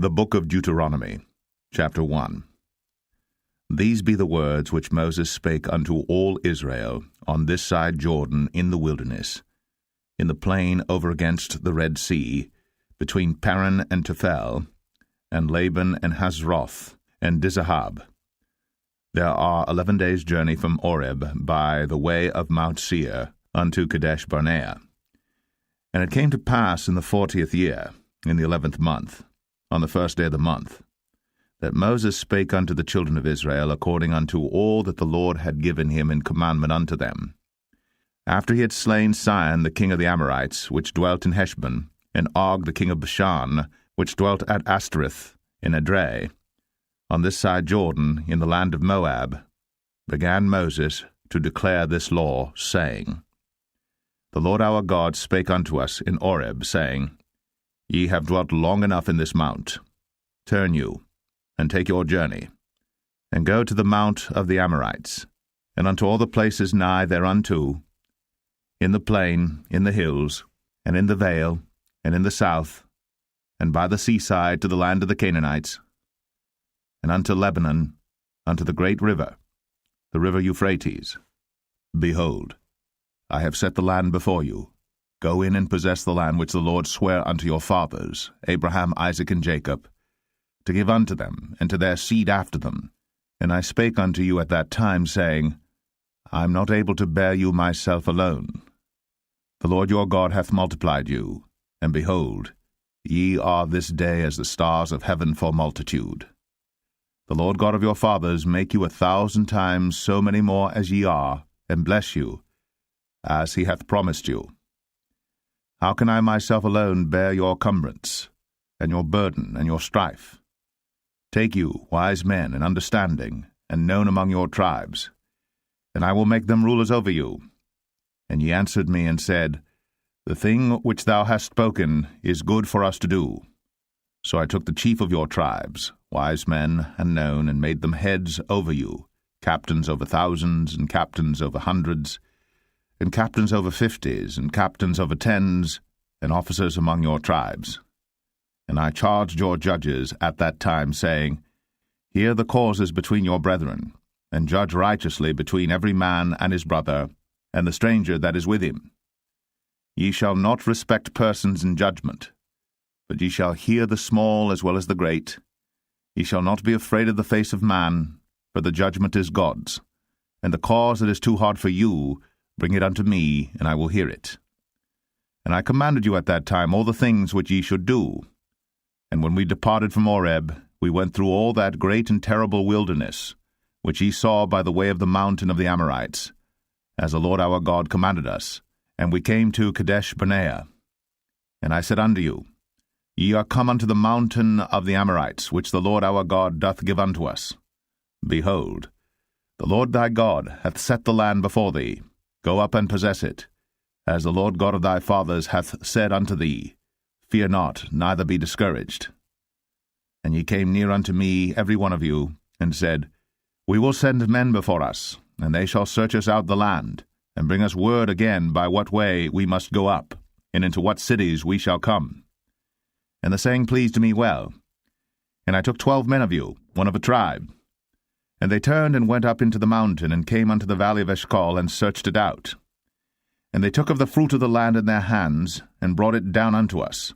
The book of Deuteronomy, chapter 1. These be the words which Moses spake unto all Israel on this side Jordan in the wilderness, in the plain over against the Red Sea, between Paran and Tephel, and Laban and Hazroth, and Dizahab. There are 11 days' journey from Oreb by the way of Mount Seir unto Kadesh Barnea. And it came to pass in the 40th year, in the 11th month, on the first day of the month, that Moses spake unto the children of Israel according unto all that the Lord had given him in commandment unto them. After he had slain Sihon the king of the Amorites, which dwelt in Heshbon, and Og the king of Bashan, which dwelt at Ashtoreth in Edrei, on this side Jordan, in the land of Moab, began Moses to declare this law, saying, The Lord our God spake unto us in Oreb, saying, Ye have dwelt long enough in this mount. Turn you, and take your journey, and go to the mount of the Amorites, and unto all the places nigh thereunto, in the plain, in the hills, and in the vale, and in the south, and by the seaside to the land of the Canaanites, and unto Lebanon, unto the great river, the river Euphrates. Behold, I have set the land before you. Go in and possess the land which the Lord sware unto your fathers, Abraham, Isaac, and Jacob, to give unto them, and to their seed after them. And I spake unto you at that time, saying, I am not able to bear you myself alone. The Lord your God hath multiplied you, and behold, ye are this day as the stars of heaven for multitude. The Lord God of your fathers make you 1,000 times so many more as ye are, and bless you, as he hath promised you. How can I myself alone bear your cumbrance, and your burden, and your strife? Take you wise men and understanding, and known among your tribes, and I will make them rulers over you. And ye answered me and said, The thing which thou hast spoken is good for us to do. So I took the chief of your tribes, wise men and known, and made them heads over you, captains over thousands, and captains over hundreds, and captains over 50s, and captains over 10s, and officers among your tribes. And I charged your judges at that time, saying, Hear the causes between your brethren, and judge righteously between every man and his brother, and the stranger that is with him. Ye shall not respect persons in judgment, but ye shall hear the small as well as the great. Ye shall not be afraid of the face of man, for the judgment is God's, and the cause that is too hard for you, bring it unto me, and I will hear it. And I commanded you at that time all the things which ye should do. And when we departed from Oreb, we went through all that great and terrible wilderness, which ye saw by the way of the mountain of the Amorites, as the Lord our God commanded us, and we came to Kadesh Barnea. And I said unto you, Ye are come unto the mountain of the Amorites, which the Lord our God doth give unto us. Behold, the Lord thy God hath set the land before thee. Go up and possess it, as the Lord God of thy fathers hath said unto thee. Fear not, neither be discouraged. And ye came near unto me, every one of you, and said, We will send men before us, and they shall search us out the land, and bring us word again by what way we must go up, and into what cities we shall come. And the saying pleased me well. And I took 12 men of you, one of a tribe. And they turned and went up into the mountain, and came unto the valley of Eshcol, and searched it out. And they took of the fruit of the land in their hands, and brought it down unto us,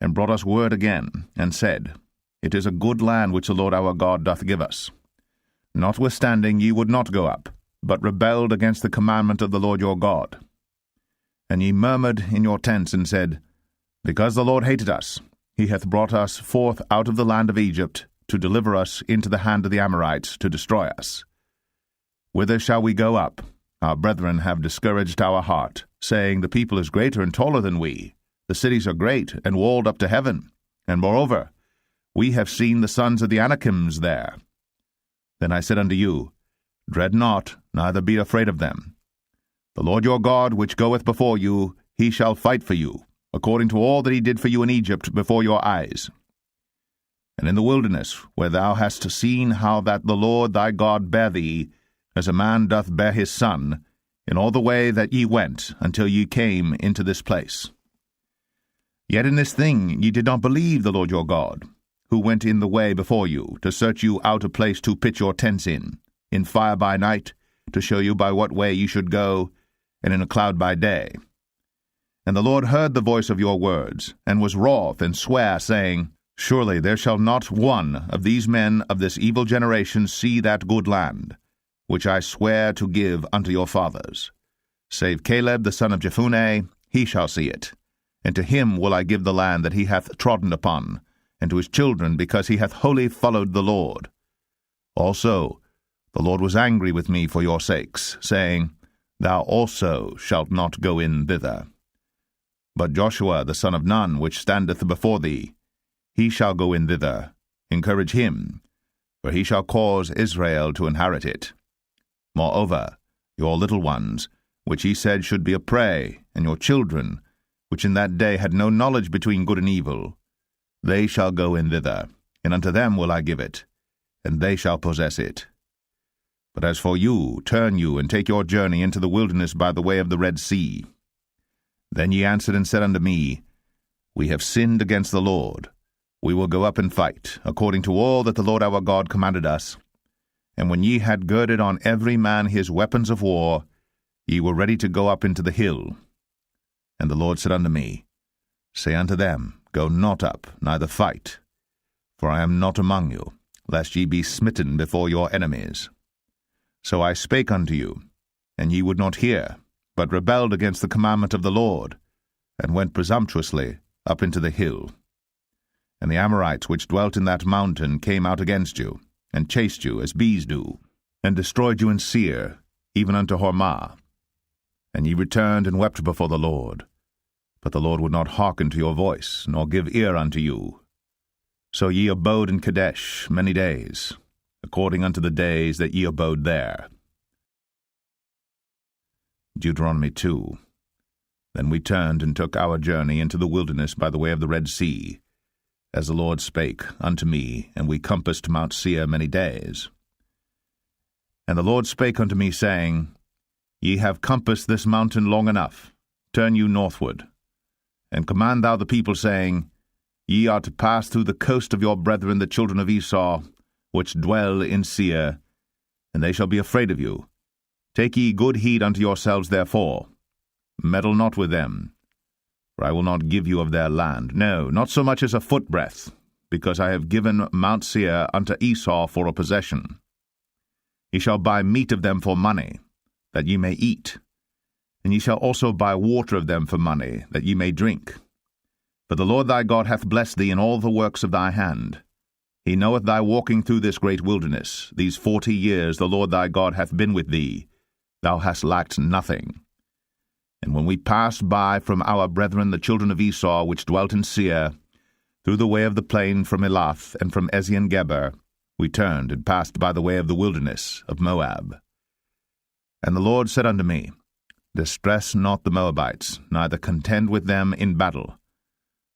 and brought us word again, and said, It is a good land which the Lord our God doth give us. Notwithstanding ye would not go up, but rebelled against the commandment of the Lord your God. And ye murmured in your tents, and said, Because the Lord hated us, he hath brought us forth out of the land of Egypt, to deliver us into the hand of the Amorites, to destroy us. Whither shall we go up? Our brethren have discouraged our heart, saying, The people is greater and taller than we. The cities are great, and walled up to heaven. And moreover, we have seen the sons of the Anakims there. Then I said unto you, Dread not, neither be afraid of them. The Lord your God, which goeth before you, he shall fight for you, according to all that he did for you in Egypt before your eyes. And in the wilderness, where thou hast seen how that the Lord thy God bare thee, as a man doth bear his son, in all the way that ye went, until ye came into this place. Yet in this thing ye did not believe the Lord your God, who went in the way before you, to search you out a place to pitch your tents in fire by night, to show you by what way you should go, and in a cloud by day. And the Lord heard the voice of your words, and was wroth, and sware, saying, Surely there shall not one of these men of this evil generation see that good land, which I swear to give unto your fathers. Save Caleb the son of Jephunneh, he shall see it. And to him will I give the land that he hath trodden upon, and to his children, because he hath wholly followed the Lord. Also the Lord was angry with me for your sakes, saying, Thou also shalt not go in thither. But Joshua the son of Nun, which standeth before thee, he shall go in thither. Encourage him, for he shall cause Israel to inherit it. Moreover, your little ones, which he said should be a prey, and your children, which in that day had no knowledge between good and evil, they shall go in thither, and unto them will I give it, and they shall possess it. But as for you, turn you, and take your journey into the wilderness by the way of the Red Sea. Then ye answered and said unto me, We have sinned against the Lord. We will go up and fight, according to all that the Lord our God commanded us. And when ye had girded on every man his weapons of war, ye were ready to go up into the hill. And the Lord said unto me, Say unto them, Go not up, neither fight, for I am not among you, lest ye be smitten before your enemies. So I spake unto you, and ye would not hear, but rebelled against the commandment of the Lord, and went presumptuously up into the hill. And the Amorites which dwelt in that mountain came out against you, and chased you as bees do, and destroyed you in Seir, even unto Hormah. And ye returned and wept before the Lord. But the Lord would not hearken to your voice, nor give ear unto you. So ye abode in Kadesh many days, according unto the days that ye abode there. Deuteronomy 2. Then we turned and took our journey into the wilderness by the way of the Red Sea, as the Lord spake unto me, and we compassed Mount Seir many days. And the Lord spake unto me, saying, Ye have compassed this mountain long enough. Turn you northward, and command thou the people, saying, Ye are to pass through the coast of your brethren the children of Esau, which dwell in Seir, and they shall be afraid of you. Take ye good heed unto yourselves therefore. Meddle not with them, for I will not give you of their land, no, not so much as a footbreadth, because I have given Mount Seir unto Esau for a possession. Ye shall buy meat of them for money, that ye may eat, and ye shall also buy water of them for money, that ye may drink. For the Lord thy God hath blessed thee in all the works of thy hand. He knoweth thy walking through this great wilderness. These 40 years the Lord thy God hath been with thee. Thou hast lacked nothing. And when we passed by from our brethren the children of Esau, which dwelt in Seir, through the way of the plain from Elath and from Ezion-Geber, we turned and passed by the way of the wilderness of Moab. And the Lord said unto me, Distress not the Moabites, neither contend with them in battle.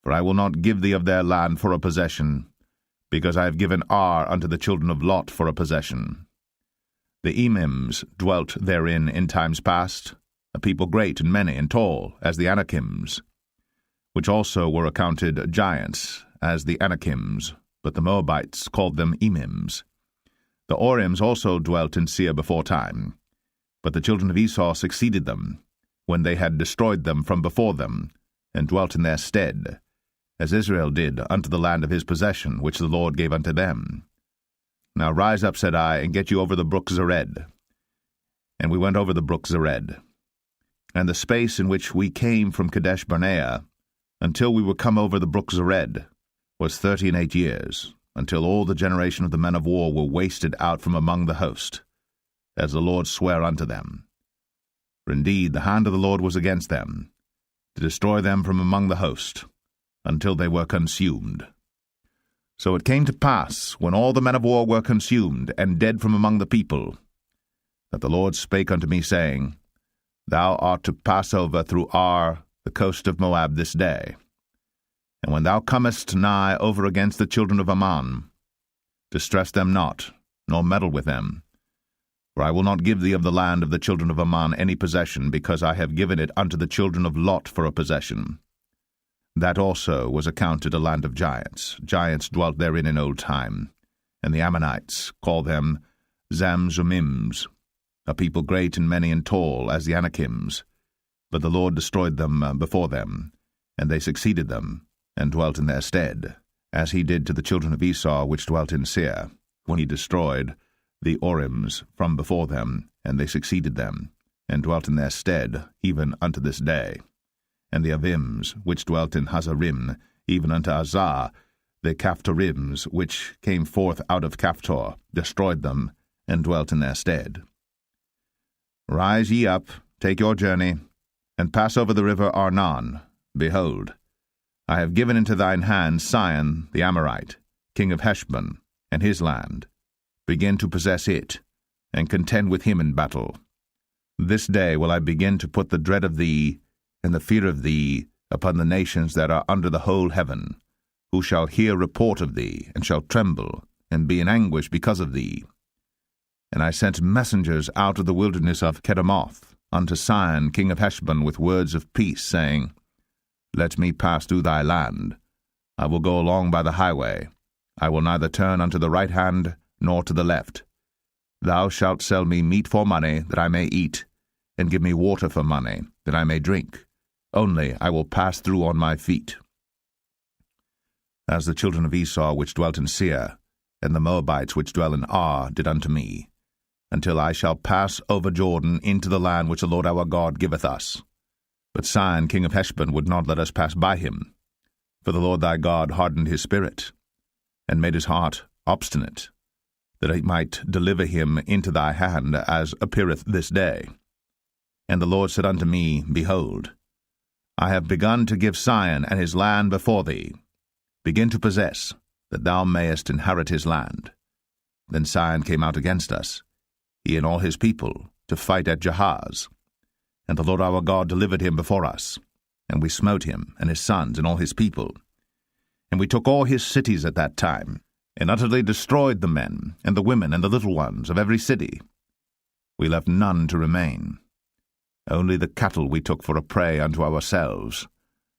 For I will not give thee of their land for a possession, because I have given Ar unto the children of Lot for a possession. The Emims dwelt therein in times past, a people great and many and tall, as the Anakims, which also were accounted giants, as the Anakims, but the Moabites called them Emims. The Orims also dwelt in Seir before time, but the children of Esau succeeded them, when they had destroyed them from before them, and dwelt in their stead, as Israel did unto the land of his possession, which the Lord gave unto them. Now rise up, said I, and get you over the brook Zered. And we went over the brook Zered. And the space in which we came from Kadesh-barnea, until we were come over the brook Zered, was 38 years, until all the generation of the men of war were wasted out from among the host, as the Lord sware unto them. For indeed the hand of the Lord was against them, to destroy them from among the host, until they were consumed. So it came to pass, when all the men of war were consumed, and dead from among the people, that the Lord spake unto me, saying, Thou art to pass over through Ar, the coast of Moab, this day. And when thou comest nigh over against the children of Ammon, distress them not, nor meddle with them. For I will not give thee of the land of the children of Ammon any possession, because I have given it unto the children of Lot for a possession. That also was accounted a land of giants. Giants dwelt therein in old time, and the Ammonites call them Zamzummims, a people great and many and tall as the Anakims. But the Lord destroyed them before them, and they succeeded them, and dwelt in their stead, as he did to the children of Esau which dwelt in Seir, when he destroyed the Orims from before them, and they succeeded them, and dwelt in their stead, even unto this day. And the Avims, which dwelt in Hazarim, even unto Azar, the Caphtorims, which came forth out of Caphtor, destroyed them, and dwelt in their stead. Rise ye up, take your journey, and pass over the river Arnon. Behold, I have given into thine hand Sihon the Amorite, king of Heshbon, and his land. Begin to possess it, and contend with him in battle. This day will I begin to put the dread of thee, and the fear of thee, upon the nations that are under the whole heaven, who shall hear report of thee, and shall tremble, and be in anguish because of thee. And I sent messengers out of the wilderness of Kedemoth unto Sihon king of Heshbon with words of peace, saying, Let me pass through thy land. I will go along by the highway. I will neither turn unto the right hand, nor to the left. Thou shalt sell me meat for money, that I may eat, and give me water for money, that I may drink. Only I will pass through on my feet. As the children of Esau which dwelt in Seir, and the Moabites which dwell in Ar, did unto me, until I shall pass over Jordan into the land which the Lord our God giveth us. But Sihon king of Heshbon would not let us pass by him, for the Lord thy God hardened his spirit, and made his heart obstinate, that he might deliver him into thy hand, as appeareth this day. And the Lord said unto me, Behold, I have begun to give Sihon and his land before thee. Begin to possess, that thou mayest inherit his land. Then Sihon came out against us, he and all his people, to fight at Jahaz. And the Lord our God delivered him before us, and we smote him, and his sons, and all his people. And we took all his cities at that time, and utterly destroyed the men, and the women, and the little ones of every city. We left none to remain. Only the cattle we took for a prey unto ourselves,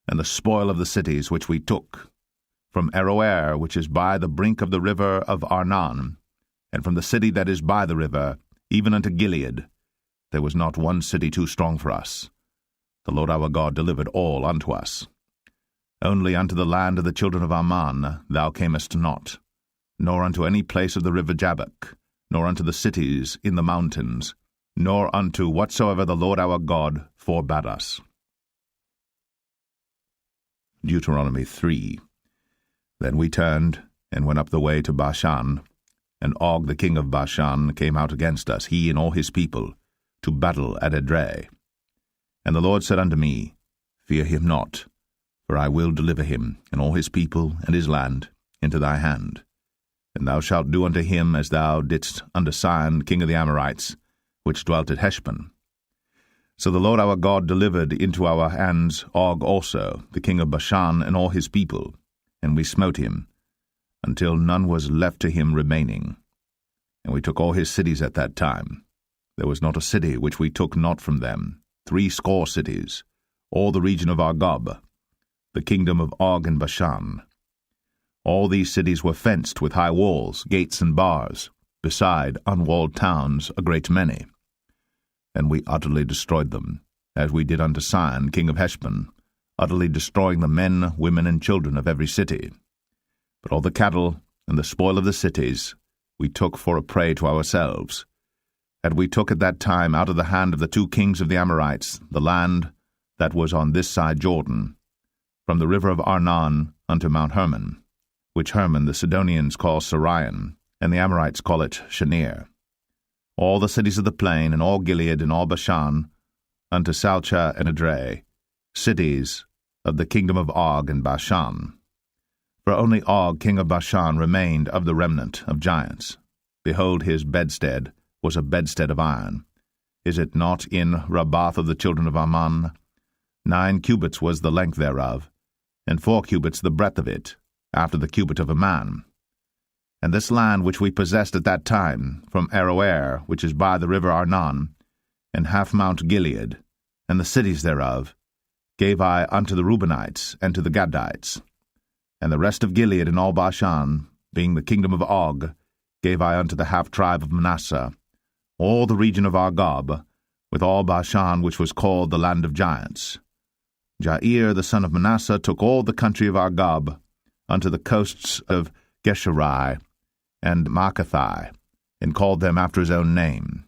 and the spoil of the cities which we took, from Aroer, which is by the brink of the river of Arnon, and from the city that is by the river, even unto Gilead. There was not one city too strong for us. The Lord our God delivered all unto us. Only unto the land of the children of Ammon thou camest not, nor unto any place of the river Jabbok, nor unto the cities in the mountains, nor unto whatsoever the Lord our God forbade us. Deuteronomy 3. Then we turned, and went up the way to Bashan, and Og the king of Bashan came out against us, he and all his people, to battle at Edrei. And the Lord said unto me, Fear him not, for I will deliver him, and all his people, and his land, into thy hand. And thou shalt do unto him as thou didst unto Sihon king of the Amorites, which dwelt at Heshbon. So the Lord our God delivered into our hands Og also, the king of Bashan, and all his people, and we smote him, until none was left to him remaining. And we took all his cities at that time. There was not a city which we took not from them, 80 cities, all the region of Argob, the kingdom of Og and Bashan. All these cities were fenced with high walls, gates, and bars, beside unwalled towns a great many. And we utterly destroyed them, as we did unto Sihon king of Heshbon, utterly destroying the men, women, and children of every city. But all the cattle and the spoil of the cities we took for a prey to ourselves. And we took at that time out of the hand of the 2 kings of the Amorites the land that was on this side Jordan, from the river of Arnon unto Mount Hermon, which Hermon the Sidonians call Sirion, and the Amorites call it Shenir. All the cities of the plain, and all Gilead, and all Bashan, unto Salcha and Edrei, cities of the kingdom of Og and Bashan. For only Og king of Bashan remained of the remnant of giants. Behold, his bedstead was a bedstead of iron. Is it not in Rabbath of the children of Ammon? 9 cubits was the length thereof, and 4 cubits the breadth of it, after the cubit of a man. And this land which we possessed at that time, from Aroer, which is by the river Arnon, and half Mount Gilead, and the cities thereof, gave I unto the Reubenites and to the Gadites. And the rest of Gilead and all Bashan, being the kingdom of Og, gave I unto the half-tribe of Manasseh, all the region of Argob, with all Bashan which was called the land of giants. Jair the son of Manasseh took all the country of Argob, unto the coasts of Geshuri and Maacathai, and called them after his own name,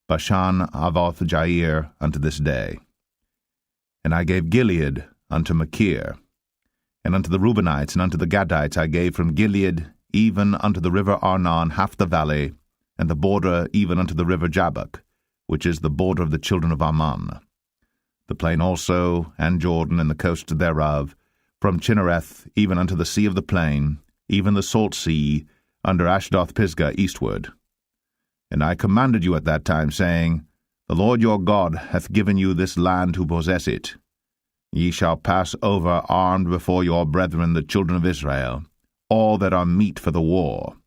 Bashan Avoth Jair, unto this day. And I gave Gilead unto Machir, and unto the Reubenites and unto the Gadites I gave from Gilead even unto the river Arnon half the valley, and the border even unto the river Jabbok, which is the border of the children of Ammon. The plain also, and Jordan, and the coast thereof, from Chinnereth even unto the sea of the plain, even the salt sea, under Ashdoth-Pisgah eastward. And I commanded you at that time, saying, The Lord your God hath given you this land to possess it. Ye shall pass over armed before your brethren the children of Israel, all that are meet for the war.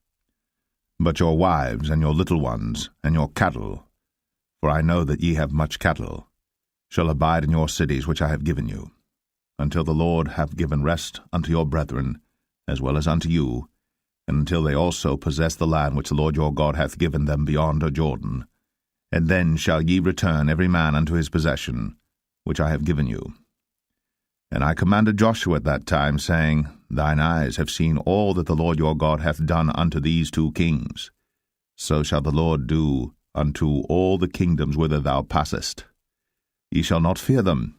But your wives, and your little ones, and your cattle, for I know that ye have much cattle, shall abide in your cities which I have given you, until the Lord have given rest unto your brethren, as well as unto you, and until they also possess the land which the Lord your God hath given them beyond Jordan. And then shall ye return every man unto his possession, which I have given you. And I commanded Joshua at that time, saying, Thine eyes have seen all that the Lord your God hath done unto these two kings. So shall the Lord do unto all the kingdoms whither thou passest. Ye shall not fear them,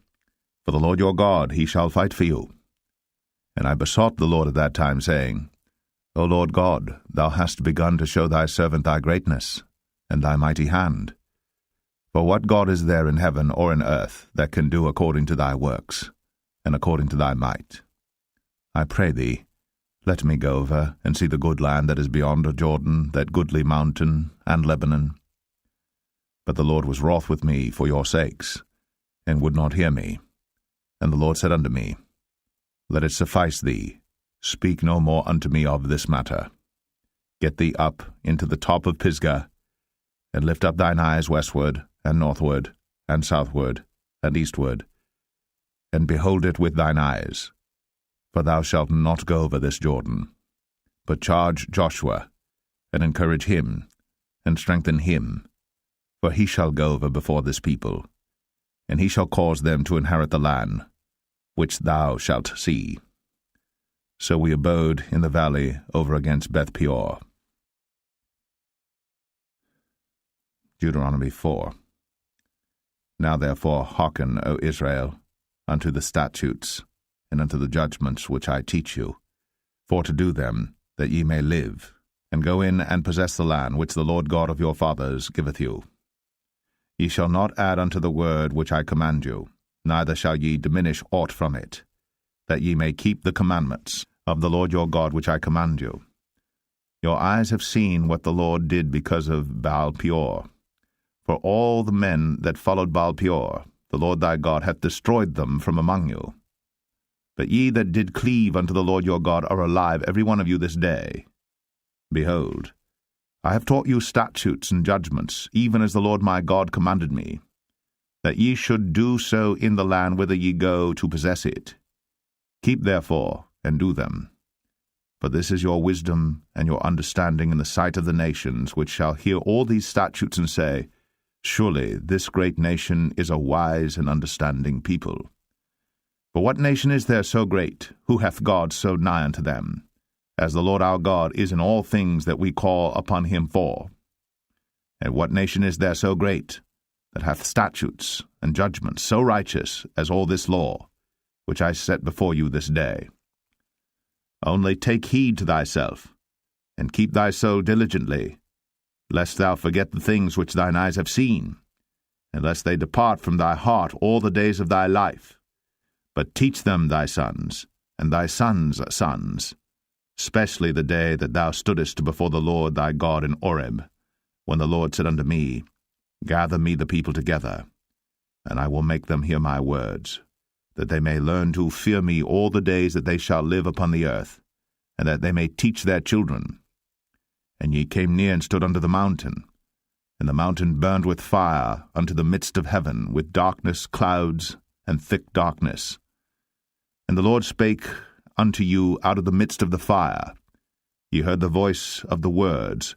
for the Lord your God, he shall fight for you. And I besought the Lord at that time, saying, O Lord God, thou hast begun to show thy servant thy greatness, and thy mighty hand. For what God is there in heaven or in earth that can do according to thy works, and according to thy might? I pray thee, let me go over and see the good land that is beyond Jordan, that goodly mountain, and Lebanon. But the Lord was wroth with me for your sakes, and would not hear me. And the Lord said unto me, Let it suffice thee, speak no more unto me of this matter. Get thee up into the top of Pisgah, and lift up thine eyes westward, and northward, and southward, and eastward, and behold it with thine eyes. For thou shalt not go over this Jordan, but charge Joshua, and encourage him, and strengthen him, for he shall go over before this people, and he shall cause them to inherit the land, which thou shalt see. So we abode in the valley over against Beth-peor. Deuteronomy 4. Now therefore hearken, O Israel, unto the statutes, and unto the judgments which I teach you, for to do them, that ye may live, and go in and possess the land which the Lord God of your fathers giveth you. Ye shall not add unto the word which I command you, neither shall ye diminish aught from it, that ye may keep the commandments of the Lord your God which I command you. Your eyes have seen what the Lord did because of Baal-peor. For all the men that followed Baal-peor, the Lord thy God hath destroyed them from among you. But ye that did cleave unto the Lord your God are alive, every one of you this day. Behold, I have taught you statutes and judgments, even as the Lord my God commanded me, that ye should do so in the land whither ye go to possess it. Keep therefore, and do them. For this is your wisdom and your understanding in the sight of the nations, which shall hear all these statutes and say, Surely this great nation is a wise and understanding people. For what nation is there so great, who hath God so nigh unto them, as the Lord our God is in all things that we call upon him for? And what nation is there so great, that hath statutes and judgments so righteous as all this law, which I set before you this day? Only take heed to thyself, and keep thy soul diligently, lest thou forget the things which thine eyes have seen, and lest they depart from thy heart all the days of thy life. But teach them thy sons, and thy sons' sons, especially the day that thou stoodest before the Lord thy God in Horeb, when the Lord said unto me, Gather me the people together, and I will make them hear my words, that they may learn to fear me all the days that they shall live upon the earth, and that they may teach their children. And ye came near and stood under the mountain, and the mountain burned with fire unto the midst of heaven, with darkness, clouds, and thick darkness. And the Lord spake unto you out of the midst of the fire. Ye heard the voice of the words,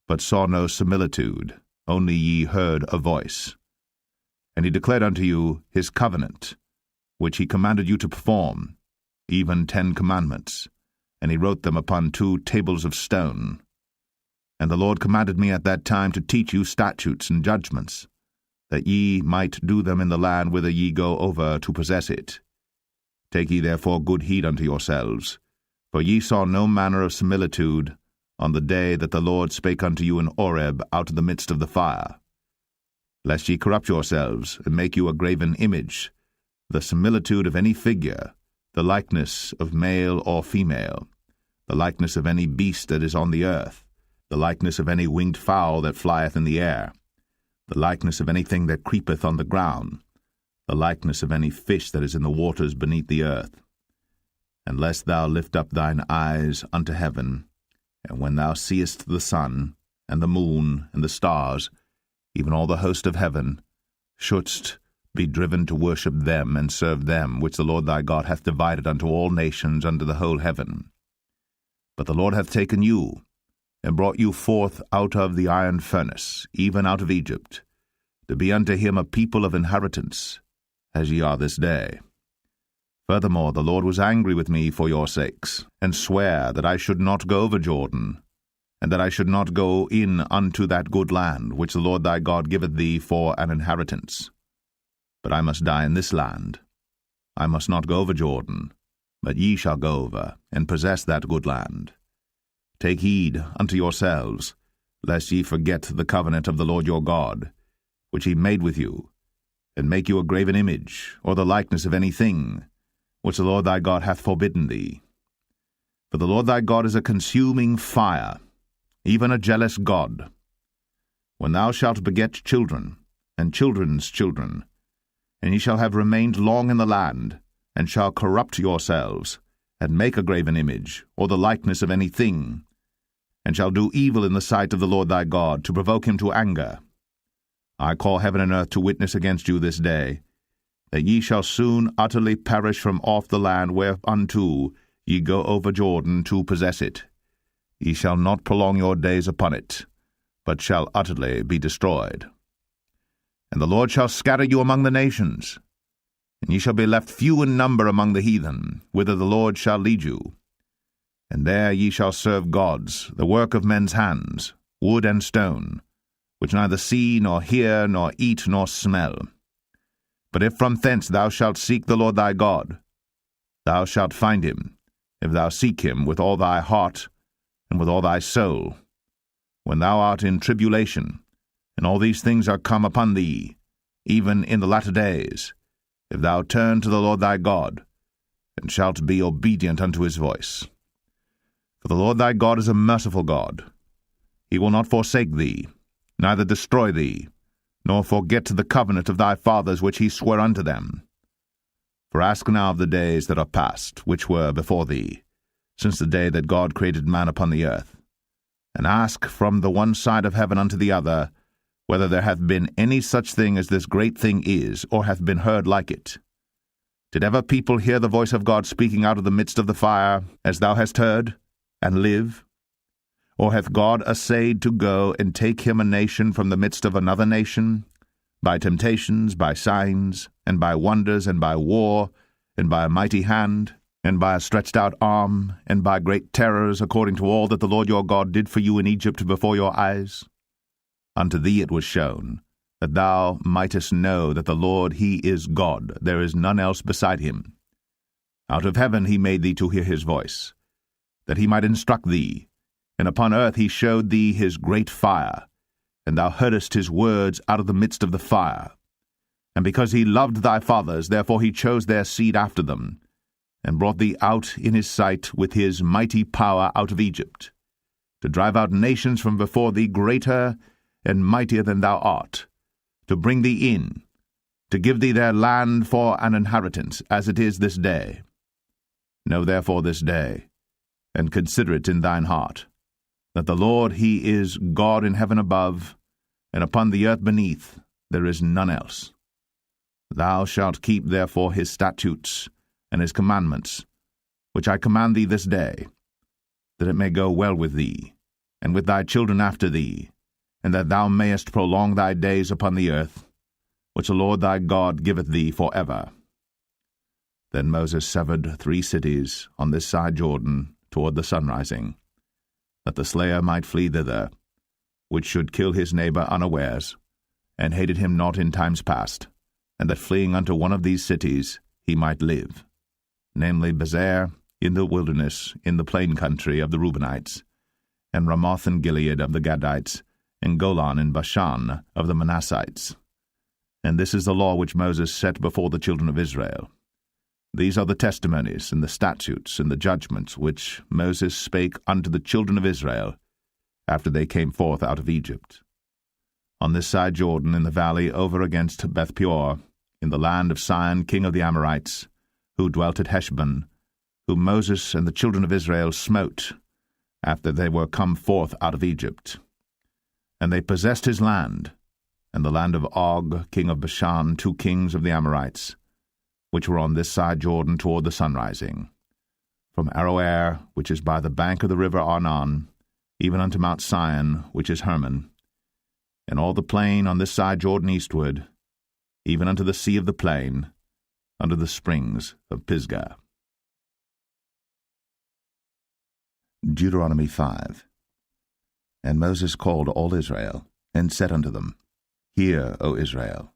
but saw no similitude, only ye heard a voice. And he declared unto you his covenant, which he commanded you to perform, even 10 commandments, and he wrote them upon 2 tables of stone. And the Lord commanded me at that time to teach you statutes and judgments, that ye might do them in the land whither ye go over to possess it. Take ye therefore good heed unto yourselves, for ye saw no manner of similitude on the day that the Lord spake unto you in Horeb out of the midst of the fire, lest ye corrupt yourselves, and make you a graven image, the similitude of any figure, the likeness of male or female, the likeness of any beast that is on the earth, the likeness of any winged fowl that flieth in the air, the likeness of anything that creepeth on the ground, the likeness of any fish that is in the waters beneath the earth. And lest thou lift up thine eyes unto heaven, and when thou seest the sun, and the moon, and the stars, even all the host of heaven, shouldst be driven to worship them and serve them, which the Lord thy God hath divided unto all nations under the whole heaven. But the Lord hath taken you, and brought you forth out of the iron furnace, even out of Egypt, to be unto him a people of inheritance, as ye are this day. Furthermore, the Lord was angry with me for your sakes, and sware that I should not go over Jordan, and that I should not go in unto that good land, which the Lord thy God giveth thee for an inheritance. But I must die in this land. I must not go over Jordan, but ye shall go over, and possess that good land. Take heed unto yourselves, lest ye forget the covenant of the Lord your God, which he made with you, and make you a graven image, or the likeness of any thing, which the Lord thy God hath forbidden thee. For the Lord thy God is a consuming fire, even a jealous God. When thou shalt beget children, and children's children, and ye shall have remained long in the land, and shall corrupt yourselves, and make a graven image, or the likeness of any thing, and shall do evil in the sight of the Lord thy God, to provoke him to anger, I call heaven and earth to witness against you this day, that ye shall soon utterly perish from off the land whereunto ye go over Jordan to possess it. Ye shall not prolong your days upon it, but shall utterly be destroyed. And the Lord shall scatter you among the nations, and ye shall be left few in number among the heathen, whither the Lord shall lead you. And there ye shall serve gods, the work of men's hands, wood and stone, which neither see, nor hear, nor eat, nor smell. But if from thence thou shalt seek the Lord thy God, thou shalt find him, if thou seek him with all thy heart and with all thy soul. When thou art in tribulation, and all these things are come upon thee, even in the latter days, if thou turn to the Lord thy God, and shalt be obedient unto his voice. For the Lord thy God is a merciful God. He will not forsake thee, neither destroy thee, nor forget the covenant of thy fathers which he sware unto them. For ask now of the days that are past, which were before thee, since the day that God created man upon the earth, and ask from the one side of heaven unto the other, whether there hath been any such thing as this great thing is, or hath been heard like it. Did ever people hear the voice of God speaking out of the midst of the fire, as thou hast heard, and live? Or hath God essayed to go and take him a nation from the midst of another nation, by temptations, by signs, and by wonders, and by war, and by a mighty hand, and by a stretched out arm, and by great terrors, according to all that the Lord your God did for you in Egypt before your eyes? Unto thee it was shown, that thou mightest know that the Lord he is God, there is none else beside him. Out of heaven he made thee to hear his voice, that he might instruct thee, and upon earth he showed thee his great fire, and thou heardest his words out of the midst of the fire. And because he loved thy fathers, therefore he chose their seed after them, and brought thee out in his sight with his mighty power out of Egypt, to drive out nations from before thee greater and mightier than thou art, to bring thee in, to give thee their land for an inheritance, as it is this day. Know therefore this day, and consider it in thine heart, that the Lord he is God in heaven above, and upon the earth beneath there is none else. Thou shalt keep therefore his statutes and his commandments, which I command thee this day, that it may go well with thee, and with thy children after thee, and that thou mayest prolong thy days upon the earth, which the Lord thy God giveth thee for ever. Then Moses severed 3 cities on this side Jordan toward the sunrising, that the slayer might flee thither, which should kill his neighbor unawares, and hated him not in times past, and that fleeing unto one of these cities he might live, namely Bezer in the wilderness in the plain country of the Reubenites, and Ramoth in Gilead of the Gadites, and Golan in Bashan of the Manassites. And this is the law which Moses set before the children of Israel. These are the testimonies, and the statutes, and the judgments which Moses spake unto the children of Israel after they came forth out of Egypt. On this side Jordan, in the valley over against Beth-peor, in the land of Sihon king of the Amorites, who dwelt at Heshbon, whom Moses and the children of Israel smote, after they were come forth out of Egypt. And they possessed his land, and the land of Og king of Bashan, 2 kings of the Amorites, which were on this side Jordan toward the sunrising, from Aroer, which is by the bank of the river Arnon, even unto Mount Sion, which is Hermon, and all the plain on this side Jordan eastward, even unto the sea of the plain, unto the springs of Pisgah. Deuteronomy 5. And Moses called all Israel, and said unto them, Hear, O Israel,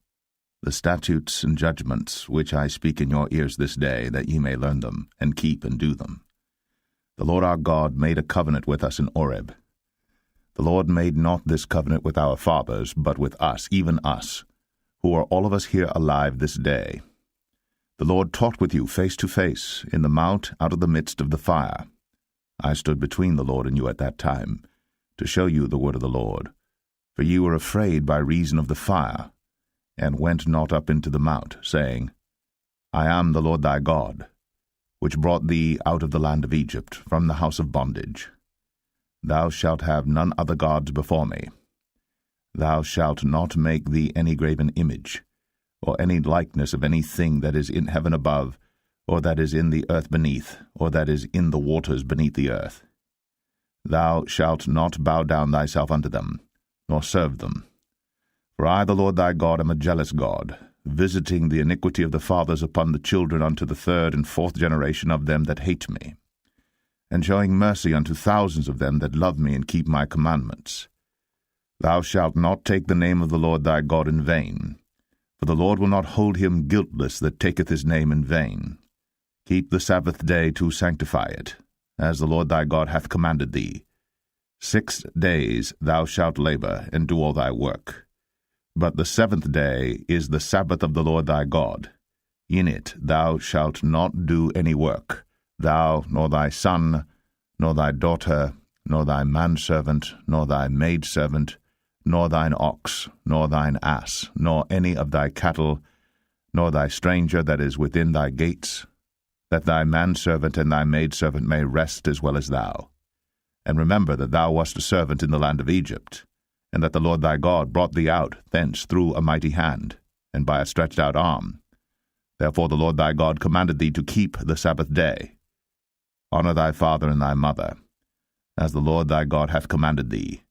the statutes and judgments which I speak in your ears this day, that ye may learn them, and keep and do them. The Lord our God made a covenant with us in Oreb. The Lord made not this covenant with our fathers, but with us, even us, who are all of us here alive this day. The Lord talked with you face to face in the mount out of the midst of the fire. I stood between the Lord and you at that time, to show you the word of the Lord. For ye were afraid by reason of the fire, and went not up into the mount, saying, I am the Lord thy God, which brought thee out of the land of Egypt, from the house of bondage. Thou shalt have none other gods before me. Thou shalt not make thee any graven image, or any likeness of any thing that is in heaven above, or that is in the earth beneath, or that is in the waters beneath the earth. Thou shalt not bow down thyself unto them, nor serve them. For I, the Lord thy God, am a jealous God, visiting the iniquity of the fathers upon the children unto the 3rd and 4th generation of them that hate me, and showing mercy unto thousands of them that love me and keep my commandments. Thou shalt not take the name of the Lord thy God in vain, for the Lord will not hold him guiltless that taketh his name in vain. Keep the Sabbath day to sanctify it, as the Lord thy God hath commanded thee. 6 days thou shalt labor, and do all thy work. But the 7th day is the Sabbath of the Lord thy God. In it thou shalt not do any work, thou, nor thy son, nor thy daughter, nor thy manservant, nor thy maidservant, nor thine ox, nor thine ass, nor any of thy cattle, nor thy stranger that is within thy gates, that thy manservant and thy maidservant may rest as well as thou. And remember that thou wast a servant in the land of Egypt, and that the Lord thy God brought thee out thence through a mighty hand, and by a stretched out arm. Therefore the Lord thy God commanded thee to keep the Sabbath day. Honor thy father and thy mother, as the Lord thy God hath commanded thee,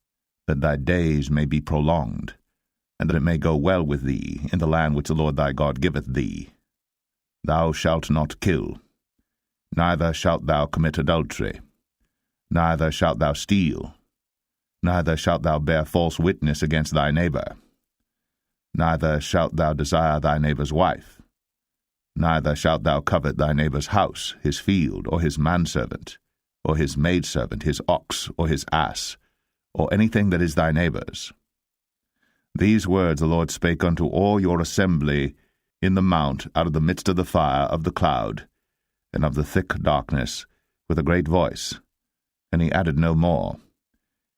that thy days may be prolonged, and that it may go well with thee in the land which the Lord thy God giveth thee. Thou shalt not kill, neither shalt thou commit adultery, neither shalt thou steal, neither shalt thou bear false witness against thy neighbor, neither shalt thou desire thy neighbor's wife, neither shalt thou covet thy neighbor's house, his field, or his manservant, or his maidservant, his ox, or his ass, or anything that is thy neighbor's. These words the Lord spake unto all your assembly in the mount out of the midst of the fire, of the cloud, and of the thick darkness, with a great voice. And he added no more.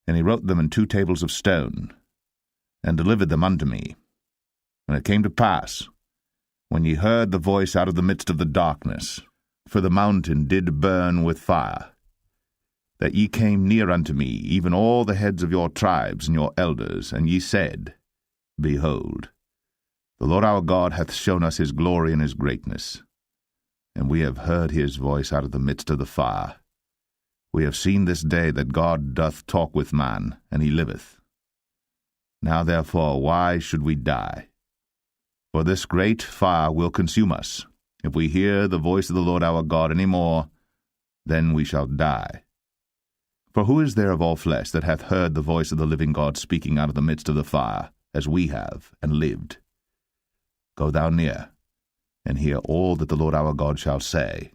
And he wrote them in 2 tables of stone, and delivered them unto me. And it came to pass, when ye heard the voice out of the midst of the darkness, for the mountain did burn with fire, that ye came near unto me, even all the heads of your tribes and your elders, and ye said, Behold, The Lord our God hath shown us his glory and his greatness, and we have heard his voice out of the midst of the fire. We have seen this day that God doth talk with man, and he liveth. Now therefore why should we die? For this great fire will consume us. If we hear the voice of the Lord our God any more, then we shall die. For who is there of all flesh that hath heard the voice of the living God speaking out of the midst of the fire, as we have, and lived? Go thou near, and hear all that the Lord our God shall say.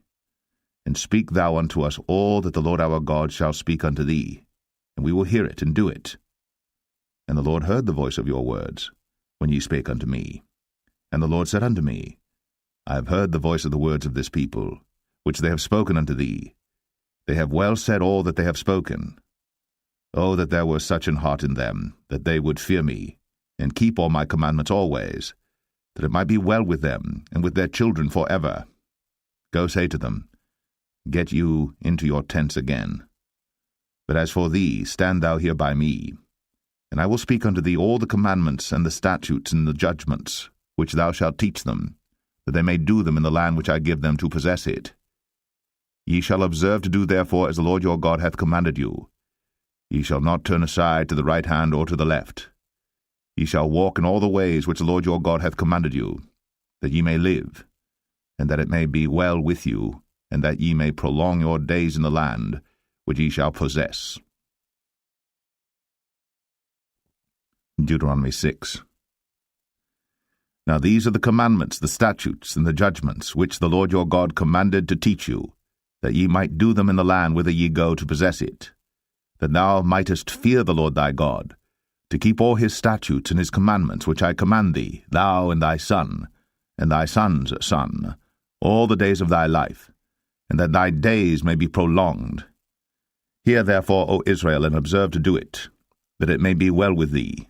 And speak thou unto us all that the Lord our God shall speak unto thee, and we will hear it and do it. And the Lord heard the voice of your words, when ye spake unto me. And the Lord said unto me, I have heard the voice of the words of this people, which they have spoken unto thee. They have well said all that they have spoken. Oh, that there were such an heart in them, that they would fear me, and keep all my commandments always, that it might be well with them, and with their children forever. Go say to them, Get you into your tents again. But as for thee, stand thou here by me, and I will speak unto thee all the commandments and the statutes and the judgments, which thou shalt teach them, that they may do them in the land which I give them to possess it. Ye shall observe to do therefore as the Lord your God hath commanded you. Ye shall not turn aside to the right hand or to the left. Ye shall walk in all the ways which the Lord your God hath commanded you, that ye may live, and that it may be well with you, and that ye may prolong your days in the land which ye shall possess. Deuteronomy 6. Now these are the commandments, the statutes, and the judgments, which the Lord your God commanded to teach you, that ye might do them in the land whither ye go to possess it, that thou mightest fear the Lord thy God, to keep all his statutes and his commandments which I command thee, thou and thy son, and thy son's son, all the days of thy life, and that thy days may be prolonged. Hear therefore, O Israel, and observe to do it, that it may be well with thee,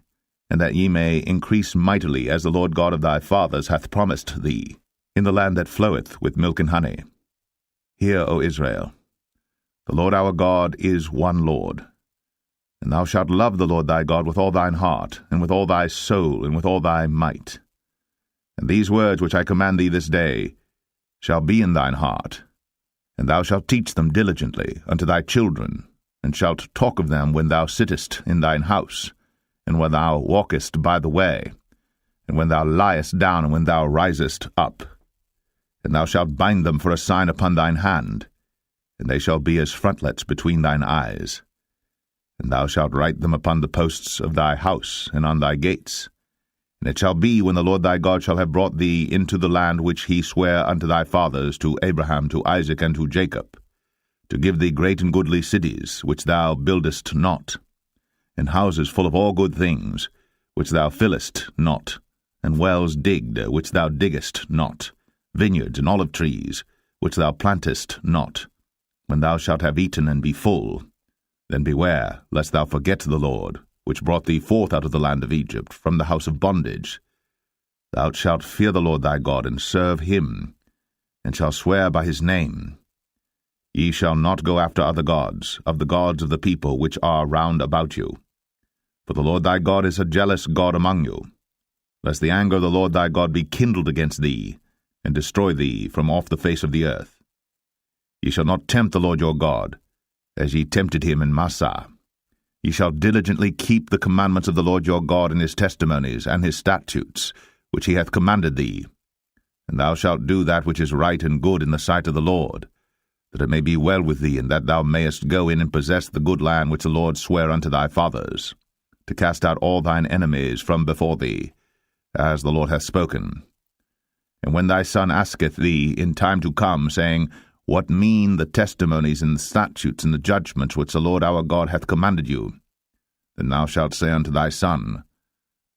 and that ye may increase mightily, as the Lord God of thy fathers hath promised thee, in the land that floweth with milk and honey. Hear, O Israel, the Lord our God is one Lord. And thou shalt love the Lord thy God with all thine heart, and with all thy soul, and with all thy might. And these words which I command thee this day shall be in thine heart, and thou shalt teach them diligently unto thy children, and shalt talk of them when thou sittest in thine house, and when thou walkest by the way, and when thou liest down, and when thou risest up. And thou shalt bind them for a sign upon thine hand, and they shall be as frontlets between thine eyes. And thou shalt write them upon the posts of thy house, and on thy gates. And it shall be, when the Lord thy God shall have brought thee into the land which he sware unto thy fathers, to Abraham, to Isaac, and to Jacob, to give thee great and goodly cities, which thou buildest not, and houses full of all good things, which thou fillest not, and wells digged, which thou diggest not, vineyards and olive trees, which thou plantest not, when thou shalt have eaten and be full, then beware, lest thou forget the Lord, which brought thee forth out of the land of Egypt, from the house of bondage. Thou shalt fear the Lord thy God, and serve him, and shalt swear by his name. Ye shall not go after other gods, of the gods of the people which are round about you. For the Lord thy God is a jealous God among you, lest the anger of the Lord thy God be kindled against thee, and destroy thee from off the face of the earth. Ye shall not tempt the Lord your God, as ye tempted him in Massah. Ye shall diligently keep the commandments of the Lord your God, and his testimonies, and his statutes, which he hath commanded thee. And thou shalt do that which is right and good in the sight of the Lord, that it may be well with thee, and that thou mayest go in and possess the good land which the Lord sware unto thy fathers, to cast out all thine enemies from before thee, as the Lord hath spoken. And when thy son asketh thee in time to come, saying, What mean the testimonies and the statutes and the judgments which the Lord our God hath commanded you? Then thou shalt say unto thy son,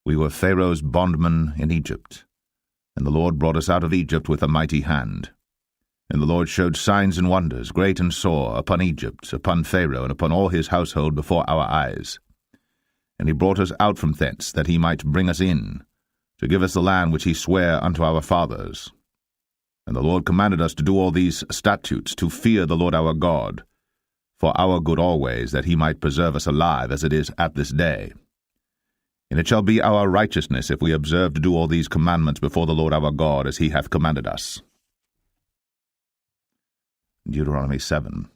We were Pharaoh's bondmen in Egypt, and the Lord brought us out of Egypt with a mighty hand. And the Lord showed signs and wonders, great and sore, upon Egypt, upon Pharaoh, and upon all his household before our eyes. And he brought us out from thence, that he might bring us in, to give us the land which he sware unto our fathers. And the Lord commanded us to do all these statutes, to fear the Lord our God, for our good always, that he might preserve us alive, as it is at this day. And it shall be our righteousness if we observe to do all these commandments before the Lord our God, as he hath commanded us. Deuteronomy 7.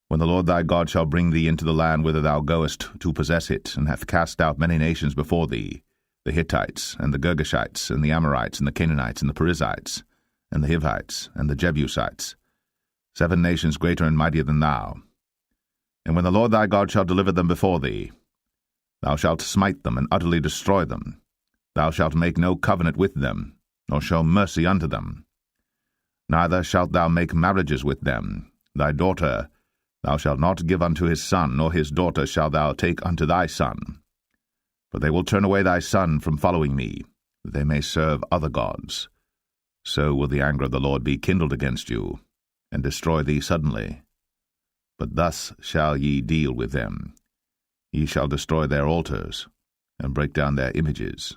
When the Lord thy God shall bring thee into the land whither thou goest to possess it, and hath cast out many nations before thee, the Hittites, and the Girgashites, and the Amorites, and the Canaanites, and the Perizzites, and the Hivites, and the Jebusites, 7 nations greater and mightier than thou. And when the Lord thy God shall deliver them before thee, thou shalt smite them and utterly destroy them. Thou shalt make no covenant with them, nor show mercy unto them. Neither shalt thou make marriages with them. Thy daughter thou shalt not give unto his son, nor his daughter shalt thou take unto thy son. For they will turn away thy son from following me, that they may serve other gods. So will the anger of the Lord be kindled against you, and destroy thee suddenly. But thus shall ye deal with them. Ye shall destroy their altars, and break down their images,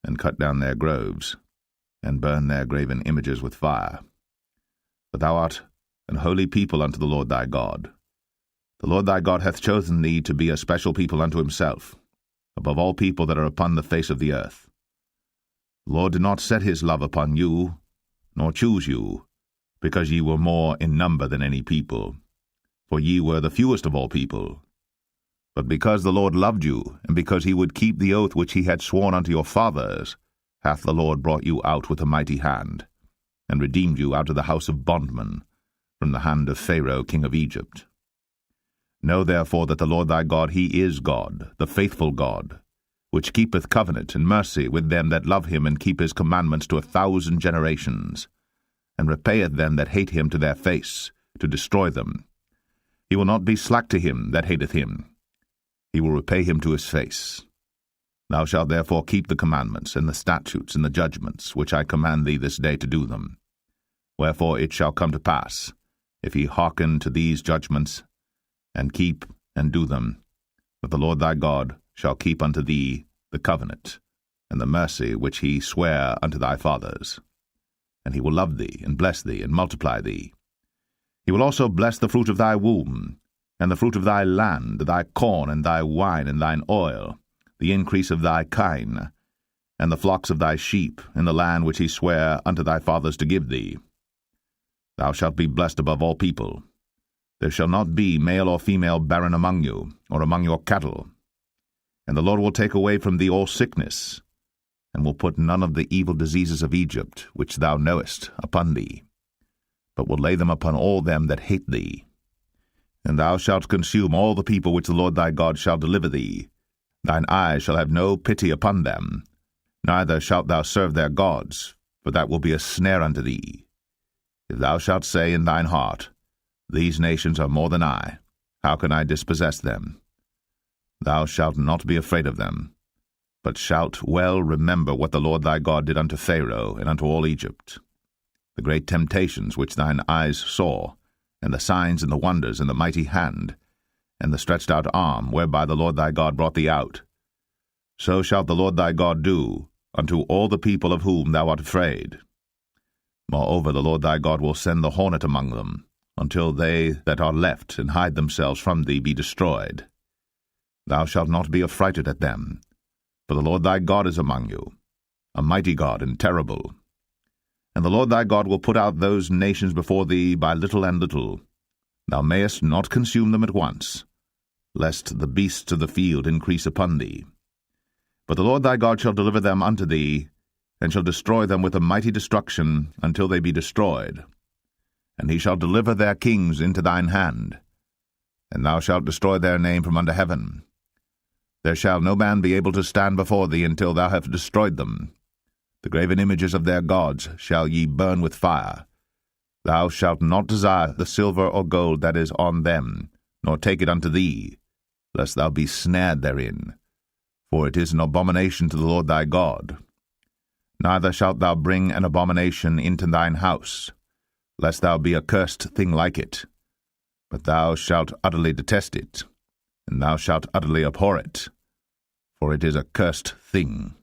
and cut down their groves, and burn their graven images with fire. For thou art an holy people unto the Lord thy God. The Lord thy God hath chosen thee to be a special people unto himself, above all people that are upon the face of the earth. The Lord did not set his love upon you, nor choose you, because ye were more in number than any people, for ye were the fewest of all people. But because the Lord loved you, and because he would keep the oath which he had sworn unto your fathers, hath the Lord brought you out with a mighty hand, and redeemed you out of the house of bondmen, from the hand of Pharaoh king of Egypt. Know therefore that the Lord thy God, he is God, the faithful God, which keepeth covenant and mercy with them that love him and keep his commandments to 1,000 generations, and repayeth them that hate him to their face, to destroy them. He will not be slack to him that hateth him. He will repay him to his face. Thou shalt therefore keep the commandments, and the statutes, and the judgments, which I command thee this day to do them. Wherefore it shall come to pass, if ye hearken to these judgments, and keep and do them, that the Lord thy God shall keep unto thee the covenant, and the mercy which he sware unto thy fathers. And he will love thee, and bless thee, and multiply thee. He will also bless the fruit of thy womb, and the fruit of thy land, thy corn, and thy wine, and thine oil, the increase of thy kine, and the flocks of thy sheep, in the land which he sware unto thy fathers to give thee. Thou shalt be blessed above all people. There shall not be male or female barren among you, or among your cattle. And the Lord will take away from thee all sickness, and will put none of the evil diseases of Egypt, which thou knowest, upon thee, but will lay them upon all them that hate thee. And thou shalt consume all the people which the Lord thy God shall deliver thee. Thine eyes shall have no pity upon them, neither shalt thou serve their gods, for that will be a snare unto thee. If thou shalt say in thine heart, These nations are more than I, how can I dispossess them? Thou shalt not be afraid of them, but shalt well remember what the Lord thy God did unto Pharaoh and unto all Egypt, the great temptations which thine eyes saw, and the signs and the wonders and the mighty hand, and the stretched out arm whereby the Lord thy God brought thee out. So shalt the Lord thy God do unto all the people of whom thou art afraid. Moreover, the Lord thy God will send the hornet among them, until they that are left and hide themselves from thee be destroyed. Thou shalt not be affrighted at them, for the Lord thy God is among you, a mighty God and terrible. And the Lord thy God will put out those nations before thee by little and little. Thou mayest not consume them at once, lest the beasts of the field increase upon thee. But the Lord thy God shall deliver them unto thee, and shall destroy them with a mighty destruction until they be destroyed. And he shall deliver their kings into thine hand, and thou shalt destroy their name from under heaven. There shall no man be able to stand before thee until thou have destroyed them. The graven images of their gods shall ye burn with fire. Thou shalt not desire the silver or gold that is on them, nor take it unto thee, lest thou be snared therein, for it is an abomination to the Lord thy God. Neither shalt thou bring an abomination into thine house, lest thou be a cursed thing like it. But thou shalt utterly detest it, and thou shalt utterly abhor it, for it is a cursed thing.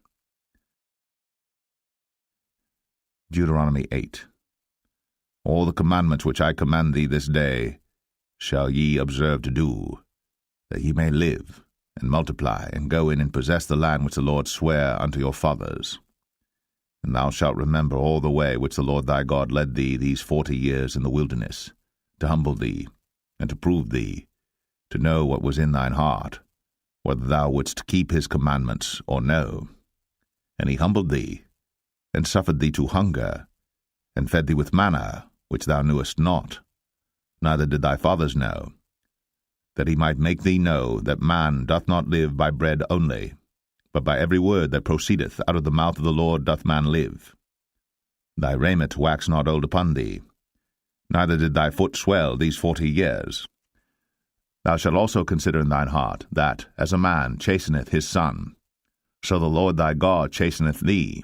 Deuteronomy 8. All the commandments which I command thee this day shall ye observe to do, that ye may live, and multiply, and go in and possess the land which the Lord sware unto your fathers. And thou shalt remember all the way which the Lord thy God led thee these 40 years in the wilderness, to humble thee, and to prove thee, to know what was in thine heart, whether thou wouldst keep his commandments or no. And he humbled thee, and suffered thee to hunger, and fed thee with manna, which thou knewest not, neither did thy fathers know, that he might make thee know that man doth not live by bread only, but by every word that proceedeth out of the mouth of the Lord doth man live. Thy raiment waxed not old upon thee, neither did thy foot swell these 40 years. Thou shalt also consider in thine heart, that, as a man chasteneth his son, so the Lord thy God chasteneth thee.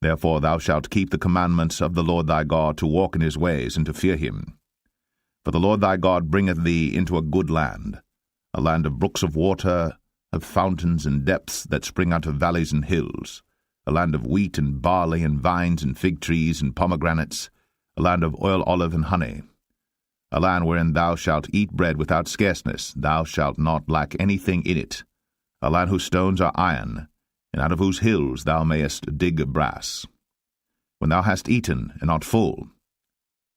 Therefore thou shalt keep the commandments of the Lord thy God, to walk in his ways, and to fear him. For the Lord thy God bringeth thee into a good land, a land of brooks of water, of fountains and depths that spring out of valleys and hills, a land of wheat and barley and vines and fig trees and pomegranates, a land of oil, olive, and honey, a land wherein thou shalt eat bread without scarceness, thou shalt not lack anything in it, a land whose stones are iron, and out of whose hills thou mayest dig brass. When thou hast eaten and art full,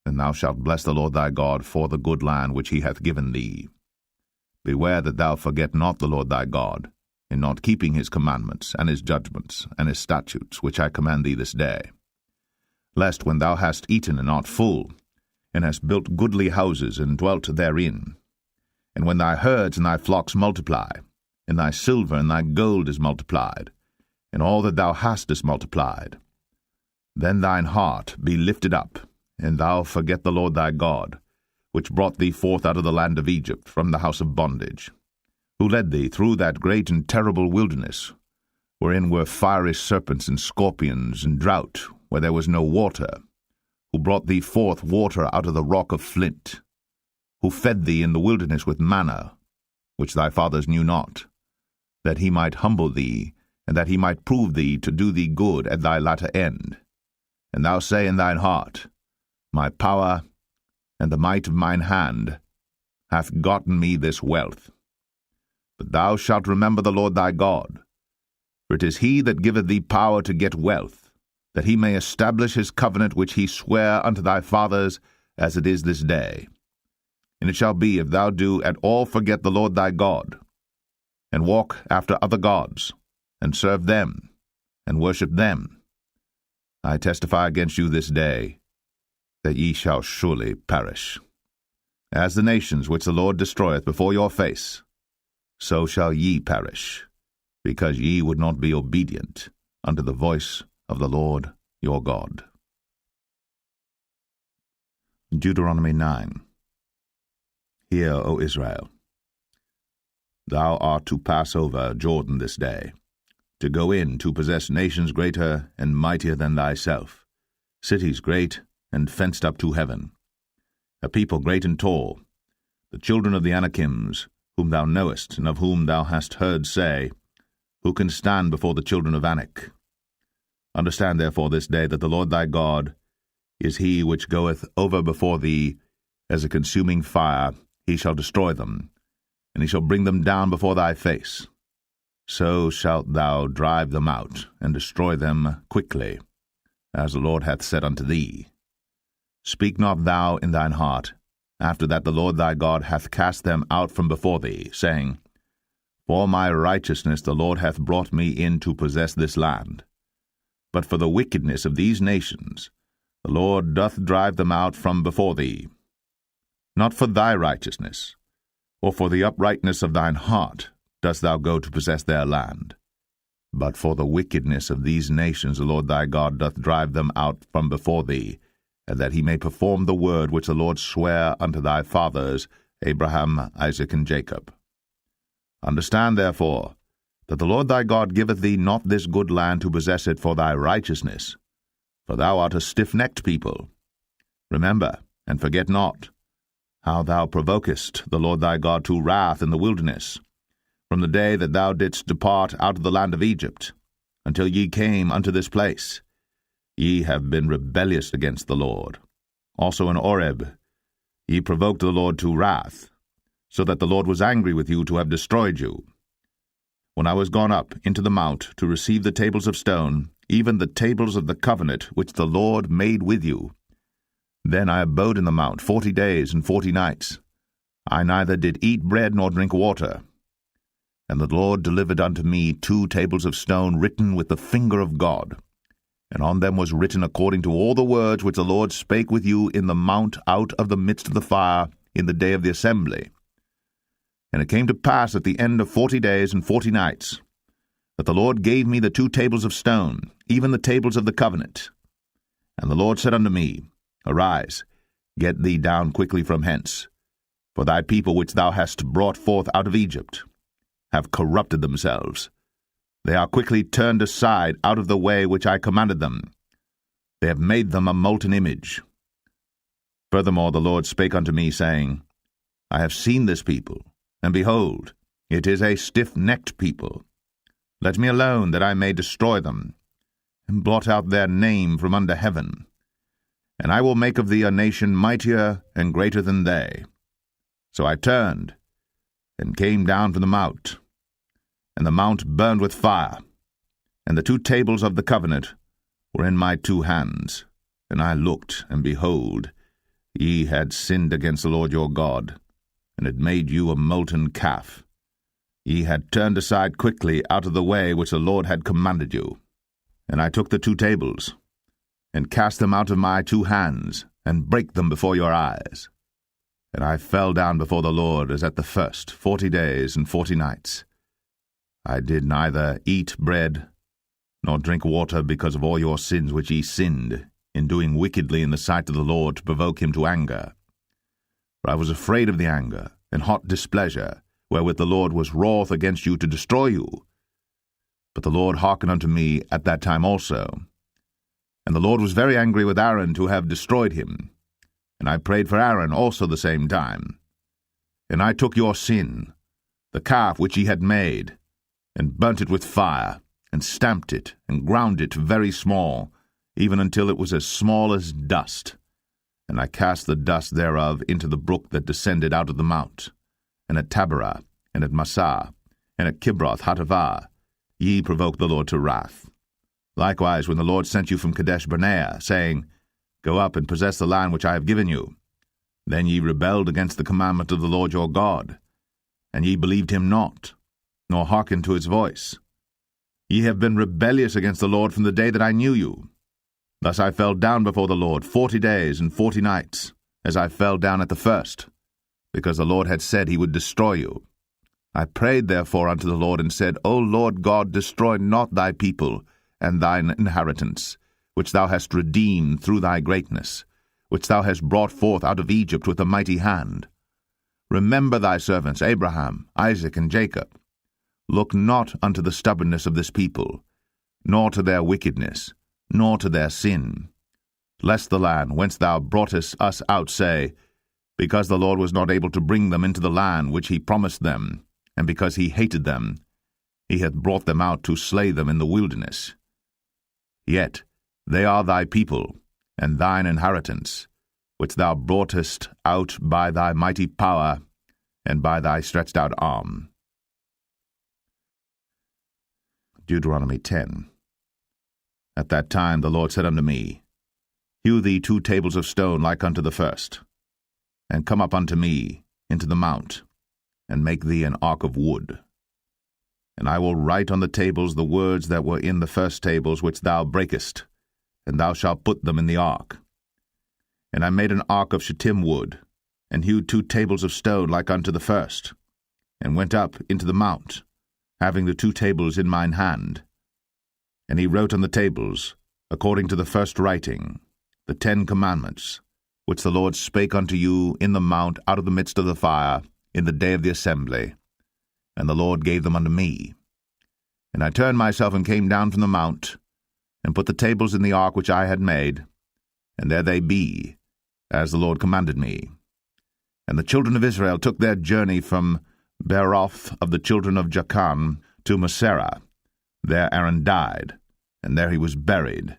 then thou shalt bless the Lord thy God for the good land which he hath given thee. Beware that thou forget not the Lord thy God, in not keeping his commandments, and his judgments, and his statutes, which I command thee this day. Lest when thou hast eaten and art full, and hast built goodly houses, and dwelt therein, and when thy herds and thy flocks multiply, and thy silver and thy gold is multiplied, and all that thou hast is multiplied, then thine heart be lifted up, and thou forget the Lord thy God, which brought thee forth out of the land of Egypt from the house of bondage, who led thee through that great and terrible wilderness, wherein were fiery serpents and scorpions, and drought, where there was no water, who brought thee forth water out of the rock of flint, who fed thee in the wilderness with manna, which thy fathers knew not, that he might humble thee, and that he might prove thee to do thee good at thy latter end. And thou say in thine heart, My power and the might of mine hand hath gotten me this wealth. But thou shalt remember the Lord thy God, for it is he that giveth thee power to get wealth, that he may establish his covenant which he sware unto thy fathers, as it is this day. And it shall be, if thou do at all forget the Lord thy God, and walk after other gods, and serve them, and worship them, I testify against you this day, that ye shall surely perish. As the nations which the Lord destroyeth before your face, so shall ye perish, because ye would not be obedient unto the voice of the Lord your God. Deuteronomy 9. Hear, O Israel, thou art to pass over Jordan this day, to go in to possess nations greater and mightier than thyself, cities great and fenced up to heaven, a people great and tall, the children of the Anakims, whom thou knowest, and of whom thou hast heard say, Who can stand before the children of Anak? Understand therefore this day that the Lord thy God is he which goeth over before thee as a consuming fire. He shall destroy them, and he shall bring them down before thy face. So shalt thou drive them out, and destroy them quickly, as the Lord hath said unto thee. Speak not thou in thine heart, after that the Lord thy God hath cast them out from before thee, saying, For my righteousness the Lord hath brought me in to possess this land. But for the wickedness of these nations the Lord doth drive them out from before thee. Not for thy righteousness, or for the uprightness of thine heart, dost thou go to possess their land, but for the wickedness of these nations the Lord thy God doth drive them out from before thee, and that he may perform the word which the Lord sware unto thy fathers, Abraham, Isaac, and Jacob. Understand, therefore, that the Lord thy God giveth thee not this good land to possess it for thy righteousness, for thou art a stiff-necked people. Remember, and forget not, how thou provokest the Lord thy God to wrath in the wilderness, from the day that thou didst depart out of the land of Egypt, until ye came unto this place. Ye have been rebellious against the Lord. Also in Oreb ye provoked the Lord to wrath, so that the Lord was angry with you to have destroyed you. when I was gone up into the mount to receive the tables of stone, even the tables of the covenant which the Lord made with you. Then I abode in the mount 40 days and 40 nights. I neither did eat bread nor drink water. And the Lord delivered unto me 2 tables of stone written with the finger of God, and on them was written according to all the words which the Lord spake with you in the mount out of the midst of the fire in the day of the assembly. And it came to pass at the end of 40 days and 40 nights, that the Lord gave me the 2 tables of stone, even the tables of the covenant. And the Lord said unto me, Arise, get thee down quickly from hence, for thy people which thou hast brought forth out of Egypt have corrupted themselves. They are quickly turned aside out of the way which I commanded them. They have made them a molten image. Furthermore the Lord spake unto me, saying, I have seen this people, and behold, it is a stiff-necked people. Let me alone, that I may destroy them, and blot out their name from under heaven. And I will make of thee a nation mightier and greater than they. So I turned, and came down from the mount, and the mount burned with fire, and the 2 tables of the covenant were in my 2 hands. And I looked, and behold, ye had sinned against the Lord your God, and had made you a molten calf. Ye had turned aside quickly out of the way which the Lord had commanded you. And I took the 2 tables, and cast them out of my 2 hands, and brake them before your eyes. And I fell down before the Lord as at the first 40 days and 40 nights. I did neither eat bread nor drink water because of all your sins which ye sinned in doing wickedly in the sight of the Lord to provoke him to anger. For I was afraid of the anger and hot displeasure, wherewith the Lord was wroth against you to destroy you. But the Lord hearkened unto me at that time also. And the Lord was very angry with Aaron to have destroyed him. And I prayed for Aaron also the same time. And I took your sin, the calf which ye had made, and burnt it with fire, and stamped it, and ground it very small, even until it was as small as dust. And I cast the dust thereof into the brook that descended out of the mount. And at Taberah, and at Massah, and at Kibroth Hattaavah, ye provoked the Lord to wrath. Likewise, when the Lord sent you from Kadesh Barnea, saying, Go up and possess the land which I have given you, then ye rebelled against the commandment of the Lord your God, and ye believed him not, nor hearkened to his voice. Ye have been rebellious against the Lord from the day that I knew you. Thus I fell down before the Lord 40 days and 40 nights, as I fell down at the first, because the Lord had said he would destroy you. I prayed therefore unto the Lord, and said, O Lord God, destroy not thy people and thine inheritance, which thou hast redeemed through thy greatness, which thou hast brought forth out of Egypt with a mighty hand. Remember thy servants Abraham, Isaac, and Jacob. Look not unto the stubbornness of this people, nor to their wickedness, nor to their sin, lest the land whence thou broughtest us out say, Because the Lord was not able to bring them into the land which he promised them, and because he hated them, he hath brought them out to slay them in the wilderness. Yet they are thy people, and thine inheritance, which thou broughtest out by thy mighty power, and by thy stretched out arm. Deuteronomy 10. At that time the Lord said unto me, Hew thee 2 tables of stone like unto the first, and come up unto me into the mount, and make thee an ark of wood. And I will write on the tables the words that were in the first tables which thou breakest, and thou shalt put them in the ark. And I made an ark of shittim wood, and hewed 2 tables of stone like unto the first, and went up into the mount, having the 2 tables in mine hand. And he wrote on the tables, according to the first writing, the 10 commandments, which the Lord spake unto you in the mount out of the midst of the fire, in the day of the assembly. And the Lord gave them unto me. And I turned myself and came down from the mount, and put the tables in the ark which I had made, and there they be, as the Lord commanded me. And the children of Israel took their journey from Beeroth of the children of Jachan to Moserah. There Aaron died, and there he was buried,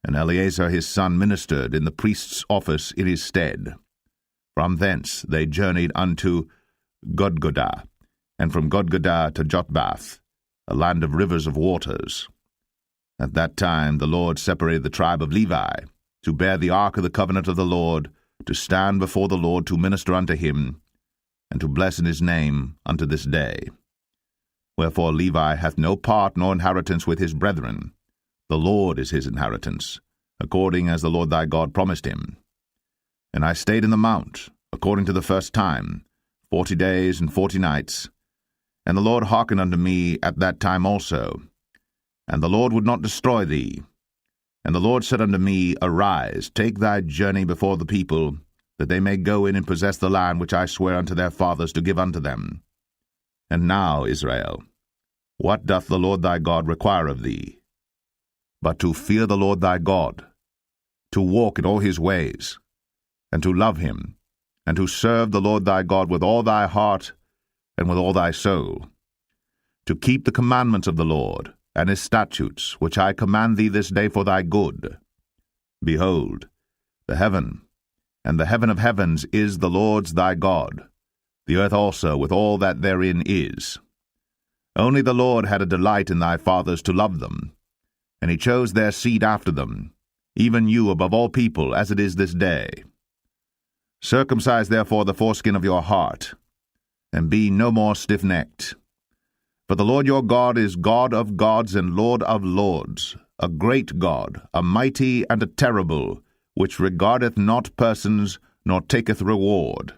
and Eleazar his son ministered in the priest's office in his stead. From thence they journeyed unto Godgodah, and from Godgodah to Jotbath, a land of rivers of waters. At that time the Lord separated the tribe of Levi, to bear the ark of the covenant of the Lord, to stand before the Lord to minister unto him, and to bless in his name unto this day. Wherefore Levi hath no part nor inheritance with his brethren. The Lord is his inheritance, according as the Lord thy God promised him. And I stayed in the mount, according to the first time, 40 days and 40 nights. And the Lord hearkened unto me at that time also. And the Lord would not destroy thee. And the Lord said unto me, Arise, take thy journey before the people, that they may go in and possess the land which I swear unto their fathers to give unto them. And now, Israel, what doth the Lord thy God require of thee? But to fear the Lord thy God, to walk in all his ways, and to love him, and to serve the Lord thy God with all thy heart and with all thy soul, to keep the commandments of the Lord, and his statutes, which I command thee this day for thy good. Behold, the heaven, and the heaven of heavens is the Lord's thy God, the earth also with all that therein is. Only the Lord had a delight in thy fathers to love them, and he chose their seed after them, even you above all people, as it is this day. Circumcise therefore the foreskin of your heart, and be no more stiff-necked. For the Lord your God is God of gods and Lord of lords, a great God, a mighty and a terrible, which regardeth not persons, nor taketh reward.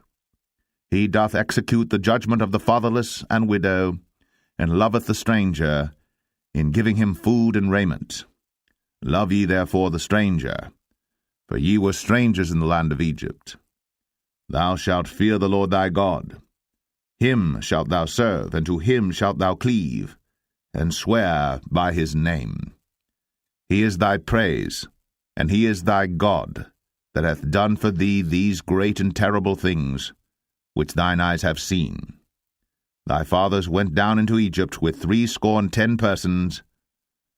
He doth execute the judgment of the fatherless and widow, and loveth the stranger, in giving him food and raiment. Love ye therefore the stranger, for ye were strangers in the land of Egypt. Thou shalt fear the Lord thy God. Him shalt thou serve, and to him shalt thou cleave, and swear by his name. He is thy praise, and he is thy God, that hath done for thee these great and terrible things, which thine eyes have seen. Thy fathers went down into Egypt with 70 persons,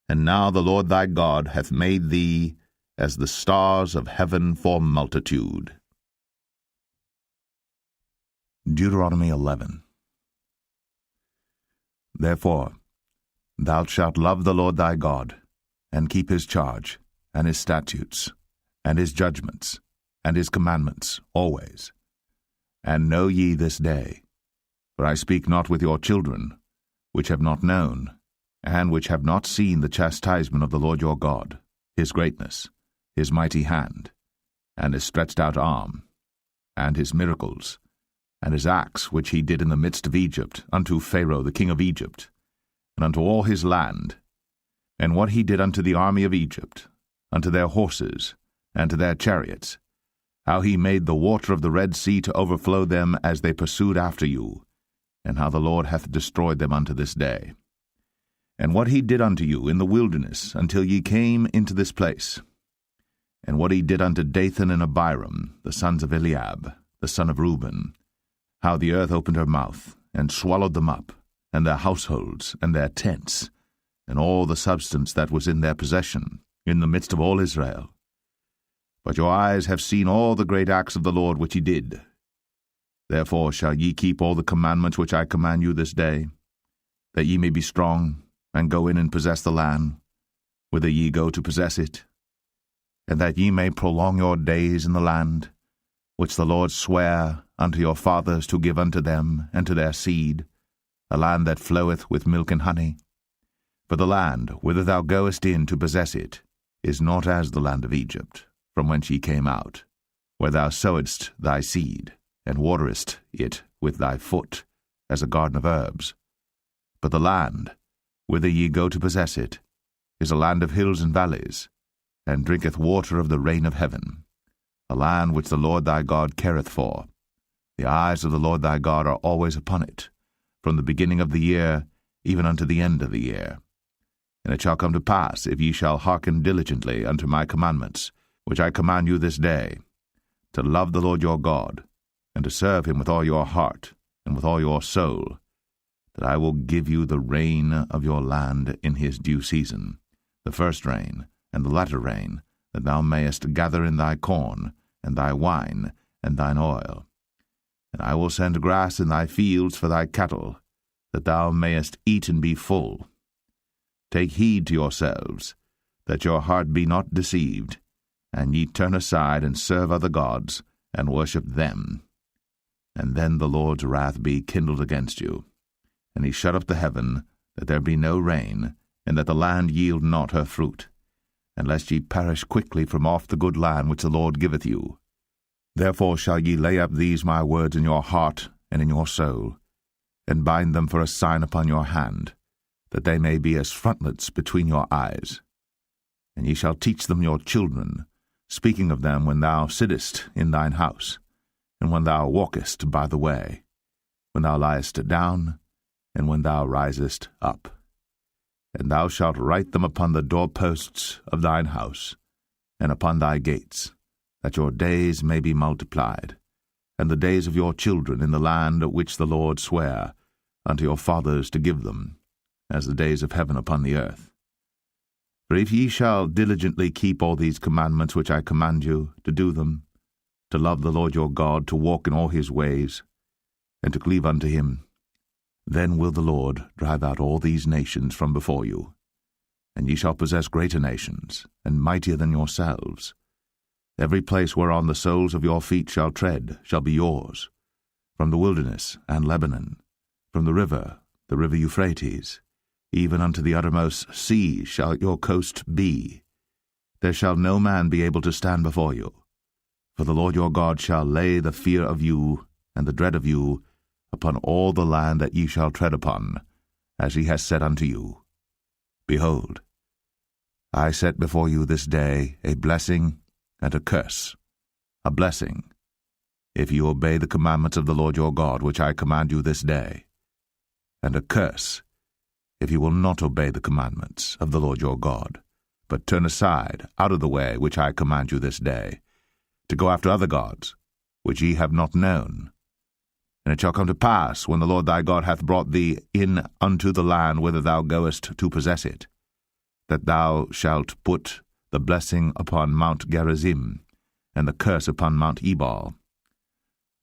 and now the Lord thy God hath made thee as the stars of heaven for multitude. Deuteronomy 11. Therefore thou shalt love the Lord thy God, and keep his charge, and his statutes, and his judgments, and his commandments always. And know ye this day, for I speak not with your children, which have not known, and which have not seen the chastisement of the Lord your God, his greatness, his mighty hand, and his stretched out arm, and his miracles, and his acts which he did in the midst of Egypt, unto Pharaoh the king of Egypt, and unto all his land, and what he did unto the army of Egypt, unto their horses, and to their chariots, how he made the water of the Red Sea to overflow them as they pursued after you, and how the Lord hath destroyed them unto this day. And what he did unto you in the wilderness, until ye came into this place, and what he did unto Dathan and Abiram, the sons of Eliab, the son of Reuben, how the earth opened her mouth, and swallowed them up, and their households, and their tents, and all the substance that was in their possession, in the midst of all Israel. But your eyes have seen all the great acts of the Lord which he did. Therefore shall ye keep all the commandments which I command you this day, that ye may be strong, and go in and possess the land, whither ye go to possess it, and that ye may prolong your days in the land, which the Lord sware unto your fathers to give unto them and to their seed, a land that floweth with milk and honey. For the land whither thou goest in to possess it is not as the land of Egypt, from whence ye came out, where thou sowedst thy seed, and waterest it with thy foot, as a garden of herbs. But the land, whither ye go to possess it, is a land of hills and valleys, and drinketh water of the rain of heaven, a land which the Lord thy God careth for. The eyes of the Lord thy God are always upon it, from the beginning of the year even unto the end of the year. And it shall come to pass, if ye shall hearken diligently unto my commandments, which I command you this day, to love the Lord your God, and to serve him with all your heart and with all your soul, that I will give you the rain of your land in his due season, the first rain and the latter rain, that thou mayest gather in thy corn, and thy wine, and thine oil. And I will send grass in thy fields for thy cattle, that thou mayest eat and be full, Take heed to yourselves, that your heart be not deceived, and ye turn aside and serve other gods, and worship them. And then the Lord's wrath be kindled against you, and he shut up the heaven, that there be no rain, and that the land yield not her fruit, and lest ye perish quickly from off the good land which the Lord giveth you. Therefore shall ye lay up these my words in your heart and in your soul, and bind them for a sign upon your hand, that they may be as frontlets between your eyes. And ye shall teach them your children, speaking of them when thou sittest in thine house, and when thou walkest by the way, when thou liest down, and when thou risest up. And thou shalt write them upon the doorposts of thine house, and upon thy gates, that your days may be multiplied, and the days of your children in the land which the Lord sware unto your fathers to give them, as the days of heaven upon the earth. For if ye shall diligently keep all these commandments which I command you, to do them, to love the Lord your God, to walk in all his ways, and to cleave unto him, then will the Lord drive out all these nations from before you, and ye shall possess greater nations, and mightier than yourselves. Every place whereon the soles of your feet shall tread shall be yours, from the wilderness and Lebanon, from the river Euphrates, even unto the uttermost sea shall your coast be. There shall no man be able to stand before you. For the Lord your God shall lay the fear of you and the dread of you upon all the land that ye shall tread upon, as he has said unto you. Behold, I set before you this day a blessing and a curse. A blessing, if you obey the commandments of the Lord your God, which I command you this day, and a curse, if you will not obey the commandments of the Lord your God, but turn aside out of the way which I command you this day, to go after other gods, which ye have not known. And it shall come to pass, when the Lord thy God hath brought thee in unto the land whither thou goest to possess it, that thou shalt put the blessing upon Mount Gerizim, and the curse upon Mount Ebal.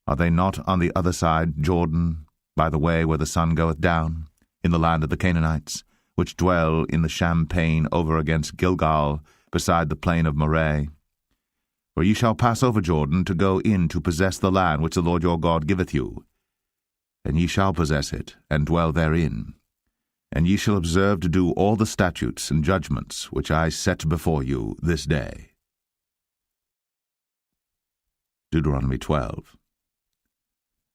Are they not on the other side Jordan, by the way where the sun goeth down, in the land of the Canaanites, which dwell in the champaign over against Gilgal, beside the plain of Moreh? For ye shall pass over Jordan to go in to possess the land which the Lord your God giveth you. And ye shall possess it, and dwell therein. And ye shall observe to do all the statutes and judgments which I set before you this day. Deuteronomy 12.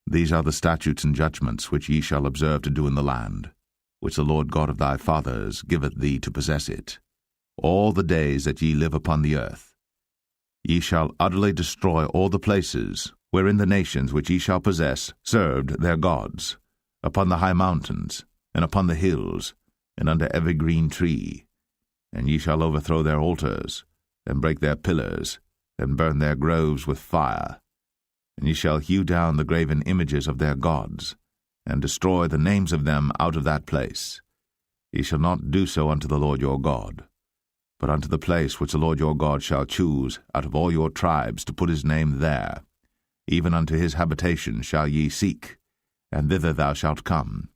These are the statutes and judgments which ye shall observe to do in the land, which the Lord God of thy fathers giveth thee to possess it, all the days that ye live upon the earth. Ye shall utterly destroy all the places wherein the nations which ye shall possess served their gods, upon the high mountains, and upon the hills, and under every green tree. And ye shall overthrow their altars, and break their pillars, and burn their groves with fire. And ye shall hew down the graven images of their gods, and destroy the names of them out of that place. Ye shall not do so unto the Lord your God, but unto the place which the Lord your God shall choose out of all your tribes to put his name there, even unto his habitation shall ye seek, and thither thou shalt come.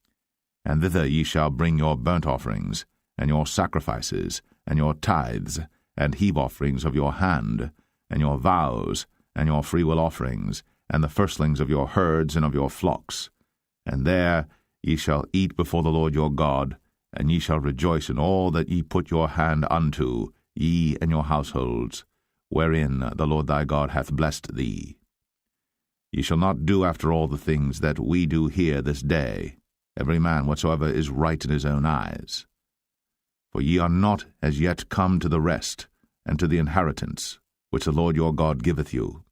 And thither ye shall bring your burnt offerings, and your sacrifices, and your tithes, and heave offerings of your hand, and your vows, and your freewill offerings, and the firstlings of your herds and of your flocks. And there ye shall eat before the Lord your God, and ye shall rejoice in all that ye put your hand unto, ye and your households, wherein the Lord thy God hath blessed thee. Ye shall not do after all the things that we do here this day, every man whatsoever is right in his own eyes. For ye are not as yet come to the rest, and to the inheritance, which the Lord your God giveth you.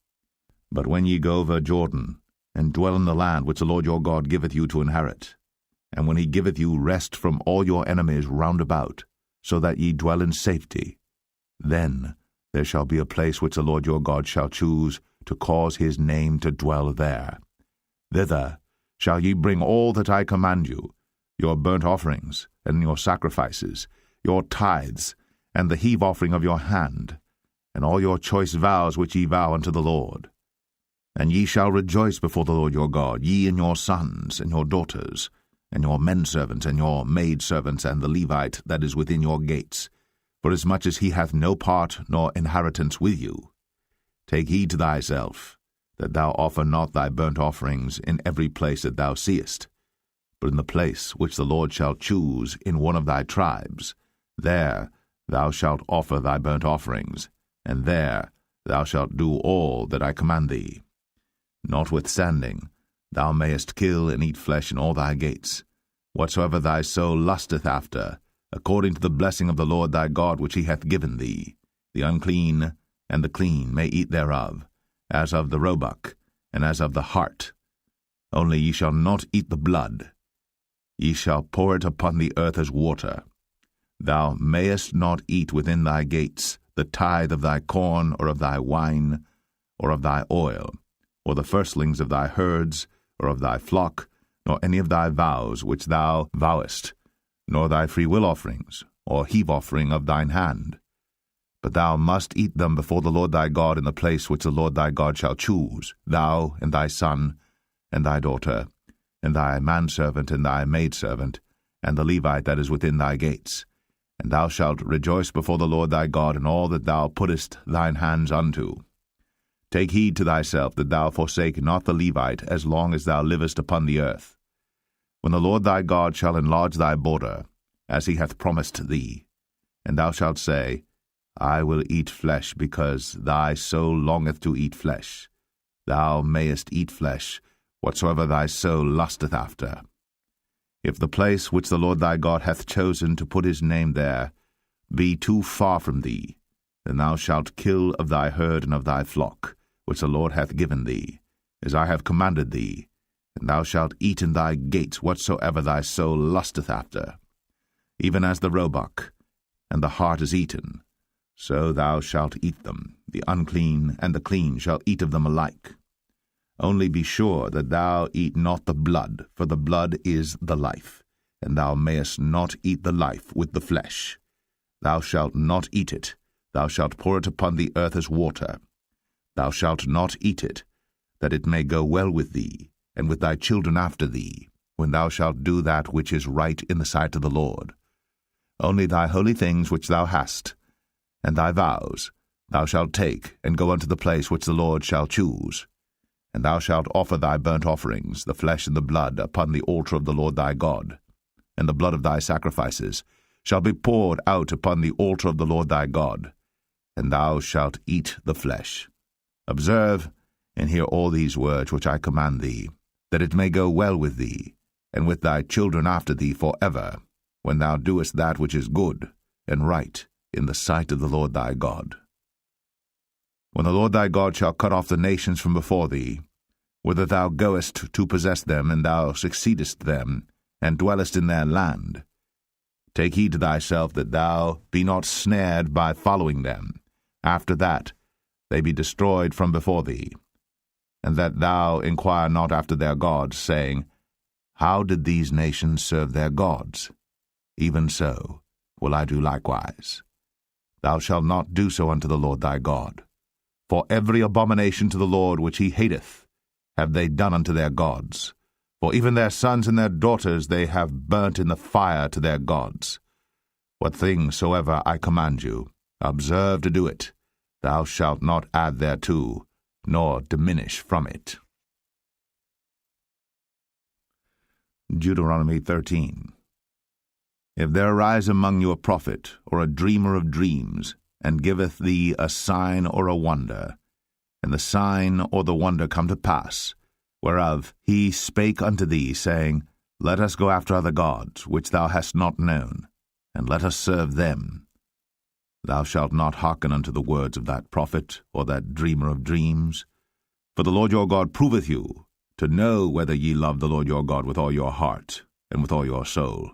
But when ye go over Jordan, and dwell in the land which the Lord your God giveth you to inherit, and when he giveth you rest from all your enemies round about, so that ye dwell in safety, then there shall be a place which the Lord your God shall choose to cause his name to dwell there. Thither shall ye bring all that I command you, your burnt offerings, and your sacrifices, your tithes, and the heave offering of your hand, and all your choice vows which ye vow unto the Lord. And ye shall rejoice before the Lord your God, ye and your sons and your daughters, and your menservants, and your maidservants, and the Levite that is within your gates, forasmuch as he hath no part nor inheritance with you. Take heed to thyself, that thou offer not thy burnt offerings in every place that thou seest, but in the place which the Lord shall choose in one of thy tribes, there thou shalt offer thy burnt offerings, and there thou shalt do all that I command thee. Notwithstanding, thou mayest kill and eat flesh in all thy gates, whatsoever thy soul lusteth after, according to the blessing of the Lord thy God which he hath given thee. The unclean and the clean may eat thereof, as of the roebuck, and as of the hart. Only ye shall not eat the blood. Ye shall pour it upon the earth as water. Thou mayest not eat within thy gates the tithe of thy corn, or of thy wine, or of thy oil, or the firstlings of thy herds, or of thy flock, nor any of thy vows which thou vowest, nor thy freewill offerings, or heave offering of thine hand. But thou must eat them before the Lord thy God in the place which the Lord thy God shall choose, thou, and thy son, and thy daughter, and thy manservant, and thy maidservant, and the Levite that is within thy gates. And thou shalt rejoice before the Lord thy God in all that thou puttest thine hands unto. Take heed to thyself that thou forsake not the Levite as long as thou livest upon the earth. When the Lord thy God shall enlarge thy border, as he hath promised thee, and thou shalt say, I will eat flesh, because thy soul longeth to eat flesh. Thou mayest eat flesh, whatsoever thy soul lusteth after. If the place which the Lord thy God hath chosen to put his name there be too far from thee, then thou shalt kill of thy herd and of thy flock, which the Lord hath given thee, as I have commanded thee, and thou shalt eat in thy gates whatsoever thy soul lusteth after. Even as the roebuck and the hart is eaten, so thou shalt eat them. The unclean and the clean shall eat of them alike. Only be sure that thou eat not the blood, for the blood is the life, and thou mayest not eat the life with the flesh. Thou shalt not eat it, thou shalt pour it upon the earth as water. Thou shalt not eat it, that it may go well with thee, and with thy children after thee, when thou shalt do that which is right in the sight of the Lord. Only thy holy things which thou hast, and thy vows, thou shalt take, and go unto the place which the Lord shall choose. And thou shalt offer thy burnt offerings, the flesh and the blood, upon the altar of the Lord thy God. And the blood of thy sacrifices shall be poured out upon the altar of the Lord thy God, and thou shalt eat the flesh. Observe and hear all these words which I command thee, that it may go well with thee, and with thy children after thee for ever, when thou doest that which is good and right in the sight of the Lord thy God. When the Lord thy God shall cut off the nations from before thee, whither thou goest to possess them, and thou succeedest them, and dwellest in their land, take heed to thyself that thou be not snared by following them, after that they be destroyed from before thee, and that thou inquire not after their gods, saying, How did these nations serve their gods? Even so will I do likewise. Thou shalt not do so unto the Lord thy God. For every abomination to the Lord which he hateth have they done unto their gods. For even their sons and their daughters they have burnt in the fire to their gods. What thing soever I command you, observe to do it. Thou shalt not add thereto, nor diminish from it. Deuteronomy 13. If there arise among you a prophet, or a dreamer of dreams, and giveth thee a sign or a wonder, and the sign or the wonder come to pass, whereof he spake unto thee, saying, Let us go after other gods, which thou hast not known, and let us serve them. Thou shalt not hearken unto the words of that prophet, or that dreamer of dreams. For the Lord your God proveth you, to know whether ye love the Lord your God with all your heart, and with all your soul.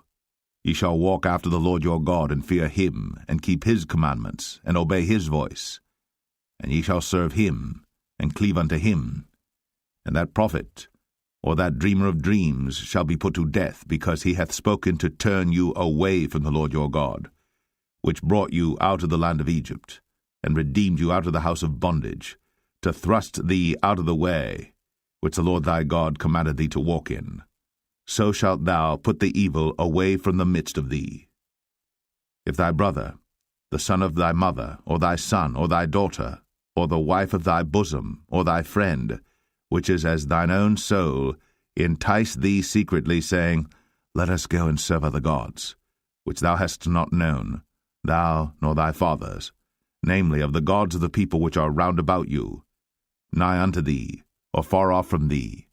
Ye shall walk after the Lord your God, and fear him, and keep his commandments, and obey his voice. And ye shall serve him, and cleave unto him. And that prophet, or that dreamer of dreams, shall be put to death, because he hath spoken to turn you away from the Lord your God, which brought you out of the land of Egypt, and redeemed you out of the house of bondage, to thrust thee out of the way, which the Lord thy God commanded thee to walk in. so shalt thou put the evil away from the midst of thee. If thy brother, the son of thy mother, or thy son, or thy daughter, or the wife of thy bosom, or thy friend, which is as thine own soul, entice thee secretly, saying, Let us go and serve other gods, which thou hast not known, thou nor thy fathers, namely of the gods of the people which are round about you, nigh unto thee, or far off from thee,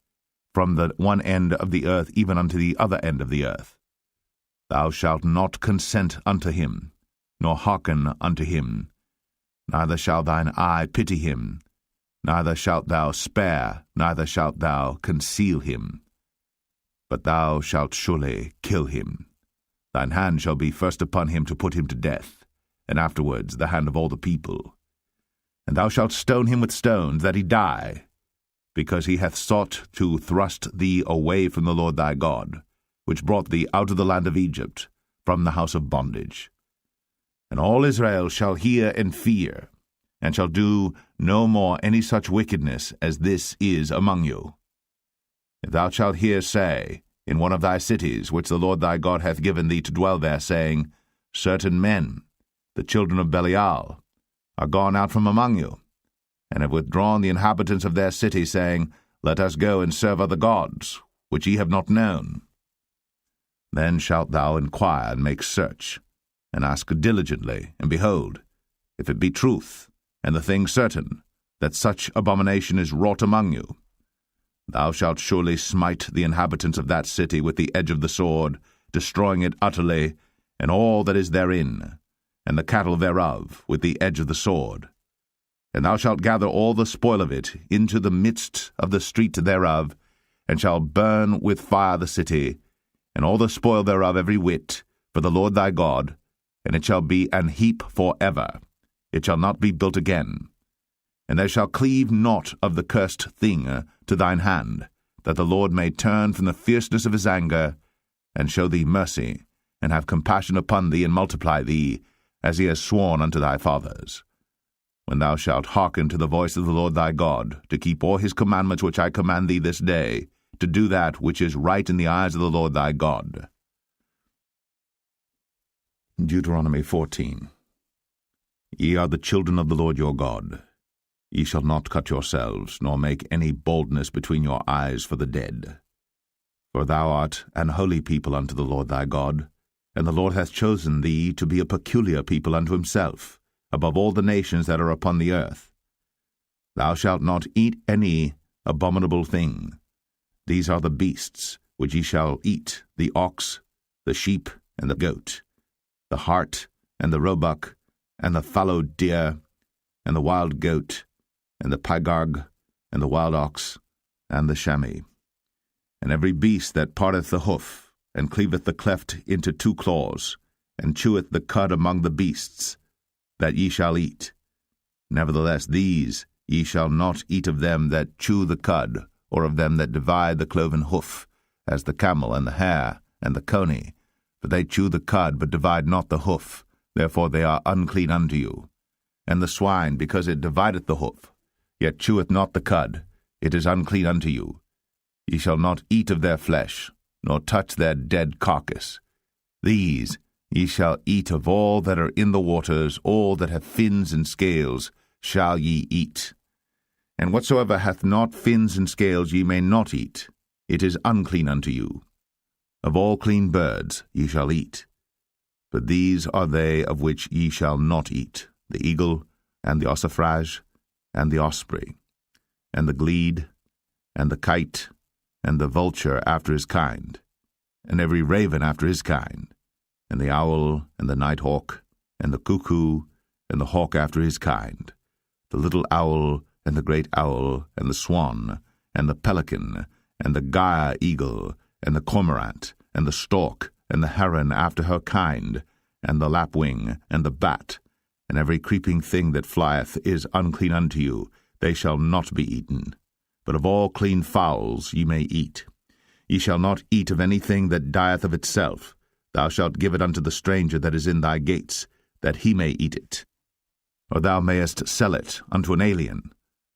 from the one end of the earth even unto the other end of the earth. Thou shalt not consent unto him, nor hearken unto him, neither shall thine eye pity him, neither shalt thou spare, neither shalt thou conceal him. But thou shalt surely kill him. Thine hand shall be first upon him to put him to death, and afterwards the hand of all the people. And thou shalt stone him with stones, that he die, because he hath sought to thrust thee away from the Lord thy God, which brought thee out of the land of Egypt, from the house of bondage. And all Israel shall hear and fear, and shall do no more any such wickedness as this is among you. If thou shalt hear say, in one of thy cities, which the Lord thy God hath given thee to dwell there, saying, Certain men, the children of Belial, are gone out from among you, and have withdrawn the inhabitants of their city, saying, Let us go and serve other gods, which ye have not known. Then shalt thou inquire and make search, and ask diligently, and behold, if it be truth, and the thing certain, that such abomination is wrought among you, thou shalt surely smite the inhabitants of that city with the edge of the sword, destroying it utterly, and all that is therein, and the cattle thereof, with the edge of the sword. And thou shalt gather all the spoil of it into the midst of the street thereof, and shalt burn with fire the city, and all the spoil thereof every whit, for the Lord thy God, and it shall be an heap for ever. It shall not be built again. And there shall cleave naught of the cursed thing to thine hand, that the Lord may turn from the fierceness of his anger, and show thee mercy, and have compassion upon thee, and multiply thee, as he has sworn unto thy fathers. When thou shalt hearken to the voice of the Lord thy God, to keep all his commandments which I command thee this day, to do that which is right in the eyes of the Lord thy God. Deuteronomy 14. Ye are the children of the Lord your God. Ye shall not cut yourselves, nor make any boldness between your eyes for the dead. For thou art an holy people unto the Lord thy God, and the Lord hath chosen thee to be a peculiar people unto himself, above all the nations that are upon the earth. Thou shalt not eat any abominable thing. These are the beasts which ye shall eat, the ox, the sheep, and the goat, the hart, and the roebuck, and the fallow deer, and the wild goat, and the pygarg, and the wild ox, and the chamois, and every beast that parteth the hoof, and cleaveth the cleft into two claws, and cheweth the cud among the beasts, that ye shall eat. Nevertheless these ye shall not eat of them that chew the cud, or of them that divide the cloven hoof, as the camel, and the hare, and the coney, for they chew the cud, but divide not the hoof, therefore they are unclean unto you. And the swine, because it divideth the hoof, yet cheweth not the cud, it is unclean unto you. Ye shall not eat of their flesh, nor touch their dead carcass. These ye shall eat of all that are in the waters, all that have fins and scales shall ye eat. And whatsoever hath not fins and scales ye may not eat, it is unclean unto you. Of all clean birds ye shall eat. But these are they of which ye shall not eat, the eagle, and the ossifrage, and the osprey, and the glede, and the kite, and the vulture after his kind, and every raven after his kind, and the owl, and the night hawk, and the cuckoo, and the hawk after his kind, the little owl, and the great owl, and the swan, and the pelican, and the gyre eagle, and the cormorant, and the stork, and the heron after her kind, and the lapwing, and the bat, and every creeping thing that flieth is unclean unto you, they shall not be eaten. But of all clean fowls ye may eat. Ye shall not eat of anything that dieth of itself. Thou shalt give it unto the stranger that is in thy gates, that he may eat it. Or thou mayest sell it unto an alien,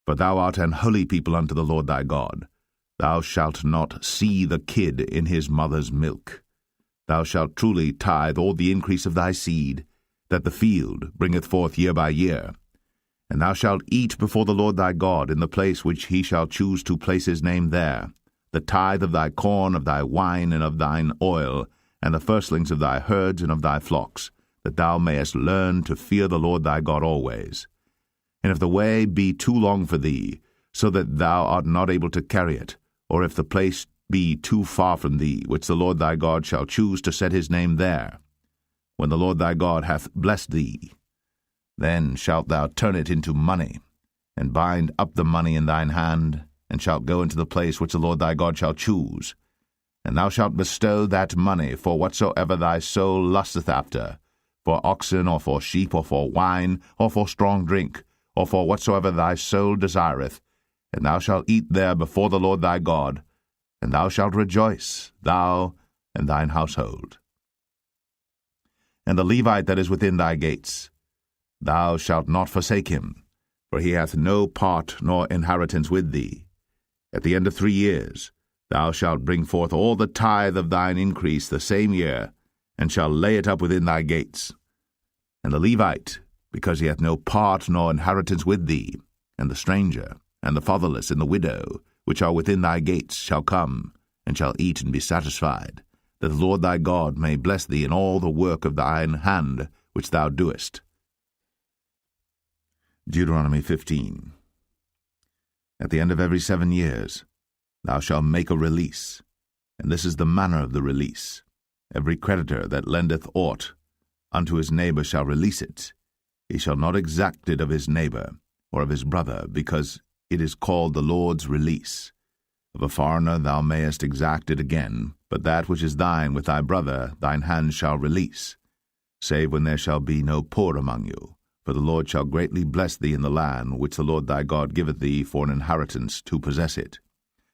for thou art an holy people unto the Lord thy God. thou shalt not see the kid in his mother's milk. Thou shalt truly tithe all the increase of thy seed, that the field bringeth forth year by year. And thou shalt eat before the Lord thy God in the place which he shall choose to place his name there, the tithe of thy corn, of thy wine, and of thine oil, and the firstlings of thy herds and of thy flocks, that thou mayest learn to fear the Lord thy God always. And if the way be too long for thee, so that thou art not able to carry it, or if the place be too far from thee, which the Lord thy God shall choose to set his name there, when the Lord thy God hath blessed thee, then shalt thou turn it into money, and bind up the money in thine hand, and shalt go into the place which the Lord thy God shall choose. And thou shalt bestow that money for whatsoever thy soul lusteth after, for oxen, or for sheep, or for wine, or for strong drink, or for whatsoever thy soul desireth, and thou shalt eat there before the Lord thy God, and thou shalt rejoice, thou and thine household. And the Levite that is within thy gates, thou shalt not forsake him, for he hath no part nor inheritance with thee. At the end of 3 years thou shalt bring forth all the tithe of thine increase the same year, and shalt lay it up within thy gates. And the Levite, because he hath no part nor inheritance with thee, and the stranger, and the fatherless, and the widow, which are within thy gates, shall come, and shall eat and be satisfied, that the Lord thy God may bless thee in all the work of thine hand which thou doest. Deuteronomy 15. At the end of every 7 years thou shalt make a release, and this is the manner of the release. Every creditor that lendeth aught unto his neighbor shall release it. He shall not exact it of his neighbor, or of his brother, because it is called the Lord's release. Of a foreigner thou mayest exact it again, but that which is thine with thy brother thine hand shall release, save when there shall be no poor among you. For the Lord shall greatly bless thee in the land which the Lord thy God giveth thee for an inheritance to possess it.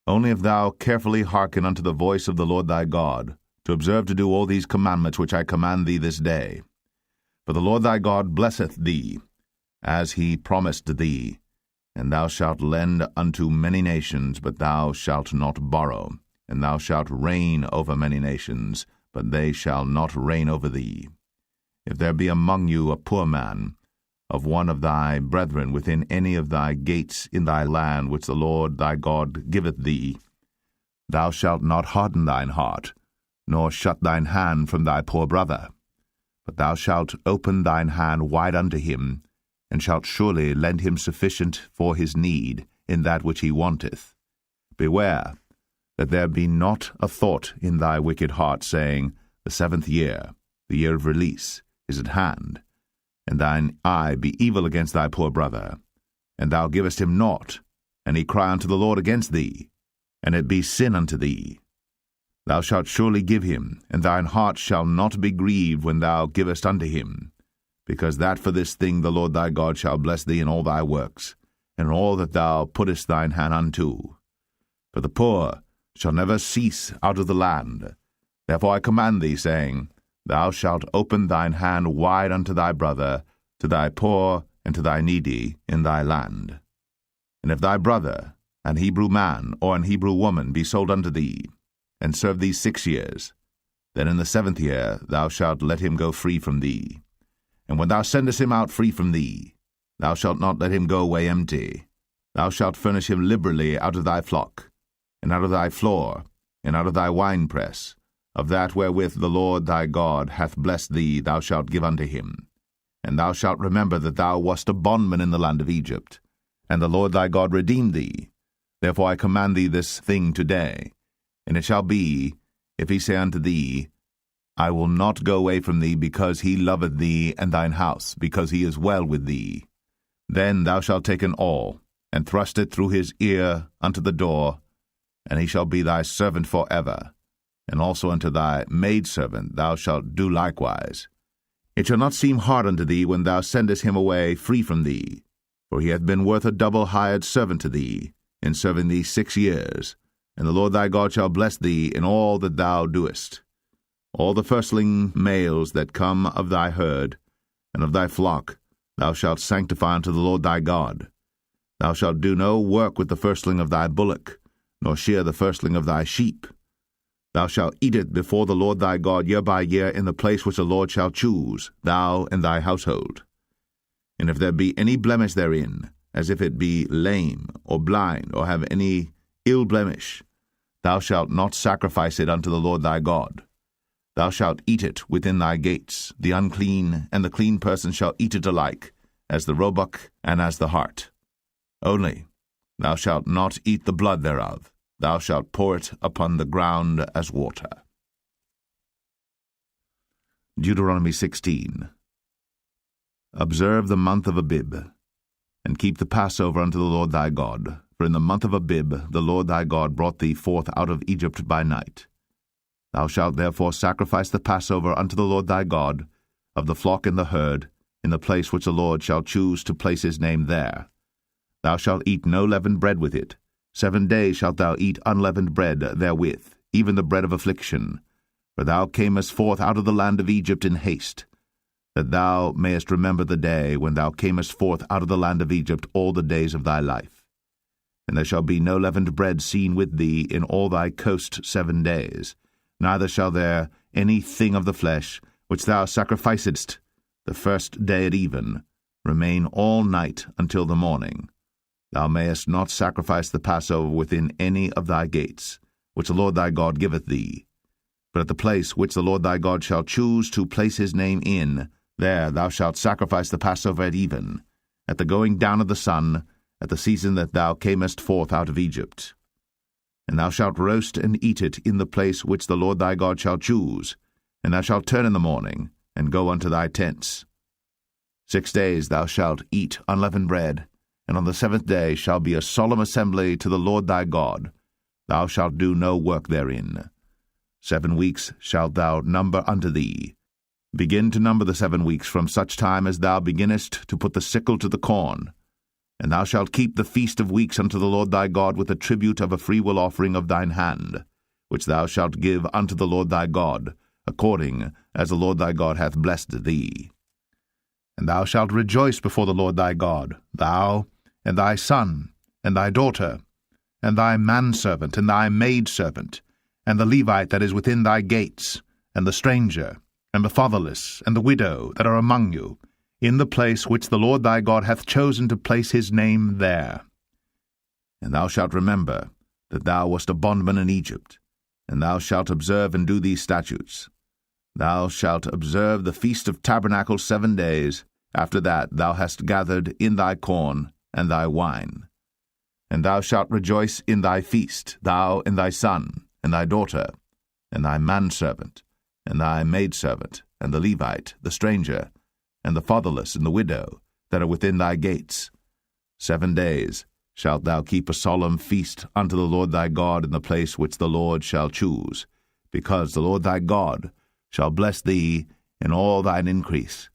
Only if thou carefully hearken unto the voice of the Lord thy God, to observe to do all these commandments which I command thee this day. For the Lord thy God blesseth thee, as he promised thee, and thou shalt lend unto many nations, but thou shalt not borrow, and thou shalt reign over many nations, but they shall not reign over thee. If there be among you a poor man, of one of thy brethren within any of thy gates in thy land which the Lord thy God giveth thee, thou shalt not harden thine heart, nor shut thine hand from thy poor brother, but thou shalt open thine hand wide unto him, and shalt surely lend him sufficient for his need in that which he wanteth. Beware that there be not a thought in thy wicked heart, saying, The 7th year, the year of release, is at hand, and thine eye be evil against thy poor brother, and thou givest him naught, and he cry unto the Lord against thee, and it be sin unto thee. Thou shalt surely give him, and thine heart shall not be grieved when thou givest unto him, because that for this thing the Lord thy God shall bless thee in all thy works, and in all that thou puttest thine hand unto. For the poor shall never cease out of the land. Therefore I command thee, saying, Thou shalt open thine hand wide unto thy brother, to thy poor and to thy needy in thy land. And if thy brother, an Hebrew man or an Hebrew woman, be sold unto thee, and serve thee 6 years, then in the 7th year thou shalt let him go free from thee. And when thou sendest him out free from thee, thou shalt not let him go away empty. Thou shalt furnish him liberally out of thy flock, and out of thy floor, and out of thy winepress. Of that wherewith the Lord thy God hath blessed thee thou shalt give unto him. And thou shalt remember that thou wast a bondman in the land of Egypt, and the Lord thy God redeemed thee. Therefore I command thee this thing today. And it shall be, if he say unto thee, I will not go away from thee, because he loveth thee and thine house, because he is well with thee, then thou shalt take an awl, and thrust it through his ear unto the door, and he shall be thy servant for ever. And also unto thy maidservant thou shalt do likewise. It shall not seem hard unto thee when thou sendest him away free from thee, for he hath been worth a double hired servant to thee, in serving thee 6 years. And the Lord thy God shall bless thee in all that thou doest. All the firstling males that come of thy herd, and of thy flock, thou shalt sanctify unto the Lord thy God. Thou shalt do no work with the firstling of thy bullock, nor shear the firstling of thy sheep. Thou shalt eat it before the Lord thy God year by year in the place which the Lord shall choose, thou and thy household. And if there be any blemish therein, as if it be lame, or blind, or have any ill blemish, thou shalt not sacrifice it unto the Lord thy God. Thou shalt eat it within thy gates. The unclean and the clean person shall eat it alike, as the roebuck and as the hart. Only thou shalt not eat the blood thereof. Thou shalt pour it upon the ground as water. Deuteronomy 16. Observe the month of Abib, and keep the Passover unto the Lord thy God. For in the month of Abib the Lord thy God brought thee forth out of Egypt by night. Thou shalt therefore sacrifice the Passover unto the Lord thy God, of the flock and the herd, in the place which the Lord shall choose to place his name there. Thou shalt eat no leavened bread with it. 7 days shalt thou eat unleavened bread therewith, even the bread of affliction. For thou camest forth out of the land of Egypt in haste, that thou mayest remember the day when thou camest forth out of the land of Egypt all the days of thy life. And there shall be no leavened bread seen with thee in all thy coast 7 days, neither shall there any thing of the flesh, which thou sacrificedst the first day at even, remain all night until the morning. Thou mayest not sacrifice the Passover within any of thy gates, which the Lord thy God giveth thee. But at the place which the Lord thy God shall choose to place his name in, there thou shalt sacrifice the Passover at even, at the going down of the sun, at the season that thou camest forth out of Egypt. And thou shalt roast and eat it in the place which the Lord thy God shall choose, and thou shalt turn in the morning, and go unto thy tents. 6 days thou shalt eat unleavened bread, and on the 7th day shall be a solemn assembly to the Lord thy God. Thou shalt do no work therein. 7 weeks shalt thou number unto thee. Begin to number the 7 weeks from such time as thou beginnest to put the sickle to the corn. And thou shalt keep the feast of weeks unto the Lord thy God with the tribute of a freewill offering of thine hand, which thou shalt give unto the Lord thy God, according as the Lord thy God hath blessed thee. And thou shalt rejoice before the Lord thy God, thou, and thy son, and thy daughter, and thy manservant, and thy maidservant, and the Levite that is within thy gates, and the stranger, and the fatherless, and the widow that are among you, in the place which the Lord thy God hath chosen to place his name there. And thou shalt remember that thou wast a bondman in Egypt, and thou shalt observe and do these statutes. Thou shalt observe the Feast of Tabernacles 7 days. After that thou hast gathered in thy corn and thy wine. And thou shalt rejoice in thy feast, thou and thy son, and thy daughter, and thy manservant, and thy maidservant, and the Levite, the stranger, and the fatherless, and the widow, that are within thy gates. 7 days shalt thou keep a solemn feast unto the Lord thy God in the place which the Lord shall choose, because the Lord thy God shall bless thee in all thine increase,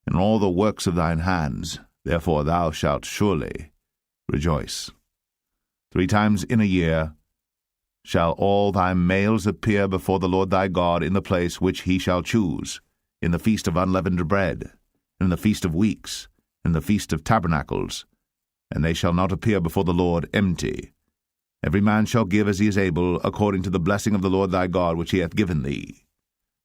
in all the works of thine hands. Therefore thou shalt surely rejoice. 3 times in a year shall all thy males appear before the Lord thy God in the place which he shall choose, in the feast of unleavened bread, in the feast of weeks, in the feast of tabernacles, and they shall not appear before the Lord empty. Every man shall give as he is able, according to the blessing of the Lord thy God which he hath given thee.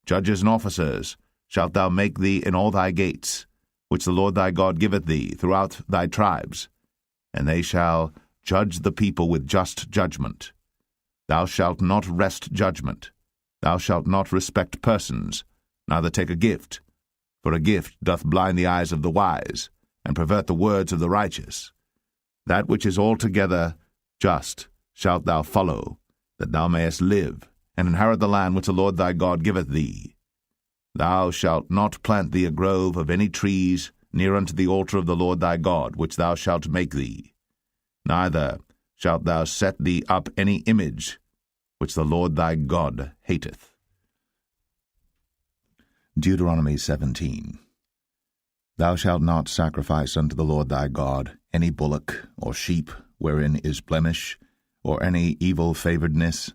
Judges and officers shalt thou make thee in all thy gates, which the Lord thy God giveth thee throughout thy tribes, and they shall judge the people with just judgment. Thou shalt not wrest judgment. Thou shalt not respect persons, neither take a gift, for a gift doth blind the eyes of the wise, and pervert the words of the righteous. That which is altogether just shalt thou follow, that thou mayest live, and inherit the land which the Lord thy God giveth thee. Thou shalt not plant thee a grove of any trees near unto the altar of the Lord thy God, which thou shalt make thee. Neither shalt thou set thee up any image which the Lord thy God hateth. Deuteronomy 17. Thou shalt not sacrifice unto the Lord thy God any bullock or sheep wherein is blemish, or any evil favouredness,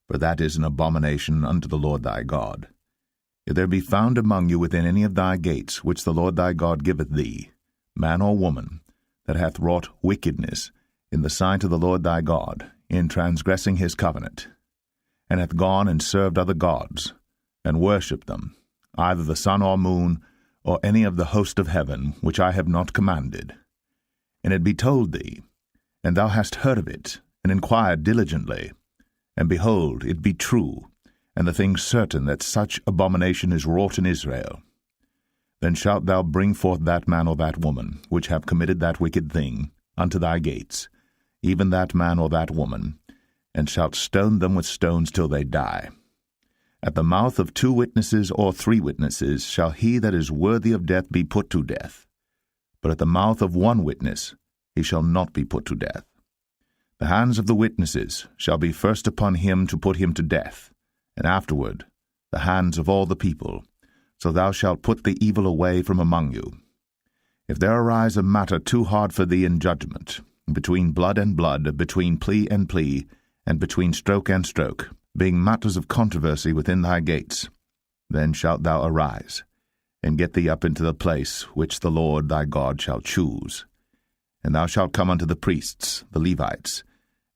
for that is an abomination unto the Lord thy God. If there be found among you within any of thy gates, which the Lord thy God giveth thee, man or woman, that hath wrought wickedness in the sight of the Lord thy God, in transgressing his covenant, and hath gone and served other gods, and worshipped them, either the sun or moon, or any of the host of heaven, which I have not commanded, and it be told thee, and thou hast heard of it, and inquired diligently, and behold, it be true, and the thing certain that such abomination is wrought in Israel, then shalt thou bring forth that man or that woman, which have committed that wicked thing, unto thy gates, even that man or that woman, and shalt stone them with stones till they die. At the mouth of 2 witnesses or 3 witnesses shall he that is worthy of death be put to death, but at the mouth of 1 witness he shall not be put to death. The hands of the witnesses shall be first upon him to put him to death, and afterward the hands of all the people, so thou shalt put the evil away from among you. If there arise a matter too hard for thee in judgment, between blood and blood, between plea and plea, and between stroke and stroke, being matters of controversy within thy gates, then shalt thou arise, and get thee up into the place which the Lord thy God shall choose. And thou shalt come unto the priests, the Levites,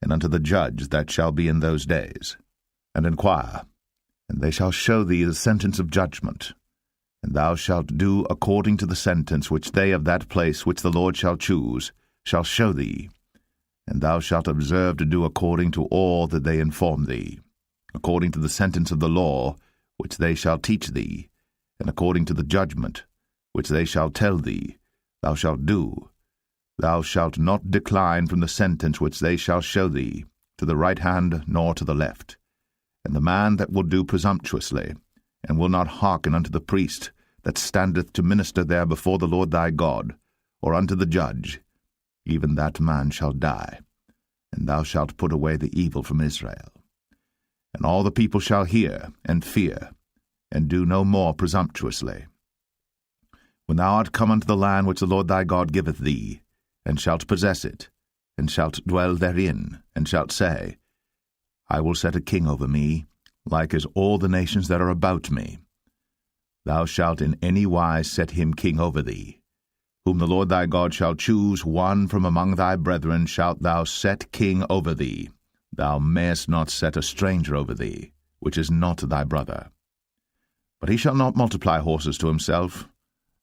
and unto the judge that shall be in those days, and inquire, and they shall show thee the sentence of judgment. And thou shalt do according to the sentence which they of that place which the Lord shall choose shall show thee. And thou shalt observe to do according to all that they inform thee, according to the sentence of the law which they shall teach thee, and according to the judgment which they shall tell thee, thou shalt do. Thou shalt not decline from the sentence which they shall show thee, to the right hand nor to the left. And the man that will do presumptuously, and will not hearken unto the priest that standeth to minister there before the Lord thy God, or unto the judge, even that man shall die, and thou shalt put away the evil from Israel. And all the people shall hear and fear, and do no more presumptuously. When thou art come unto the land which the Lord thy God giveth thee, and shalt possess it, and shalt dwell therein, and shalt say, I will set a king over me, like as all the nations that are about me. Thou shalt in any wise set him king over thee. Whom the Lord thy God shall choose, one from among thy brethren shalt thou set king over thee. Thou mayest not set a stranger over thee, which is not thy brother. But he shall not multiply horses to himself,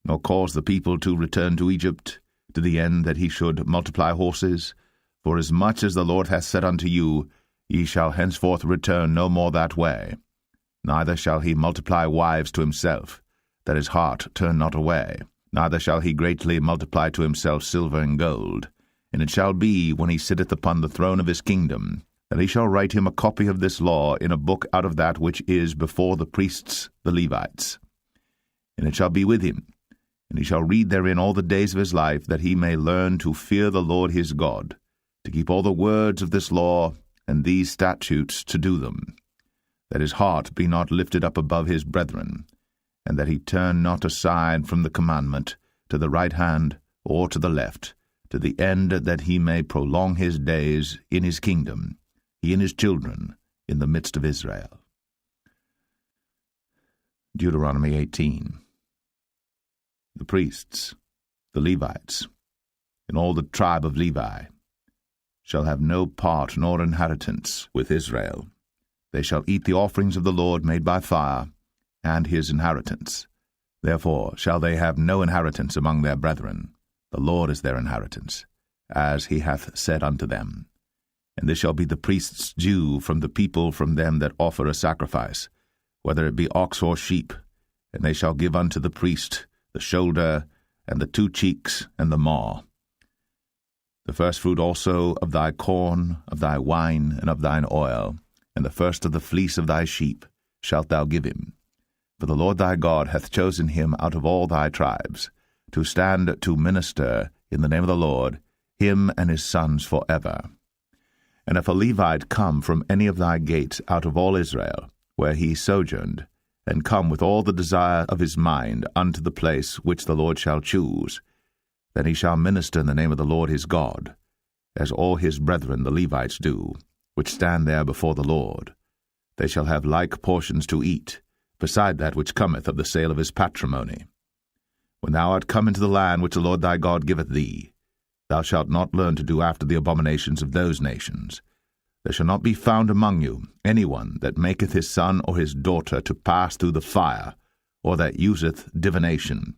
nor cause the people to return to Egypt, to the end that he should multiply horses. For as much as the Lord hath said unto you, ye shall henceforth return no more that way. Neither shall he multiply wives to himself, that his heart turn not away. Neither shall he greatly multiply to himself silver and gold. And it shall be, when he sitteth upon the throne of his kingdom, that he shall write him a copy of this law in a book out of that which is before the priests the Levites. And it shall be with him, and he shall read therein all the days of his life, that he may learn to fear the Lord his God, to keep all the words of this law and these statutes to do them, that his heart be not lifted up above his brethren, and that he turn not aside from the commandment to the right hand or to the left, to the end that he may prolong his days in his kingdom, he and his children, in the midst of Israel. Deuteronomy 18. The priests, the Levites, and all the tribe of Levi, shall have no part nor inheritance with Israel. They shall eat the offerings of the Lord made by fire, and his inheritance. Therefore shall they have no inheritance among their brethren. The Lord is their inheritance, as he hath said unto them. And this shall be the priest's due from the people from them that offer a sacrifice, whether it be ox or sheep, and they shall give unto the priest the shoulder, and the 2 cheeks, and the maw. The firstfruit also of thy corn, of thy wine, and of thine oil, and the first of the fleece of thy sheep shalt thou give him. For the Lord thy God hath chosen him out of all thy tribes, to stand to minister in the name of the Lord, him and his sons forever. And if a Levite come from any of thy gates out of all Israel, where he sojourned, and come with all the desire of his mind unto the place which the Lord shall choose, then he shall minister in the name of the Lord his God, as all his brethren the Levites do, which stand there before the Lord. They shall have like portions to eat, beside that which cometh of the sale of his patrimony. When thou art come into the land which the Lord thy God giveth thee, thou shalt not learn to do after the abominations of those nations. There shall not be found among you any one that maketh his son or his daughter to pass through the fire, or that useth divination,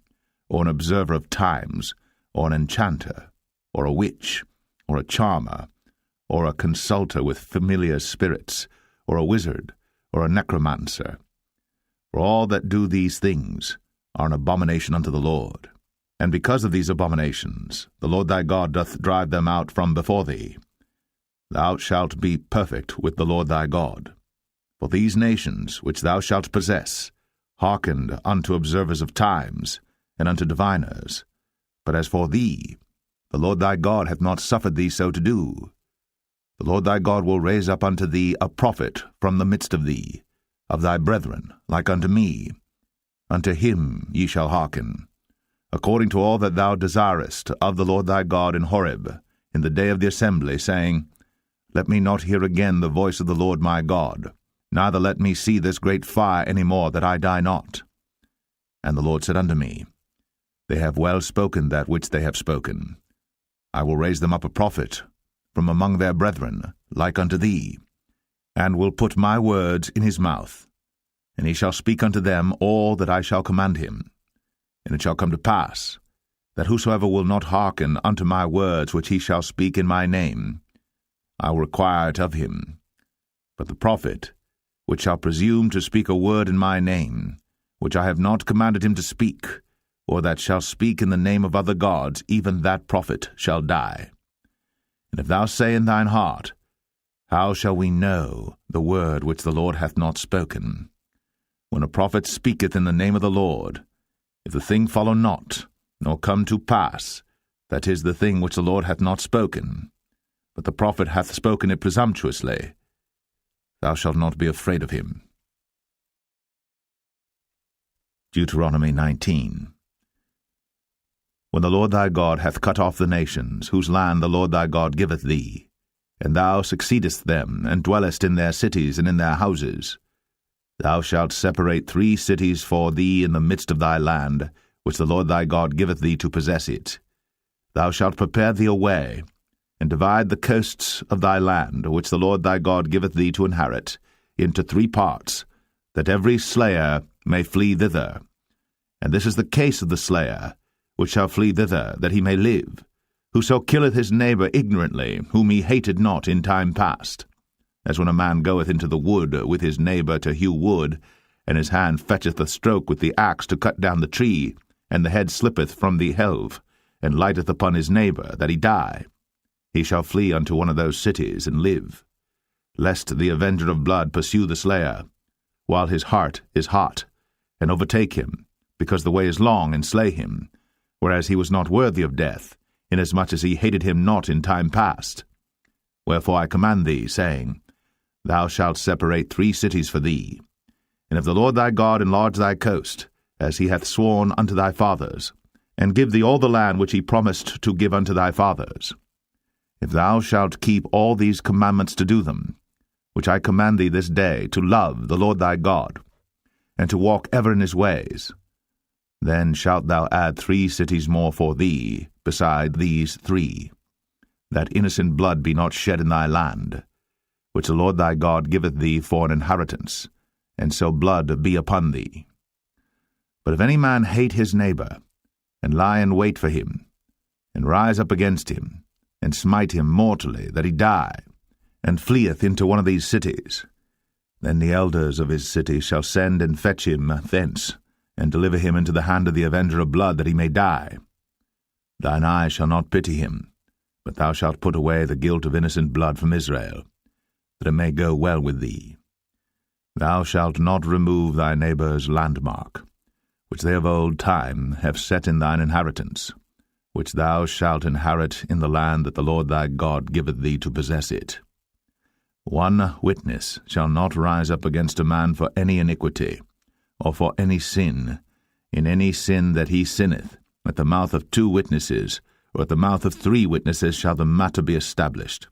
or an observer of times, or an enchanter, or a witch, or a charmer, or a consulter with familiar spirits, or a wizard, or a necromancer. For all that do these things are an abomination unto the Lord. And because of these abominations the Lord thy God doth drive them out from before thee. Thou shalt be perfect with the Lord thy God. For these nations which thou shalt possess hearkened unto observers of times, and unto diviners. But as for thee, the Lord thy God hath not suffered thee so to do. The Lord thy God will raise up unto thee a prophet from the midst of thee, of thy brethren, like unto me. Unto him ye shall hearken, according to all that thou desirest of the Lord thy God in Horeb, in the day of the assembly, saying, Let me not hear again the voice of the Lord my God, neither let me see this great fire any more, that I die not. And the Lord said unto me, They have well spoken that which they have spoken. I will raise them up a prophet from among their brethren, like unto thee, and will put my words in his mouth, and he shall speak unto them all that I shall command him. And it shall come to pass, that whosoever will not hearken unto my words which he shall speak in my name, I will require it of him. But the prophet, which shall presume to speak a word in my name, which I have not commanded him to speak, or that shall speak in the name of other gods, even that prophet shall die. And if thou say in thine heart, How shall we know the word which the Lord hath not spoken? When a prophet speaketh in the name of the Lord, if the thing follow not, nor come to pass, that is the thing which the Lord hath not spoken, but the prophet hath spoken it presumptuously, thou shalt not be afraid of him. Deuteronomy 19. When the Lord thy God hath cut off the nations, whose land the Lord thy God giveth thee, and thou succeedest them, and dwellest in their cities and in their houses, thou shalt separate 3 cities for thee in the midst of thy land, which the Lord thy God giveth thee to possess it. Thou shalt prepare thee a way, and divide the coasts of thy land, which the Lord thy God giveth thee to inherit, into 3 parts, that every slayer may flee thither. And this is the case of the slayer, which shall flee thither, that he may live, whoso killeth his neighbor ignorantly, whom he hated not in time past. As when a man goeth into the wood with his neighbor to hew wood, and his hand fetcheth a stroke with the axe to cut down the tree, and the head slippeth from the helve, and lighteth upon his neighbor, that he die. He shall flee unto one of those cities, and live, lest the avenger of blood pursue the slayer, while his heart is hot, and overtake him, because the way is long, and slay him, whereas he was not worthy of death, inasmuch as he hated him not in time past. Wherefore I command thee, saying, Thou shalt separate 3 cities for thee. And if the Lord thy God enlarge thy coast, as he hath sworn unto thy fathers, and give thee all the land which he promised to give unto thy fathers, if thou shalt keep all these commandments to do them, which I command thee this day, to love the Lord thy God, and to walk ever in his ways, then shalt thou add 3 cities more for thee, beside these 3, that innocent blood be not shed in thy land, which the Lord thy God giveth thee for an inheritance, and so blood be upon thee. But if any man hate his neighbor, and lie in wait for him, and rise up against him, and smite him mortally, that he die, and fleeth into one of these cities, then the elders of his city shall send and fetch him thence, and deliver him into the hand of the avenger of blood, that he may die. Thine eye shall not pity him, but thou shalt put away the guilt of innocent blood from Israel, that it may go well with thee. Thou shalt not remove thy neighbour's landmark, which they of old time have set in thine inheritance, which thou shalt inherit in the land that the Lord thy God giveth thee to possess it. 1 witness shall not rise up against a man for any iniquity, or for any sin. In any sin that he sinneth, at the mouth of 2 witnesses, or at the mouth of 3 witnesses shall the matter be established.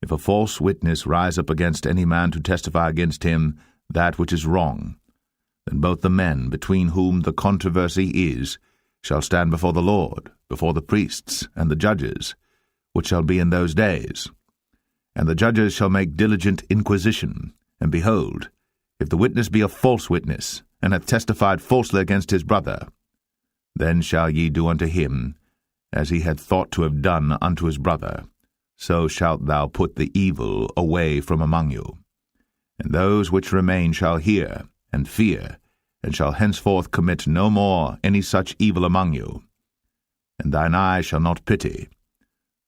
If a false witness rise up against any man to testify against him that which is wrong, then both the men between whom the controversy is shall stand before the Lord, before the priests and the judges, which shall be in those days. And the judges shall make diligent inquisition. And behold, if the witness be a false witness, and hath testified falsely against his brother, then shall ye do unto him as he had thought to have done unto his brother. So shalt thou put the evil away from among you. And those which remain shall hear and fear, and shall henceforth commit no more any such evil among you. And thine eye shall not pity,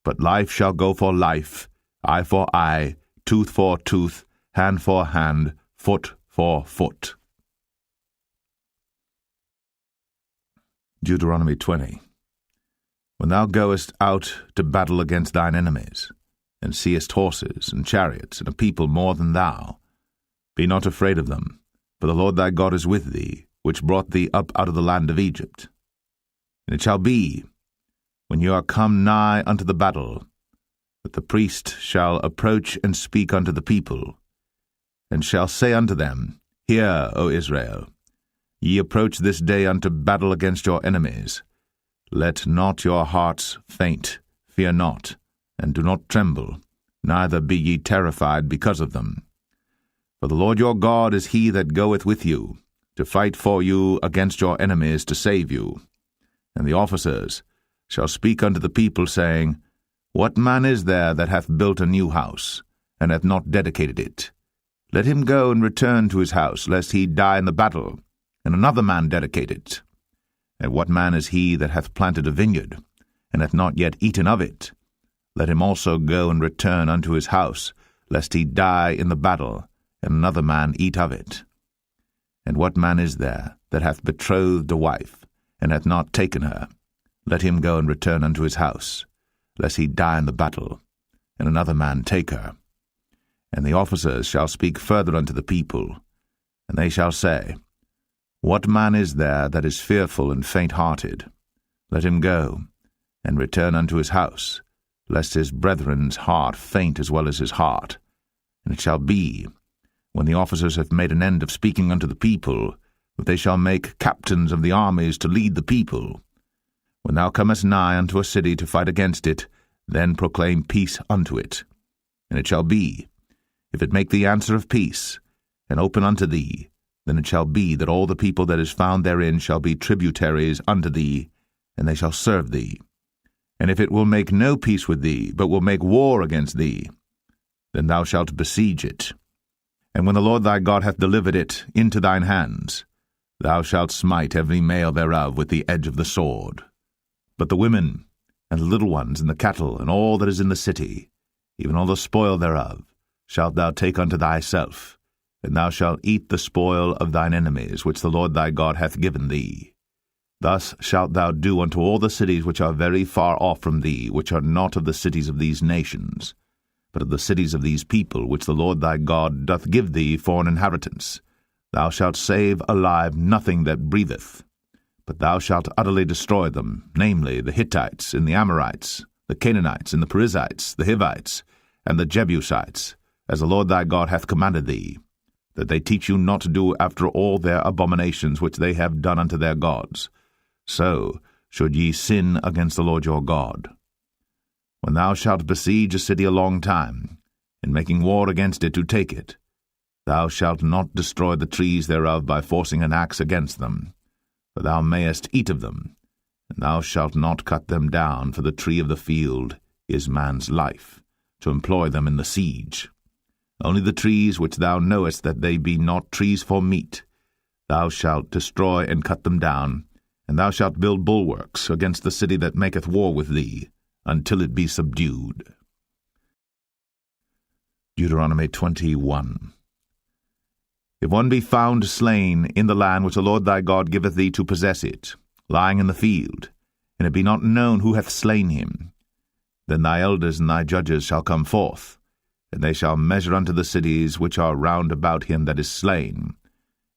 but life shall go for life, eye for eye, tooth for tooth, hand for hand, foot for foot. Deuteronomy 20. When thou goest out to battle against thine enemies, and seest horses and chariots and a people more than thou, be not afraid of them, for the Lord thy God is with thee, which brought thee up out of the land of Egypt. And it shall be, when you are come nigh unto the battle, that the priest shall approach and speak unto the people, and shall say unto them, Hear, O Israel, ye approach this day unto battle against your enemies. Let not your hearts faint, fear not, and do not tremble, neither be ye terrified because of them. For the Lord your God is he that goeth with you, to fight for you against your enemies, to save you. And the officers shall speak unto the people, saying, What man is there that hath built a new house, and hath not dedicated it? Let him go and return to his house, lest he die in the battle, and another man dedicate it. And what man is he that hath planted a vineyard, and hath not yet eaten of it? Let him also go and return unto his house, lest he die in the battle, and another man eat of it. And what man is there that hath betrothed a wife, and hath not taken her? Let him go and return unto his house, lest he die in the battle, and another man take her. And the officers shall speak further unto the people, and they shall say, What man is there that is fearful and faint-hearted? Let him go, and return unto his house, lest his brethren's heart faint as well as his heart. And it shall be, when the officers have made an end of speaking unto the people, that they shall make captains of the armies to lead the people. When thou comest nigh unto a city to fight against it, then proclaim peace unto it. And it shall be, if it make thee answer of peace, and open unto thee, then it shall be that all the people that is found therein shall be tributaries unto thee, and they shall serve thee. And if it will make no peace with thee, but will make war against thee, then thou shalt besiege it. And when the Lord thy God hath delivered it into thine hands, thou shalt smite every male thereof with the edge of the sword. But the women, and the little ones, and the cattle, and all that is in the city, even all the spoil thereof, shalt thou take unto thyself, and thou shalt eat the spoil of thine enemies, which the Lord thy God hath given thee. Thus shalt thou do unto all the cities which are very far off from thee, which are not of the cities of these nations, but of the cities of these people, which the Lord thy God doth give thee for an inheritance. Thou shalt save alive nothing that breatheth, but thou shalt utterly destroy them, namely the Hittites, and the Amorites, the Canaanites, and the Perizzites, the Hivites, and the Jebusites, as the Lord thy God hath commanded thee, that they teach you not to do after all their abominations which they have done unto their gods. So should ye sin against the Lord your God. When thou shalt besiege a city a long time, in making war against it to take it, thou shalt not destroy the trees thereof by forcing an axe against them, for thou mayest eat of them, and thou shalt not cut them down, for the tree of the field is man's life, to employ them in the siege. Only the trees which thou knowest that they be not trees for meat, thou shalt destroy and cut them down, and thou shalt build bulwarks against the city that maketh war with thee, until it be subdued. Deuteronomy 21. If one be found slain in the land which the Lord thy God giveth thee to possess it, lying in the field, and it be not known who hath slain him, then thy elders and thy judges shall come forth, and they shall measure unto the cities which are round about him that is slain.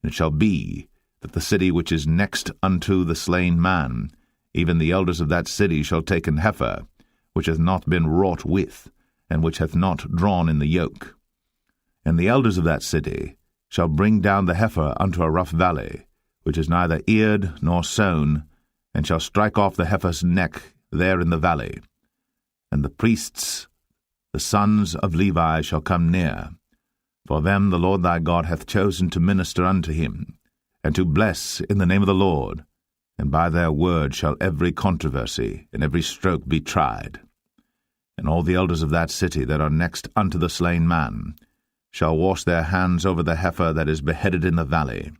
And it shall be that the city which is next unto the slain man, even the elders of that city shall take an heifer, which hath not been wrought with, and which hath not drawn in the yoke. And the elders of that city shall bring down the heifer unto a rough valley, which is neither eared nor sown, and shall strike off the heifer's neck there in the valley. And the priests the sons of Levi shall come near. For them the Lord thy God hath chosen to minister unto him, and to bless in the name of the Lord, and by their word shall every controversy and every stroke be tried. And all the elders of that city that are next unto the slain man shall wash their hands over the heifer that is beheaded in the valley.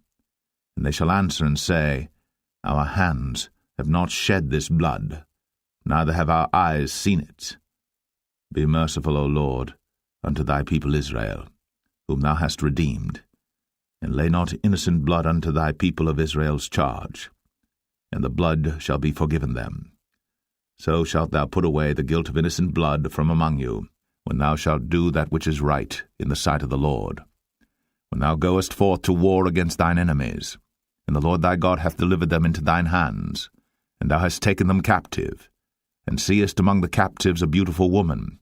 And they shall answer and say, Our hands have not shed this blood, neither have our eyes seen it. Be merciful, O Lord, unto thy people Israel, whom thou hast redeemed, and lay not innocent blood unto thy people of Israel's charge, and the blood shall be forgiven them. So shalt thou put away the guilt of innocent blood from among you, when thou shalt do that which is right in the sight of the Lord. When thou goest forth to war against thine enemies, and the Lord thy God hath delivered them into thine hands, and thou hast taken them captive, and seest among the captives a beautiful woman,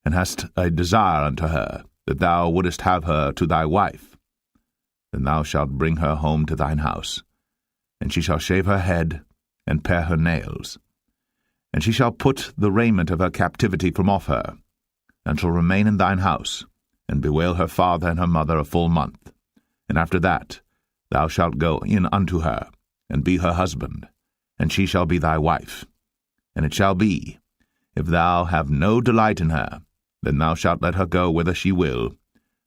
and hast a desire unto her, that thou wouldest have her to thy wife, then thou shalt bring her home to thine house, and she shall shave her head, and pare her nails. And she shall put the raiment of her captivity from off her, and shall remain in thine house, and bewail her father and her mother a full month. And after that thou shalt go in unto her, and be her husband, and she shall be thy wife. And it shall be, if thou have no delight in her, then thou shalt let her go whither she will,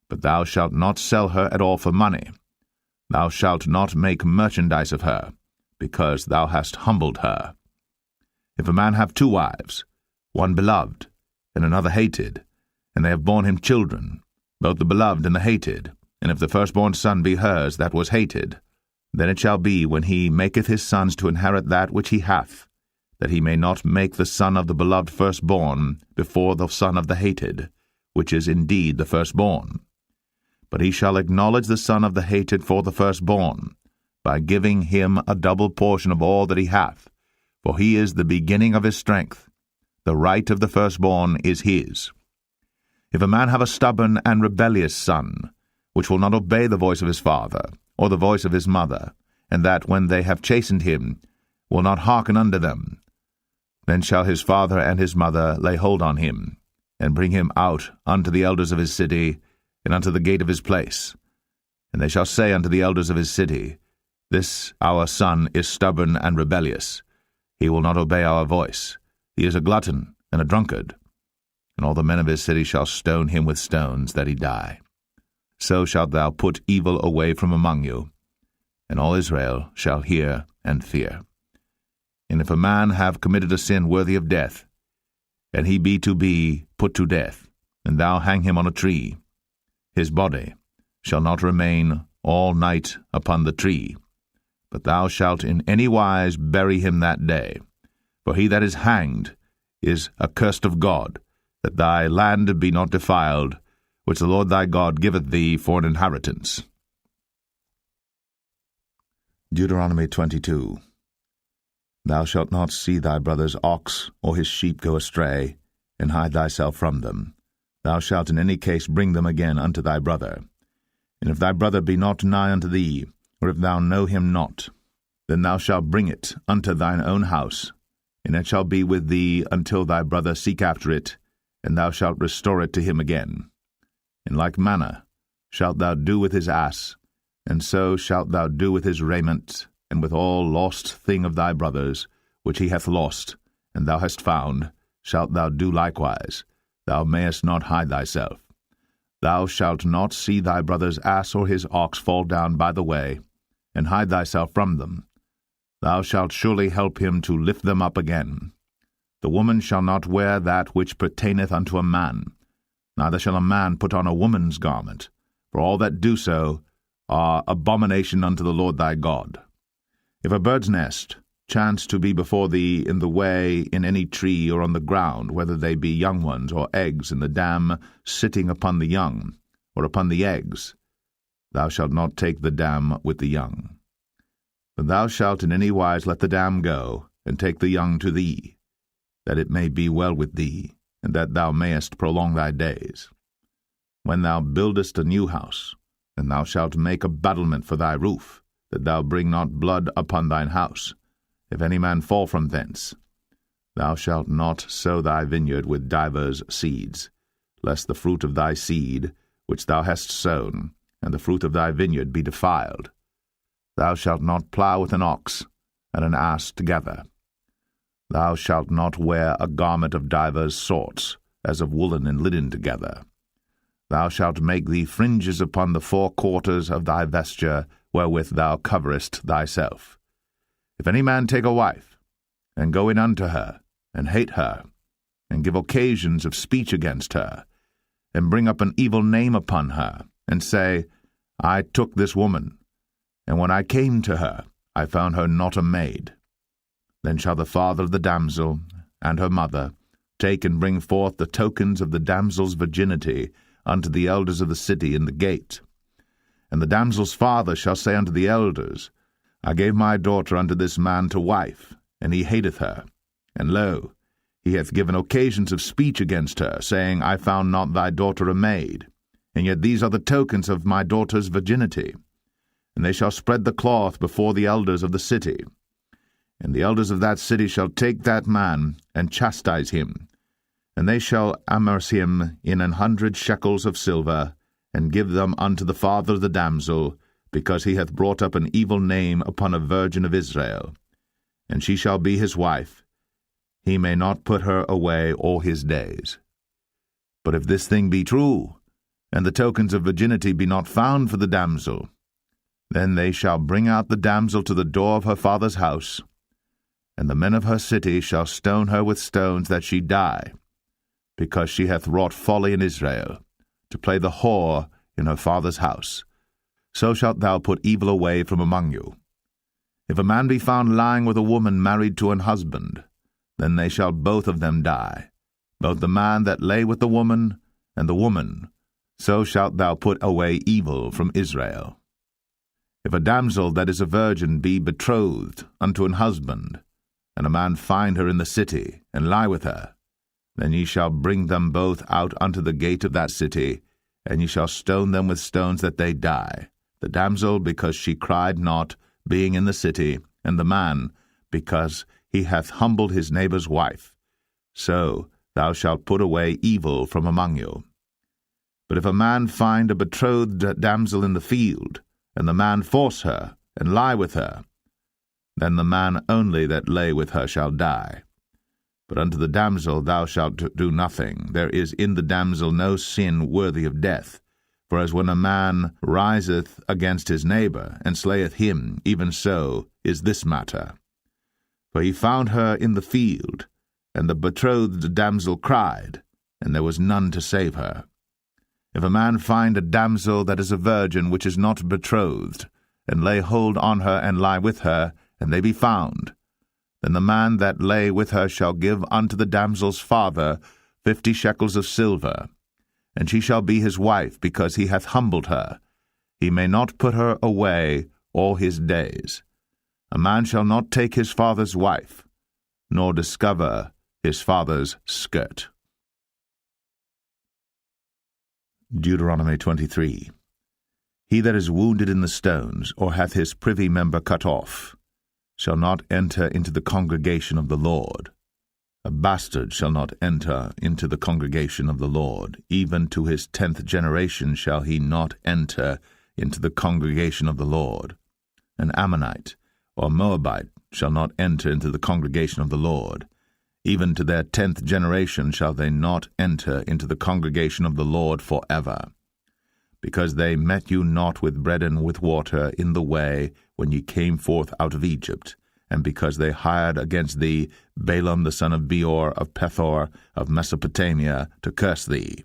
but thou shalt not sell her at all for money. Thou shalt not make merchandise of her, because thou hast humbled her. If a man have 2 wives, one beloved, and another hated, and they have borne him children, both the beloved and the hated, and if the firstborn son be hers that was hated, then it shall be, when he maketh his sons to inherit that which he hath, that he may not make the son of the beloved firstborn before the son of the hated, which is indeed the firstborn. But he shall acknowledge the son of the hated for the firstborn, by giving him a double portion of all that he hath, for he is the beginning of his strength. The right of the firstborn is his. If a man have a stubborn and rebellious son, which will not obey the voice of his father, or the voice of his mother, and that, when they have chastened him, will not hearken unto them, then shall his father and his mother lay hold on him, and bring him out unto the elders of his city, and unto the gate of his place. And they shall say unto the elders of his city, This our son is stubborn and rebellious. He will not obey our voice. He is a glutton and a drunkard. And all the men of his city shall stone him with stones, that he die. So shalt thou put evil away from among you, and all Israel shall hear and fear. And if a man have committed a sin worthy of death, and he be put to death, and thou hang him on a tree, his body shall not remain all night upon the tree, but thou shalt in any wise bury him that day. For he that is hanged is accursed of God, that thy land be not defiled, which the Lord thy God giveth thee for an inheritance. Deuteronomy 22. Thou shalt not see thy brother's ox or his sheep go astray, and hide thyself from them. Thou shalt in any case bring them again unto thy brother. And if thy brother be not nigh unto thee, or if thou know him not, then thou shalt bring it unto thine own house, and it shall be with thee until thy brother seek after it, and thou shalt restore it to him again. In like manner shalt thou do with his ass, and so shalt thou do with his raiment, and with all lost thing of thy brother's, which he hath lost, and thou hast found, shalt thou do likewise. Thou mayest not hide thyself. Thou shalt not see thy brother's ass or his ox fall down by the way, and hide thyself from them. Thou shalt surely help him to lift them up again. The woman shall not wear that which pertaineth unto a man, neither shall a man put on a woman's garment, for all that do so are abomination unto the Lord thy God. If a bird's nest chance to be before thee in the way in any tree or on the ground, whether they be young ones or eggs, and the dam sitting upon the young, or upon the eggs, thou shalt not take the dam with the young. But thou shalt in any wise let the dam go, and take the young to thee, that it may be well with thee, and that thou mayest prolong thy days. When thou buildest a new house, then thou shalt make a battlement for thy roof, that thou bring not blood upon thine house. If any man fall from thence, thou shalt not sow thy vineyard with divers seeds, lest the fruit of thy seed, which thou hast sown, and the fruit of thy vineyard be defiled. Thou shalt not plow with an ox and an ass together. Thou shalt not wear a garment of divers sorts, as of woolen and linen together. Thou shalt make thee fringes upon the four quarters of thy vesture, wherewith thou coverest thyself. If any man take a wife, and go in unto her, and hate her, and give occasions of speech against her, and bring up an evil name upon her, and say, I took this woman, and when I came to her, I found her not a maid. Then shall the father of the damsel, and her mother, take and bring forth the tokens of the damsel's virginity unto the elders of the city in the gate. And the damsel's father shall say unto the elders, I gave my daughter unto this man to wife, and he hateth her. And lo, he hath given occasions of speech against her, saying, I found not thy daughter a maid. And yet these are the tokens of my daughter's virginity. And they shall spread the cloth before the elders of the city. And the elders of that city shall take that man, and chastise him. And they shall amerce him in 100 shekels of silver, and give them unto the father of the damsel, because he hath brought up an evil name upon a virgin of Israel. And she shall be his wife. He may not put her away all his days. But if this thing be true, and the tokens of virginity be not found for the damsel, then they shall bring out the damsel to the door of her father's house, and the men of her city shall stone her with stones that she die, because she hath wrought folly in Israel, to play the whore in her father's house. So shalt thou put evil away from among you. If a man be found lying with a woman married to an husband, then they shall both of them die, both the man that lay with the woman, and the woman. So shalt thou put away evil from Israel. If a damsel that is a virgin be betrothed unto an husband, and a man find her in the city, and lie with her, then ye shall bring them both out unto the gate of that city, and ye shall stone them with stones that they die, the damsel because she cried not, being in the city, and the man because he hath humbled his neighbour's wife. So thou shalt put away evil from among you. But if a man find a betrothed damsel in the field, and the man force her, and lie with her, then the man only that lay with her shall die. But unto the damsel thou shalt do nothing. There is in the damsel no sin worthy of death. For as when a man riseth against his neighbour, and slayeth him, even so is this matter. For he found her in the field, and the betrothed damsel cried, and there was none to save her. If a man find a damsel that is a virgin which is not betrothed, and lay hold on her and lie with her, and they be found, then the man that lay with her shall give unto the damsel's father 50 shekels of silver, and she shall be his wife, because he hath humbled her. He may not put her away all his days. A man shall not take his father's wife, nor discover his father's skirt. Deuteronomy 23. He that is wounded in the stones, or hath his privy member cut off, shall not enter into the congregation of the Lord. A bastard shall not enter into the congregation of the Lord. Even to his 10th generation shall he not enter into the congregation of the Lord. An Ammonite or Moabite shall not enter into the congregation of the Lord. Even to their 10th generation shall they not enter into the congregation of the Lord forever. Because they met you not with bread and with water in the way when ye came forth out of Egypt, and because they hired against thee Balaam the son of Beor of Pethor of Mesopotamia to curse thee.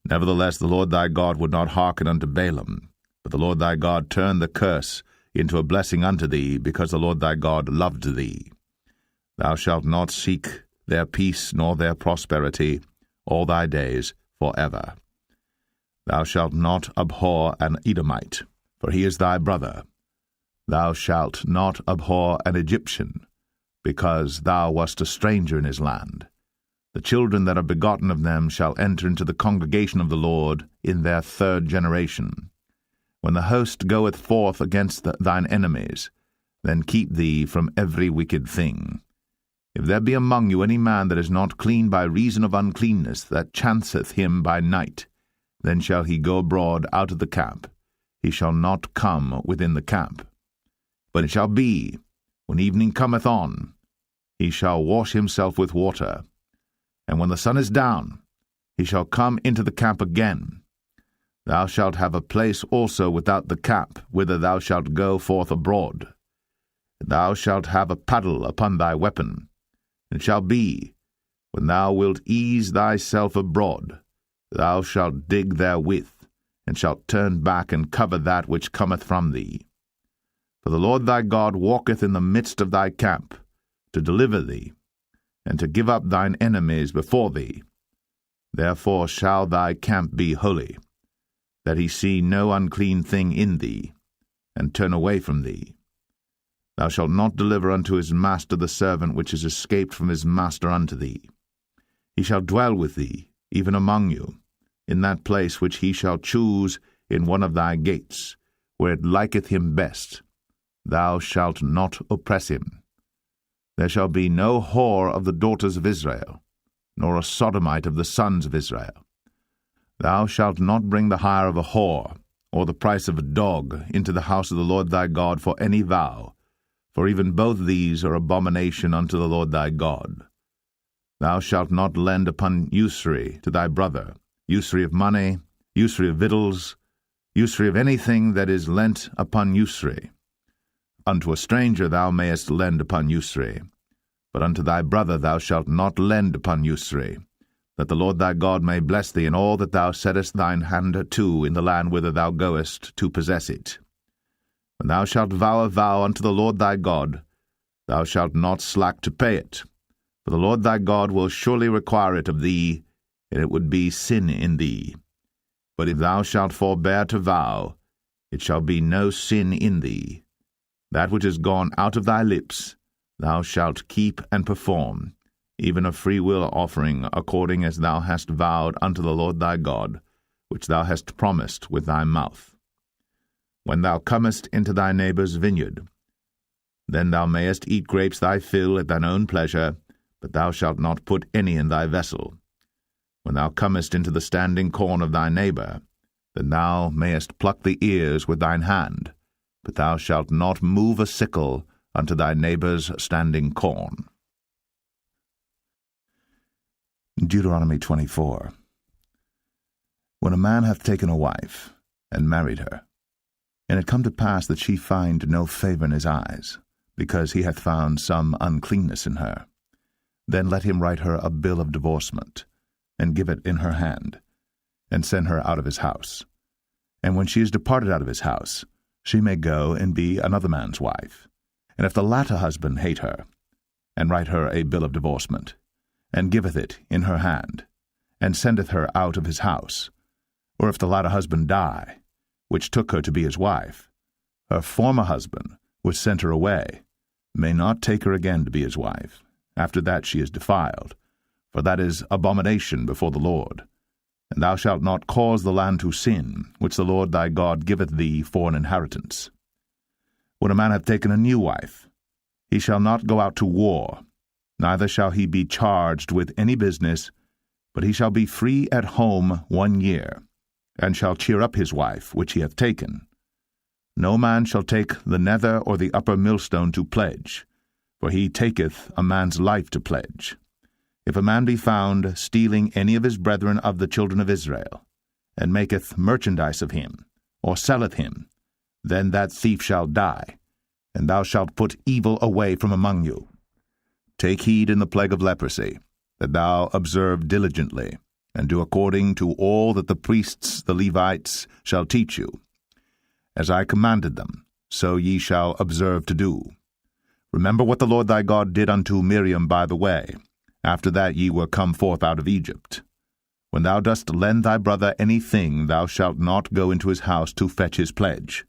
Nevertheless the Lord thy God would not hearken unto Balaam, but the Lord thy God turned the curse into a blessing unto thee, because the Lord thy God loved thee. Thou shalt not seek their peace nor their prosperity all thy days forever. Thou shalt not abhor an Edomite, for he is thy brother. Thou shalt not abhor an Egyptian, because thou wast a stranger in his land. The children that are begotten of them shall enter into the congregation of the Lord in their 3rd generation. When the host goeth forth against thine enemies, then keep thee from every wicked thing. If there be among you any man that is not clean by reason of uncleanness, that chanceth him by night, then shall he go abroad out of the camp. He shall not come within the camp. But it shall be, when evening cometh on, he shall wash himself with water. And when the sun is down, he shall come into the camp again. Thou shalt have a place also without the camp, whither thou shalt go forth abroad. Thou shalt have a paddle upon thy weapon. It shall be, when thou wilt ease thyself abroad, thou shalt dig therewith, and shalt turn back and cover that which cometh from thee. For the Lord thy God walketh in the midst of thy camp, to deliver thee, and to give up thine enemies before thee. Therefore shall thy camp be holy, that he see no unclean thing in thee, and turn away from thee. Thou shalt not deliver unto his master the servant which is escaped from his master unto thee. He shall dwell with thee, even among you, in that place which he shall choose in one of thy gates, where it liketh him best. Thou shalt not oppress him. There shall be no whore of the daughters of Israel, nor a sodomite of the sons of Israel. Thou shalt not bring the hire of a whore, or the price of a dog, into the house of the Lord thy God for any vow, for even both these are abomination unto the Lord thy God. Thou shalt not lend upon usury to thy brother, usury of money, usury of victuals, usury of anything that is lent upon usury. Unto a stranger thou mayest lend upon usury, but unto thy brother thou shalt not lend upon usury, that the Lord thy God may bless thee in all that thou settest thine hand to in the land whither thou goest to possess it. When thou shalt vow a vow unto the Lord thy God, thou shalt not slack to pay it, for the Lord thy God will surely require it of thee, and it would be sin in thee. But if thou shalt forbear to vow, it shall be no sin in thee. That which is gone out of thy lips thou shalt keep and perform, even a freewill offering, according as thou hast vowed unto the Lord thy God, which thou hast promised with thy mouth. When thou comest into thy neighbour's vineyard, then thou mayest eat grapes thy fill at thine own pleasure, but thou shalt not put any in thy vessel. When thou comest into the standing corn of thy neighbour, then thou mayest pluck the ears with thine hand, but thou shalt not move a sickle unto thy neighbour's standing corn. Deuteronomy 24. When a man hath taken a wife, and married her, and it come to pass that she find no favour in his eyes, because he hath found some uncleanness in her, then let him write her a bill of divorcement, and give it in her hand, and send her out of his house. And when she is departed out of his house, she may go and be another man's wife. And if the latter husband hate her, and write her a bill of divorcement, and giveth it in her hand, and sendeth her out of his house, or if the latter husband die, which took her to be his wife, her former husband, which sent her away, may not take her again to be his wife. After that she is defiled, for that is abomination before the Lord. And thou shalt not cause the land to sin, which the Lord thy God giveth thee for an inheritance. When a man hath taken a new wife, he shall not go out to war, neither shall he be charged with any business, but he shall be free at home 1 year, and shall cheer up his wife which he hath taken. No man shall take the nether or the upper millstone to pledge, for he taketh a man's life to pledge. If a man be found stealing any of his brethren of the children of Israel, and maketh merchandise of him, or selleth him, then that thief shall die, and thou shalt put evil away from among you. Take heed in the plague of leprosy, that thou observe diligently, and do according to all that the priests the Levites shall teach you. As I commanded them, so ye shall observe to do. Remember what the Lord thy God did unto Miriam by the way, after that ye were come forth out of Egypt. When thou dost lend thy brother any thing, thou shalt not go into his house to fetch his pledge.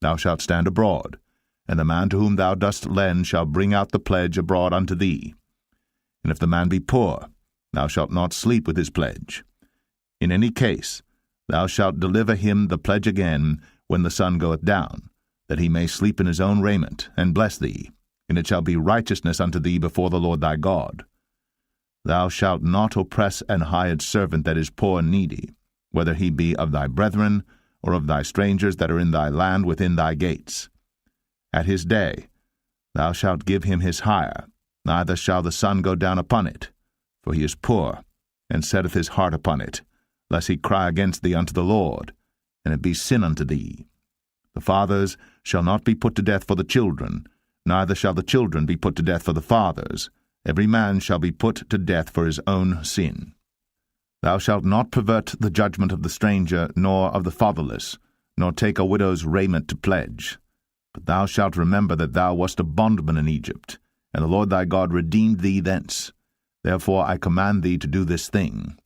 Thou shalt stand abroad, and the man to whom thou dost lend shall bring out the pledge abroad unto thee. And if the man be poor, thou shalt not sleep with his pledge. In any case, thou shalt deliver him the pledge again when the sun goeth down, that he may sleep in his own raiment, and bless thee, and it shall be righteousness unto thee before the Lord thy God. Thou shalt not oppress an hired servant that is poor and needy, whether he be of thy brethren, or of thy strangers that are in thy land within thy gates. At his day thou shalt give him his hire, neither shall the sun go down upon it, for he is poor, and setteth his heart upon it, lest he cry against thee unto the Lord, and it be sin unto thee. The fathers shall not be put to death for the children, neither shall the children be put to death for the fathers. Every man shall be put to death for his own sin. Thou shalt not pervert the judgment of the stranger, nor of the fatherless, nor take a widow's raiment to pledge. But thou shalt remember that thou wast a bondman in Egypt, and the Lord thy God redeemed thee thence. Therefore I command thee to do this thing.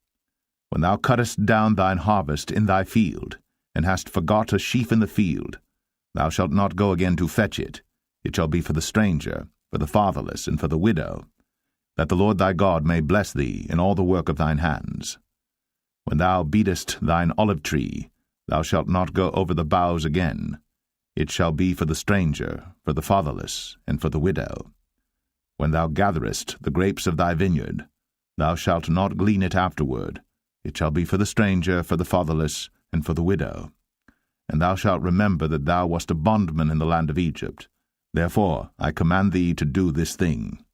When thou cuttest down thine harvest in thy field, and hast forgot a sheaf in the field, thou shalt not go again to fetch it. It shall be for the stranger, for the fatherless, and for the widow, that the Lord thy God may bless thee in all the work of thine hands. When thou beatest thine olive tree, thou shalt not go over the boughs again. It shall be for the stranger, for the fatherless, and for the widow. When thou gatherest the grapes of thy vineyard, thou shalt not glean it afterward. It shall be for the stranger, for the fatherless, and for the widow. And thou shalt remember that thou wast a bondman in the land of Egypt. Therefore I command thee to do this thing.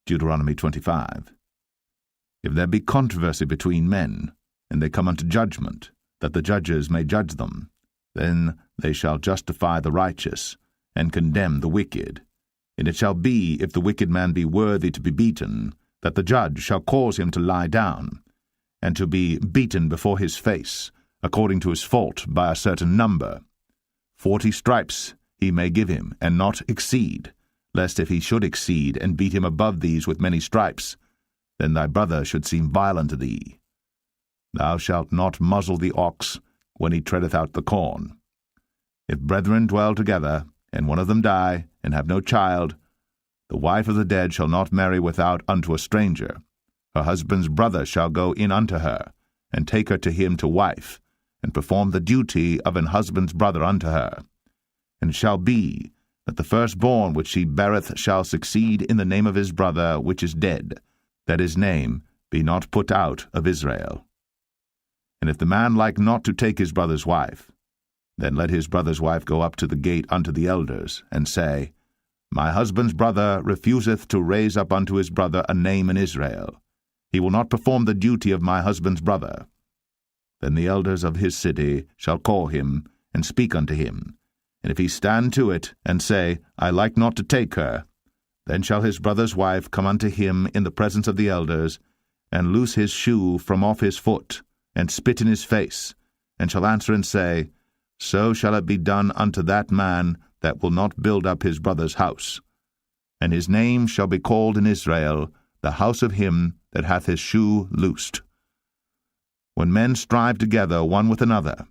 Deuteronomy 25. If there be controversy between men, and they come unto judgment, that the judges may judge them, then they shall justify the righteous, and condemn the wicked. And it shall be, if the wicked man be worthy to be beaten, that the judge shall cause him to lie down, and to be beaten before his face, according to his fault, by a certain number. 40 stripes he may give him, and not exceed, lest if he should exceed, and beat him above these with many stripes, then thy brother should seem vile unto thee. Thou shalt not muzzle the ox when he treadeth out the corn. If brethren dwell together, and one of them die, and have no child, the wife of the dead shall not marry without unto a stranger. Her husband's brother shall go in unto her, and take her to him to wife, and perform the duty of an husband's brother unto her. And it shall be, that the firstborn which she beareth shall succeed in the name of his brother which is dead, that his name be not put out of Israel. And if the man like not to take his brother's wife, then let his brother's wife go up to the gate unto the elders, and say, My husband's brother refuseth to raise up unto his brother a name in Israel. He will not perform the duty of my husband's brother. Then the elders of his city shall call him, and speak unto him. And if he stand to it, and say, I like not to take her, then shall his brother's wife come unto him in the presence of the elders, and loose his shoe from off his foot, and spit in his face, and shall answer and say, So shall it be done unto that man that will not build up his brother's house. And his name shall be called in Israel, the house of him that hath his shoe loosed. When men strive together one with another,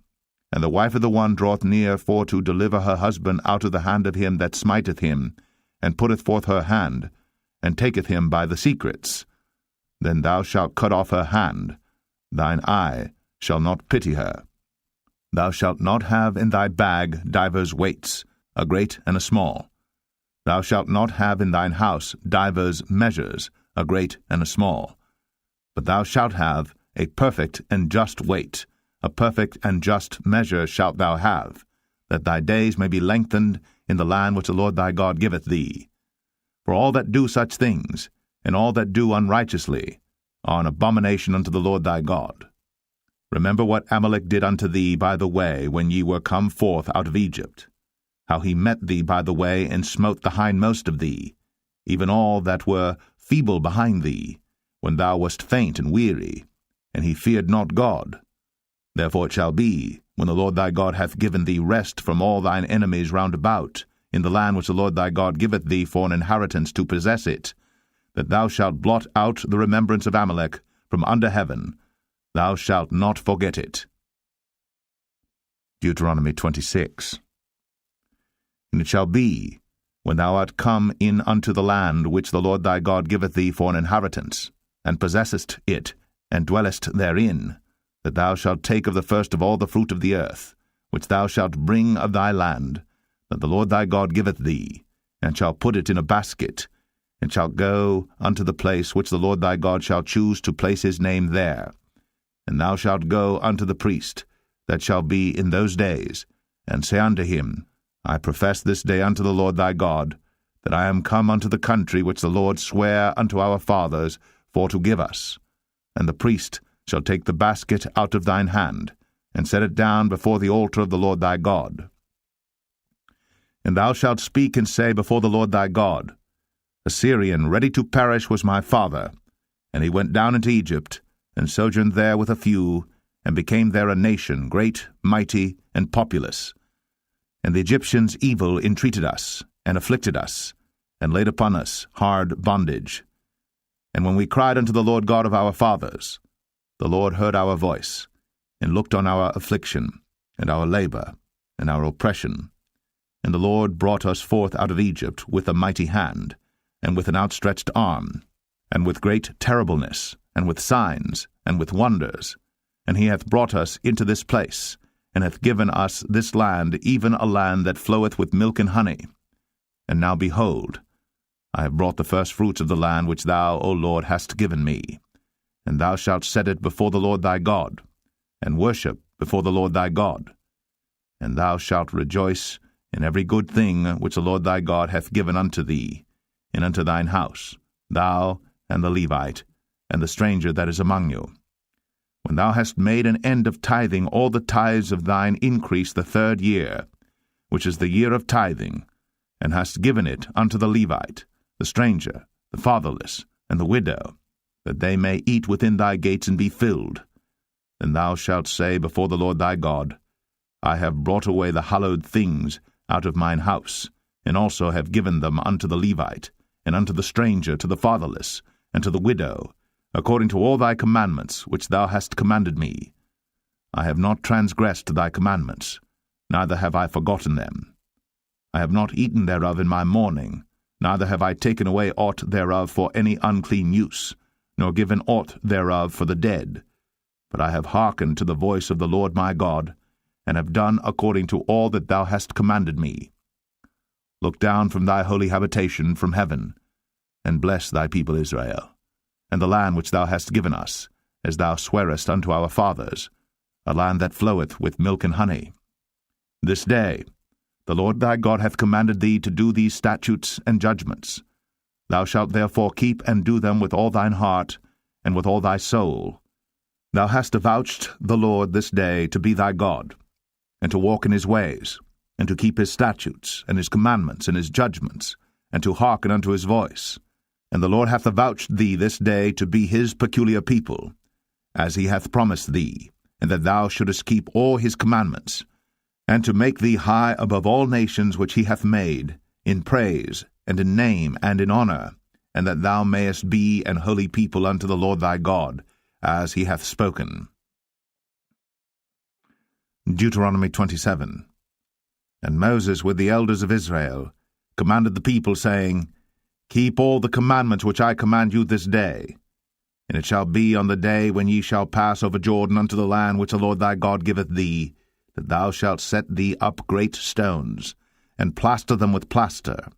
and the wife of the one draweth near for to deliver her husband out of the hand of him that smiteth him, and putteth forth her hand, and taketh him by the secrets, then thou shalt cut off her hand, thine eye shall not pity her. Thou shalt not have in thy bag divers weights, a great and a small. Thou shalt not have in thine house divers measures, a great and a small. But thou shalt have a perfect and just weight, a perfect and just measure shalt thou have, that thy days may be lengthened in the land which the Lord thy God giveth thee. For all that do such things, and all that do unrighteously, are an abomination unto the Lord thy God. Remember what Amalek did unto thee by the way when ye were come forth out of Egypt, how he met thee by the way, and smote the hindmost of thee, even all that were feeble behind thee, when thou wast faint and weary, and he feared not God. Therefore it shall be, when the Lord thy God hath given thee rest from all thine enemies round about, in the land which the Lord thy God giveth thee for an inheritance to possess it, that thou shalt blot out the remembrance of Amalek from under heaven. Thou shalt not forget it. Deuteronomy 26. And it shall be, when thou art come in unto the land which the Lord thy God giveth thee for an inheritance, and possessest it, and dwellest therein, that thou shalt take of the first of all the fruit of the earth, which thou shalt bring of thy land, that the Lord thy God giveth thee, and shalt put it in a basket, and shalt go unto the place which the Lord thy God shall choose to place his name there. And thou shalt go unto the priest that shall be in those days, and say unto him, I profess this day unto the Lord thy God, that I am come unto the country which the Lord sware unto our fathers for to give us. And the priest shall take the basket out of thine hand, and set it down before the altar of the Lord thy God. And thou shalt speak and say before the Lord thy God, A Syrian ready to perish was my father, and he went down into Egypt, and sojourned there with a few, and became there a nation, great, mighty, and populous. And the Egyptians evil entreated us, and afflicted us, and laid upon us hard bondage. And when we cried unto the Lord God of our fathers, the Lord heard our voice, and looked on our affliction, and our labor, and our oppression. And the Lord brought us forth out of Egypt with a mighty hand, and with an outstretched arm, and with great terribleness, and with signs, and with wonders. And he hath brought us into this place, and hath given us this land, even a land that floweth with milk and honey. And now behold, I have brought the firstfruits of the land which thou, O Lord, hast given me. And thou shalt set it before the Lord thy God, and worship before the Lord thy God. And thou shalt rejoice in every good thing which the Lord thy God hath given unto thee, and unto thine house, thou and the Levite, and the stranger that is among you. When thou hast made an end of tithing all the tithes of thine increase the 3rd year, which is the year of tithing, and hast given it unto the Levite, the stranger, the fatherless, and the widow, that they may eat within thy gates and be filled, then thou shalt say before the Lord thy God, I have brought away the hallowed things out of mine house, and also have given them unto the Levite, and unto the stranger, to the fatherless, and to the widow, according to all thy commandments which thou hast commanded me. I have not transgressed thy commandments, neither have I forgotten them. I have not eaten thereof in my mourning, neither have I taken away aught thereof for any unclean use, nor given aught thereof for the dead. But I have hearkened to the voice of the Lord my God, and have done according to all that thou hast commanded me. Look down from thy holy habitation from heaven, and bless thy people Israel, and the land which thou hast given us, as thou swarest unto our fathers, a land that floweth with milk and honey. This day the Lord thy God hath commanded thee to do these statutes and judgments. Thou shalt therefore keep and do them with all thine heart, and with all thy soul. Thou hast avouched the Lord this day to be thy God, and to walk in his ways, and to keep his statutes, and his commandments, and his judgments, and to hearken unto his voice. And the Lord hath avouched thee this day to be his peculiar people, as he hath promised thee, and that thou shouldest keep all his commandments, and to make thee high above all nations which he hath made, in praise, and in name, and in honor, and that thou mayest be an holy people unto the Lord thy God, as he hath spoken. Deuteronomy 27. And Moses with the elders of Israel commanded the people, saying, Keep all the commandments which I command you this day. And it shall be on the day when ye shall pass over Jordan unto the land which the Lord thy God giveth thee, that thou shalt set thee up great stones, and plaster them with plaster.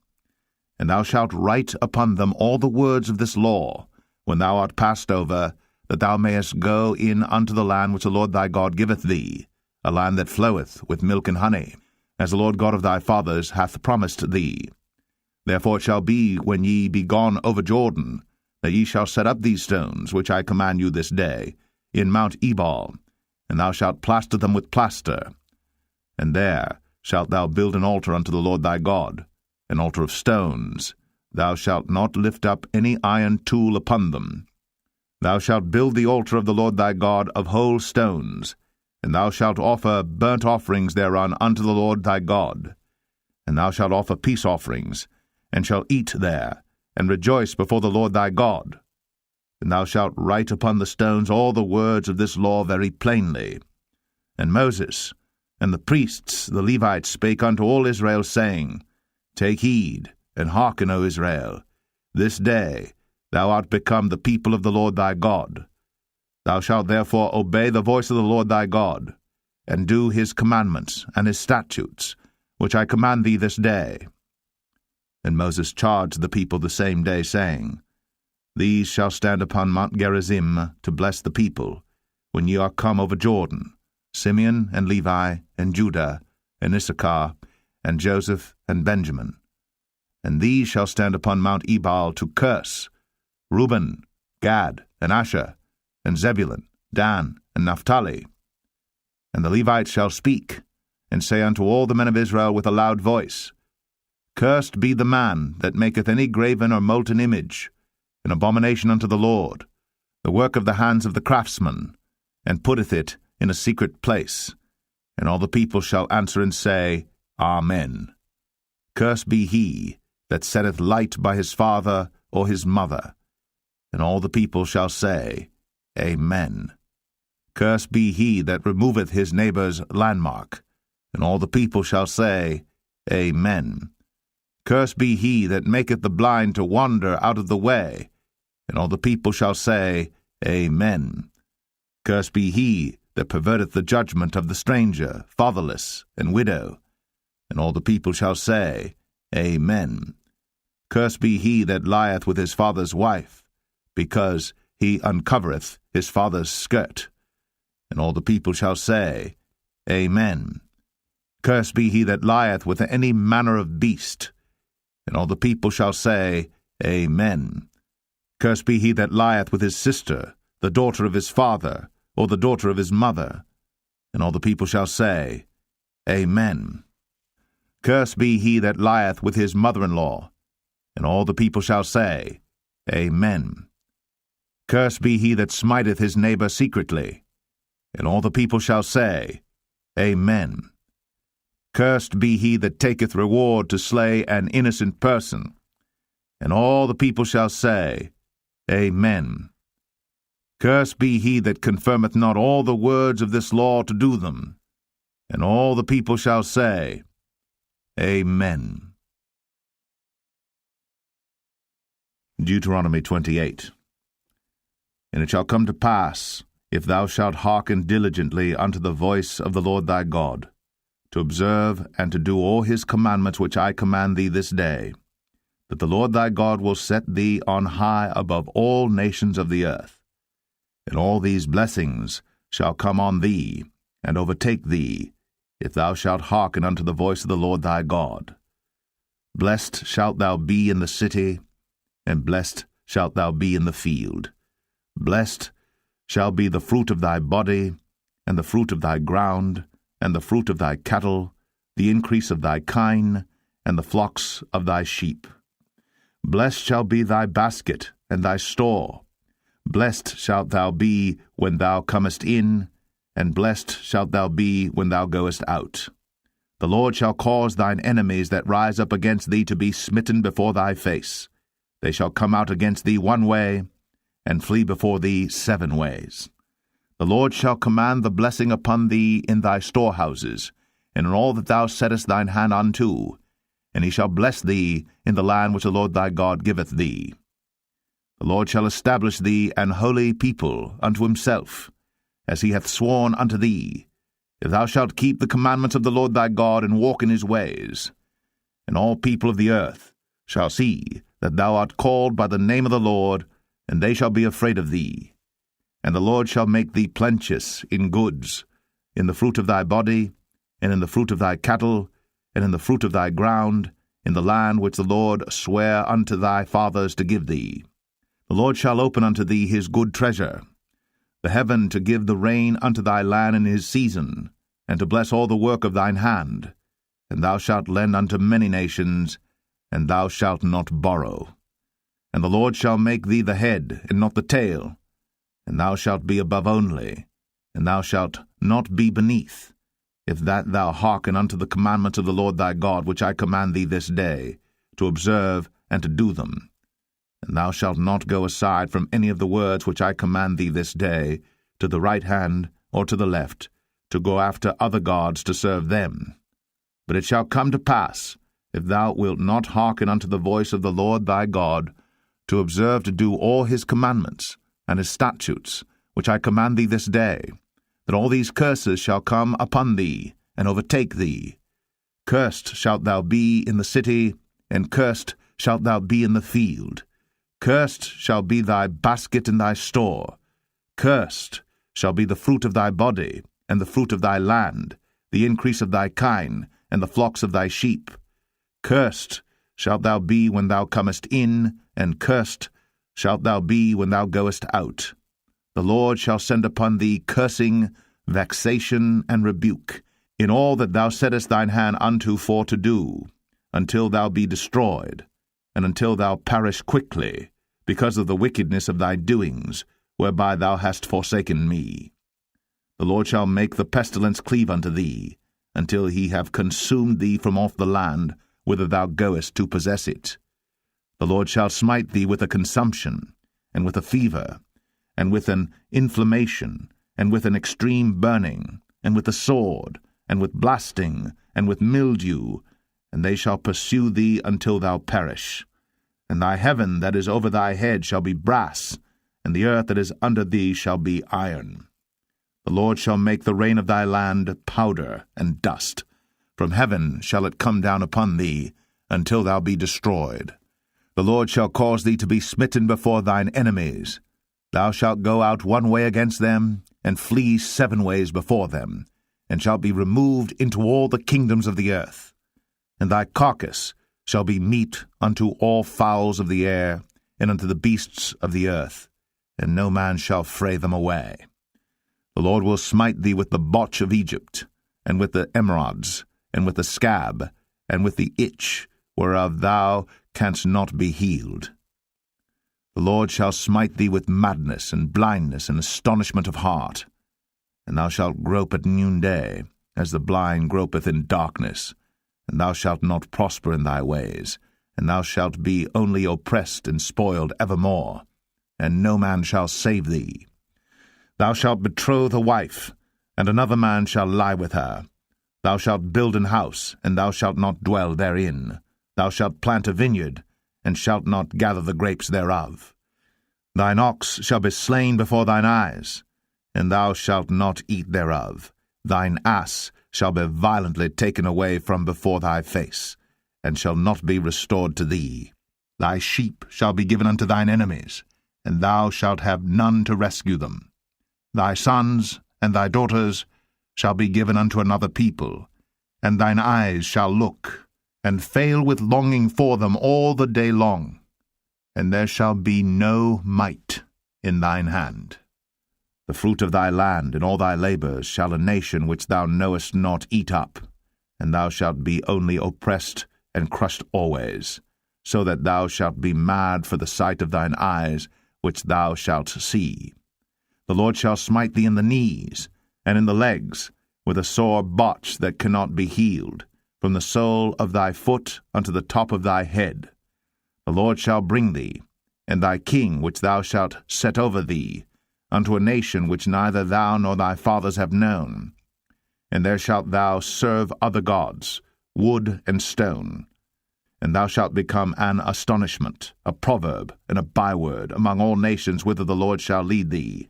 And thou shalt write upon them all the words of this law, when thou art passed over, that thou mayest go in unto the land which the Lord thy God giveth thee, a land that floweth with milk and honey, as the Lord God of thy fathers hath promised thee. Therefore it shall be, when ye be gone over Jordan, that ye shall set up these stones, which I command you this day, in Mount Ebal, and thou shalt plaster them with plaster. And there shalt thou build an altar unto the Lord thy God, an altar of stones. Thou shalt not lift up any iron tool upon them. Thou shalt build the altar of the Lord thy God of whole stones, and thou shalt offer burnt offerings thereon unto the Lord thy God. And thou shalt offer peace offerings, and shalt eat there, and rejoice before the Lord thy God. And thou shalt write upon the stones all the words of this law very plainly. And Moses and the priests, the Levites, spake unto all Israel, saying, Take heed, and hearken, O Israel. This day thou art become the people of the Lord thy God. Thou shalt therefore obey the voice of the Lord thy God, and do his commandments and his statutes, which I command thee this day. And Moses charged the people the same day, saying, These shall stand upon Mount Gerizim to bless the people, when ye are come over Jordan, Simeon and Levi and Judah and Issachar and Joseph and Benjamin. And these shall stand upon Mount Ebal to curse, Reuben, Gad, and Asher, and Zebulun, Dan, and Naphtali. And the Levites shall speak, and say unto all the men of Israel with a loud voice, Cursed be the man that maketh any graven or molten image, an abomination unto the Lord, the work of the hands of the craftsman, and putteth it in a secret place. And all the people shall answer and say, Amen. Cursed be he that setteth light by his father or his mother. And all the people shall say, Amen. Cursed be he that removeth his neighbour's landmark. And all the people shall say, Amen. Cursed be he that maketh the blind to wander out of the way. And all the people shall say, Amen. Cursed be he that perverteth the judgment of the stranger, fatherless, and widow. And all the people shall say, Amen. Cursed be he that lieth with his father's wife, because he uncovereth his father's skirt. And all the people shall say, Amen. Cursed be he that lieth with any manner of beast. And all the people shall say, Amen. Cursed be he that lieth with his sister, the daughter of his father, or the daughter of his mother. And all the people shall say, Amen. Cursed be he that lieth with his mother-in-law. And all the people shall say, Amen. Cursed be he that smiteth his neighbor secretly. And all the people shall say, Amen. Cursed be he that taketh reward to slay an innocent person. And all the people shall say, Amen. Cursed be he that confirmeth not all the words of this law to do them. And all the people shall say, Amen. Deuteronomy 28. And it shall come to pass, if thou shalt hearken diligently unto the voice of the Lord thy God, to observe and to do all his commandments which I command thee this day, that the Lord thy God will set thee on high above all nations of the earth. And all these blessings shall come on thee, and overtake thee, if thou shalt hearken unto the voice of the Lord thy God. Blessed shalt thou be in the city, and blessed shalt thou be in the field. Blessed shall be the fruit of thy body, and the fruit of thy ground, and the fruit of thy cattle, the increase of thy kine, and the flocks of thy sheep. Blessed shall be thy basket and thy store. Blessed shalt thou be when thou comest in, and blessed shalt thou be when thou goest out. The Lord shall cause thine enemies that rise up against thee to be smitten before thy face. They shall come out against thee one way, and flee before thee 7 ways. The Lord shall command the blessing upon thee in thy storehouses, and in all that thou settest thine hand unto, and he shall bless thee in the land which the Lord thy God giveth thee. The Lord shall establish thee an holy people unto himself, as he hath sworn unto thee, if thou shalt keep the commandments of the Lord thy God, and walk in his ways. And all people of the earth shall see that thou art called by the name of the Lord, and they shall be afraid of thee. And the Lord shall make thee plenteous in goods, in the fruit of thy body, and in the fruit of thy cattle, and in the fruit of thy ground, in the land which the Lord sware unto thy fathers to give thee. The Lord shall open unto thee his good treasure, the heaven to give the rain unto thy land in his season, and to bless all the work of thine hand. And thou shalt lend unto many nations, and thou shalt not borrow. And the Lord shall make thee the head, and not the tail, and thou shalt be above only, and thou shalt not be beneath, if that thou hearken unto the commandments of the Lord thy God, which I command thee this day, to observe and to do them. And thou shalt not go aside from any of the words which I command thee this day, to the right hand or to the left, to go after other gods to serve them. But it shall come to pass, if thou wilt not hearken unto the voice of the Lord thy God, to observe to do all his commandments and his statutes, which I command thee this day, that all these curses shall come upon thee, and overtake thee. Cursed shalt thou be in the city, and cursed shalt thou be in the field. Cursed shall be thy basket and thy store. Cursed shall be the fruit of thy body, and the fruit of thy land, the increase of thy kine, and the flocks of thy sheep. Cursed shalt thou be when thou comest in, and cursed shalt thou be when thou goest out. The Lord shall send upon thee cursing, vexation, and rebuke, in all that thou settest thine hand unto for to do, until thou be destroyed, and until thou perish quickly, because of the wickedness of thy doings, whereby thou hast forsaken me. The Lord shall make the pestilence cleave unto thee, until he have consumed thee from off the land, whither thou goest to possess it. The Lord shall smite thee with a consumption, and with a fever, and with an inflammation, and with an extreme burning, and with a sword, and with blasting, and with mildew, and they shall pursue thee until thou perish. And thy heaven that is over thy head shall be brass, and the earth that is under thee shall be iron. The Lord shall make the rain of thy land powder and dust. From heaven shall it come down upon thee, until thou be destroyed. The Lord shall cause thee to be smitten before thine enemies. Thou shalt go out one way against them, and flee 7 ways before them, and shalt be removed into all the kingdoms of the earth. And thy carcass shall be meat unto all fowls of the air, and unto the beasts of the earth, and no man shall fray them away. The Lord will smite thee with the botch of Egypt, and with the emerods, and with the scab, and with the itch, whereof thou canst not be healed. The Lord shall smite thee with madness, and blindness, and astonishment of heart. And thou shalt grope at noonday, as the blind gropeth in darkness, and thou shalt not prosper in thy ways, and thou shalt be only oppressed and spoiled evermore, and no man shall save thee. Thou shalt betroth a wife, and another man shall lie with her. Thou shalt build an house, and thou shalt not dwell therein. Thou shalt plant a vineyard, and shalt not gather the grapes thereof. Thine ox shall be slain before thine eyes, and thou shalt not eat thereof. Thine ass shall be violently taken away from before thy face, and shall not be restored to thee. Thy sheep shall be given unto thine enemies, and thou shalt have none to rescue them. Thy sons and thy daughters shall be given unto another people, and thine eyes shall look, and fail with longing for them all the day long, and there shall be no might in thine hand. The fruit of thy land and all thy labours shall a nation which thou knowest not eat up, and thou shalt be only oppressed and crushed always, so that thou shalt be mad for the sight of thine eyes which thou shalt see. The Lord shall smite thee in the knees, and in the legs, with a sore botch that cannot be healed, from the sole of thy foot unto the top of thy head. The Lord shall bring thee, and thy king which thou shalt set over thee, unto a nation which neither thou nor thy fathers have known. And there shalt thou serve other gods, wood and stone. And thou shalt become an astonishment, a proverb, and a byword among all nations whither the Lord shall lead thee.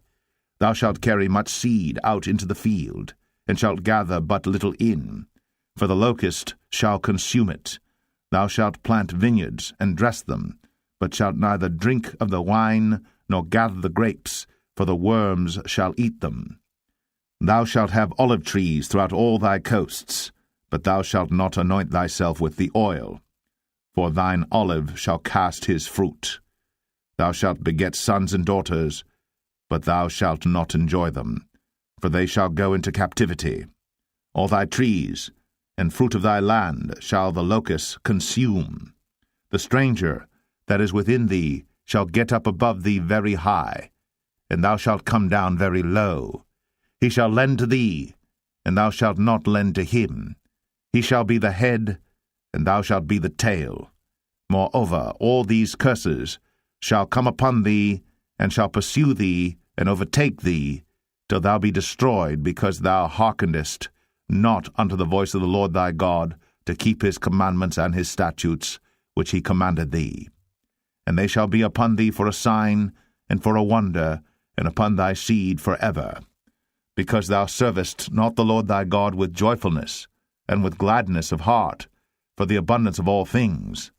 Thou shalt carry much seed out into the field, and shalt gather but little in, for the locust shall consume it. Thou shalt plant vineyards, and dress them, but shalt neither drink of the wine, nor gather the grapes, for the worms shall eat them. Thou shalt have olive trees throughout all thy coasts, but thou shalt not anoint thyself with the oil, for thine olive shall cast his fruit. Thou shalt beget sons and daughters, but thou shalt not enjoy them, for they shall go into captivity. All thy trees and fruit of thy land shall the locust consume. The stranger that is within thee shall get up above thee very high, and thou shalt come down very low. He shall lend to thee, and thou shalt not lend to him. He shall be the head, and thou shalt be the tail. Moreover, all these curses shall come upon thee, and shall pursue thee, and overtake thee, till thou be destroyed, because thou hearkenest not unto the voice of the Lord thy God, to keep his commandments and his statutes, which he commanded thee. And they shall be upon thee for a sign, and for a wonder, and upon thy seed for ever, because thou servest not the Lord thy God with joyfulness, and with gladness of heart, for the abundance of all things.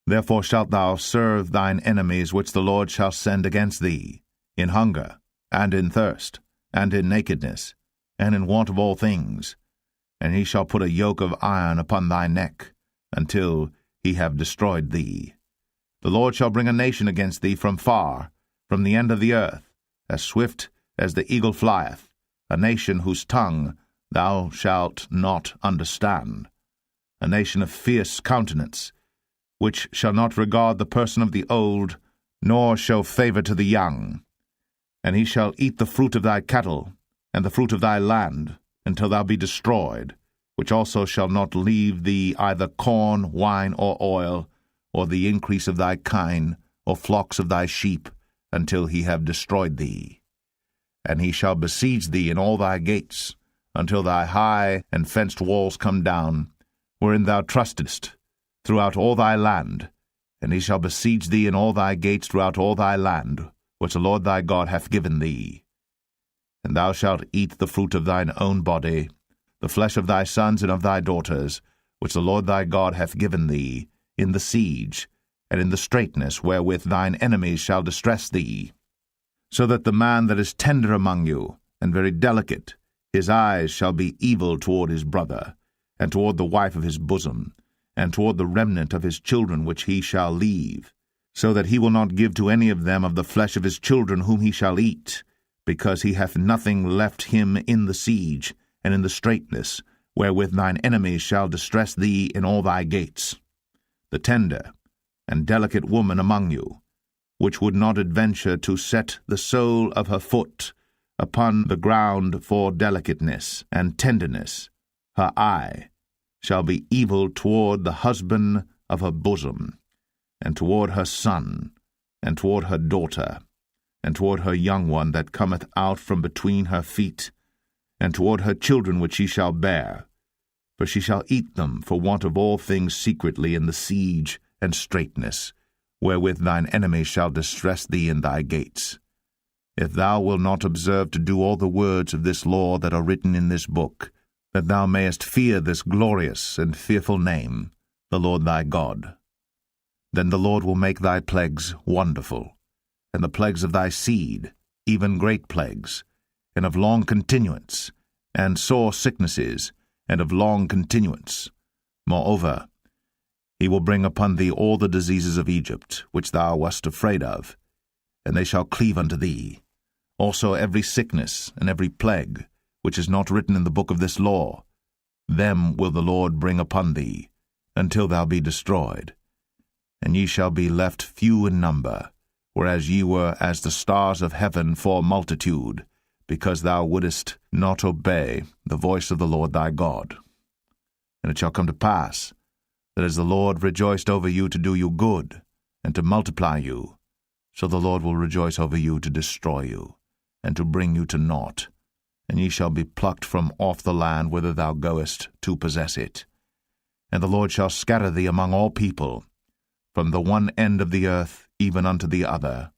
Therefore shalt thou serve thine enemies which the Lord shall send against thee, in hunger, and in thirst, and in nakedness, and in want of all things. And he shall put a yoke of iron upon thy neck, until he have destroyed thee. The Lord shall bring a nation against thee from far, from the end of the earth, as swift as the eagle flieth, a nation whose tongue thou shalt not understand, a nation of fierce countenance, which shall not regard the person of the old, nor show favour to the young. And he shall eat the fruit of thy cattle, and the fruit of thy land, until thou be destroyed, which also shall not leave thee either corn, wine, or oil, or the increase of thy kine, or flocks of thy sheep, until he have destroyed thee. And he shall besiege thee in all thy gates, until thy high and fenced walls come down, wherein thou trustest, throughout all thy land. And he shall besiege thee in all thy gates throughout all thy land, which the Lord thy God hath given thee. And thou shalt eat the fruit of thine own body, the flesh of thy sons and of thy daughters, which the Lord thy God hath given thee, in the siege, and in the straitness wherewith thine enemies shall distress thee. So that the man that is tender among you, and very delicate, his eyes shall be evil toward his brother, and toward the wife of his bosom, and toward the remnant of his children which he shall leave, so that he will not give to any of them of the flesh of his children whom he shall eat, because he hath nothing left him in the siege, and in the straitness, wherewith thine enemies shall distress thee in all thy gates. The tender and delicate woman among you, which would not adventure to set the sole of her foot upon the ground for delicateness and tenderness, her eye shall be evil toward the husband of her bosom, and toward her son, and toward her daughter, and toward her young one that cometh out from between her feet, and toward her children which she shall bear. For she shall eat them for want of all things secretly in the siege and straitness, wherewith thine enemies shall distress thee in thy gates. If thou wilt not observe to do all the words of this law that are written in this book, that thou mayest fear this glorious and fearful name, the Lord thy God, then the Lord will make thy plagues wonderful, and the plagues of thy seed, even great plagues, and of long continuance, and sore sicknesses, and of long continuance. Moreover, he will bring upon thee all the diseases of Egypt, which thou wast afraid of, and they shall cleave unto thee. Also every sickness and every plague, which is not written in the book of this law, them will the Lord bring upon thee, until thou be destroyed. And ye shall be left few in number, whereas ye were as the stars of heaven for multitude, because thou wouldest not obey the voice of the Lord thy God. And it shall come to pass, that as the Lord rejoiced over you to do you good, and to multiply you, so the Lord will rejoice over you to destroy you, and to bring you to naught. And ye shall be plucked from off the land whither thou goest to possess it. And the Lord shall scatter thee among all people, from the one end of the earth even unto the other.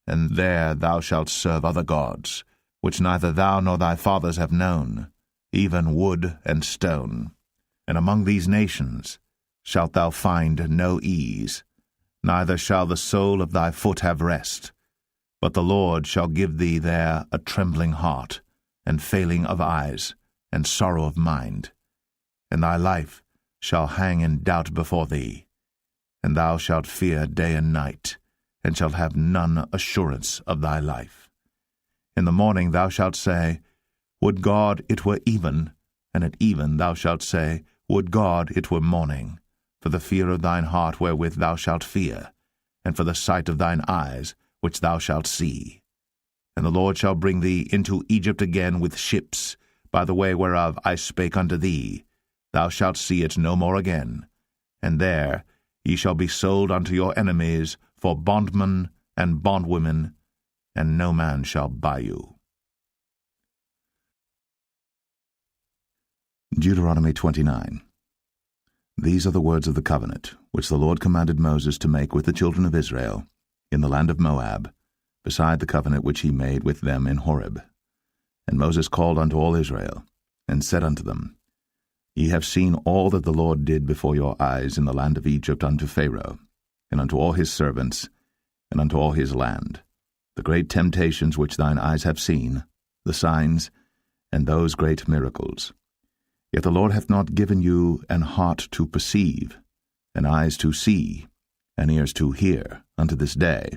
And there thou shalt serve other gods, which neither thou nor thy fathers have known, even wood and stone. And among these nations shalt thou find no ease, neither shall the sole of thy foot have rest. But the Lord shall give thee there a trembling heart, and failing of eyes, and sorrow of mind. And thy life shall hang in doubt before thee, and thou shalt fear day and night, and shalt have none assurance of thy life. In the morning thou shalt say, Would God it were even, and at even thou shalt say, Would God it were morning, for the fear of thine heart wherewith thou shalt fear, and for the sight of thine eyes which thou shalt see. And the Lord shall bring thee into Egypt again with ships, by the way whereof I spake unto thee. Thou shalt see it no more again. And there ye shall be sold unto your enemies for bondmen and bondwomen, and no man shall buy you. Deuteronomy 29. These are the words of the covenant, which the Lord commanded Moses to make with the children of Israel, in the land of Moab, beside the covenant which he made with them in Horeb. And Moses called unto all Israel, and said unto them, Ye have seen all that the Lord did before your eyes in the land of Egypt unto Pharaoh, and unto all his servants, and unto all his land, the great temptations which thine eyes have seen, the signs, and those great miracles. Yet the Lord hath not given you an heart to perceive, and eyes to see, and ears to hear, unto this day.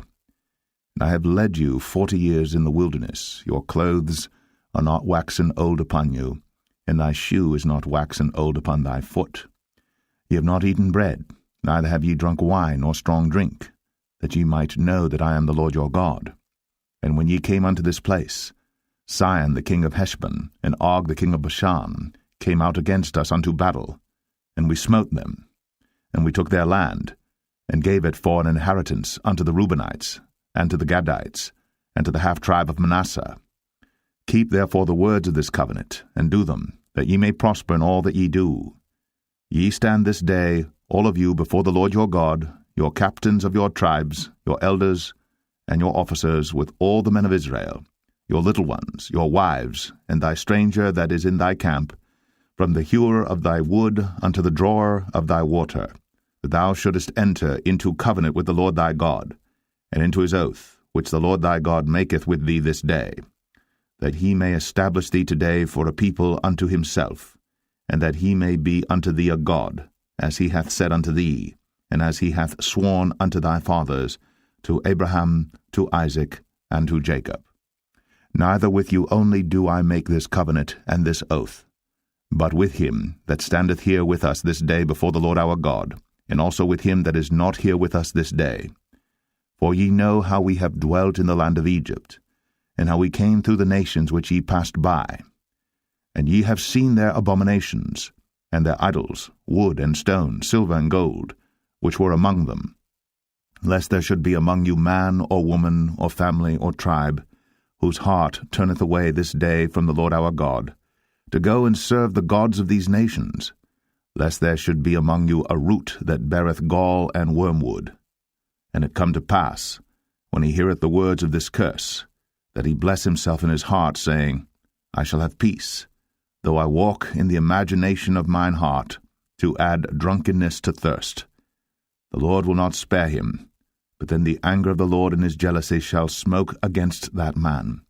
And I have led you 40 years in the wilderness. Your clothes are not waxen old upon you, and thy shoe is not waxen old upon thy foot. Ye have not eaten bread, neither have ye drunk wine or strong drink, that ye might know that I am the Lord your God. And when ye came unto this place, Sihon the king of Heshbon, and Og the king of Bashan, came out against us unto battle, and we smote them. And we took their land, and gave it for an inheritance unto the Reubenites, and to the Gadites, and to the half-tribe of Manasseh. Keep therefore the words of this covenant, and do them, that ye may prosper in all that ye do. Ye stand this day, all of you, before the Lord your God, your captains of your tribes, your elders, and your officers, with all the men of Israel, your little ones, your wives, and thy stranger that is in thy camp, from the hewer of thy wood unto the drawer of thy water, that thou shouldest enter into covenant with the Lord thy God, and into his oath, which the Lord thy God maketh with thee this day, that he may establish thee today for a people unto himself, and that he may be unto thee a God, as he hath said unto thee, and as he hath sworn unto thy fathers, to Abraham, to Isaac, and to Jacob. Neither with you only do I make this covenant and this oath, but with him that standeth here with us this day before the Lord our God, and also with him that is not here with us this day. For ye know how we have dwelt in the land of Egypt, and how we came through the nations which ye passed by. And ye have seen their abominations, and their idols, wood and stone, silver and gold, which were among them, lest there should be among you man or woman or family or tribe, whose heart turneth away this day from the Lord our God, to go and serve the gods of these nations, lest there should be among you a root that beareth gall and wormwood. And it come to pass, when he heareth the words of this curse, that he bless himself in his heart, saying, I shall have peace, though I walk in the imagination of mine heart, to add drunkenness to thirst. The Lord will not spare him, but then the anger of the Lord in his jealousy shall smoke against that man,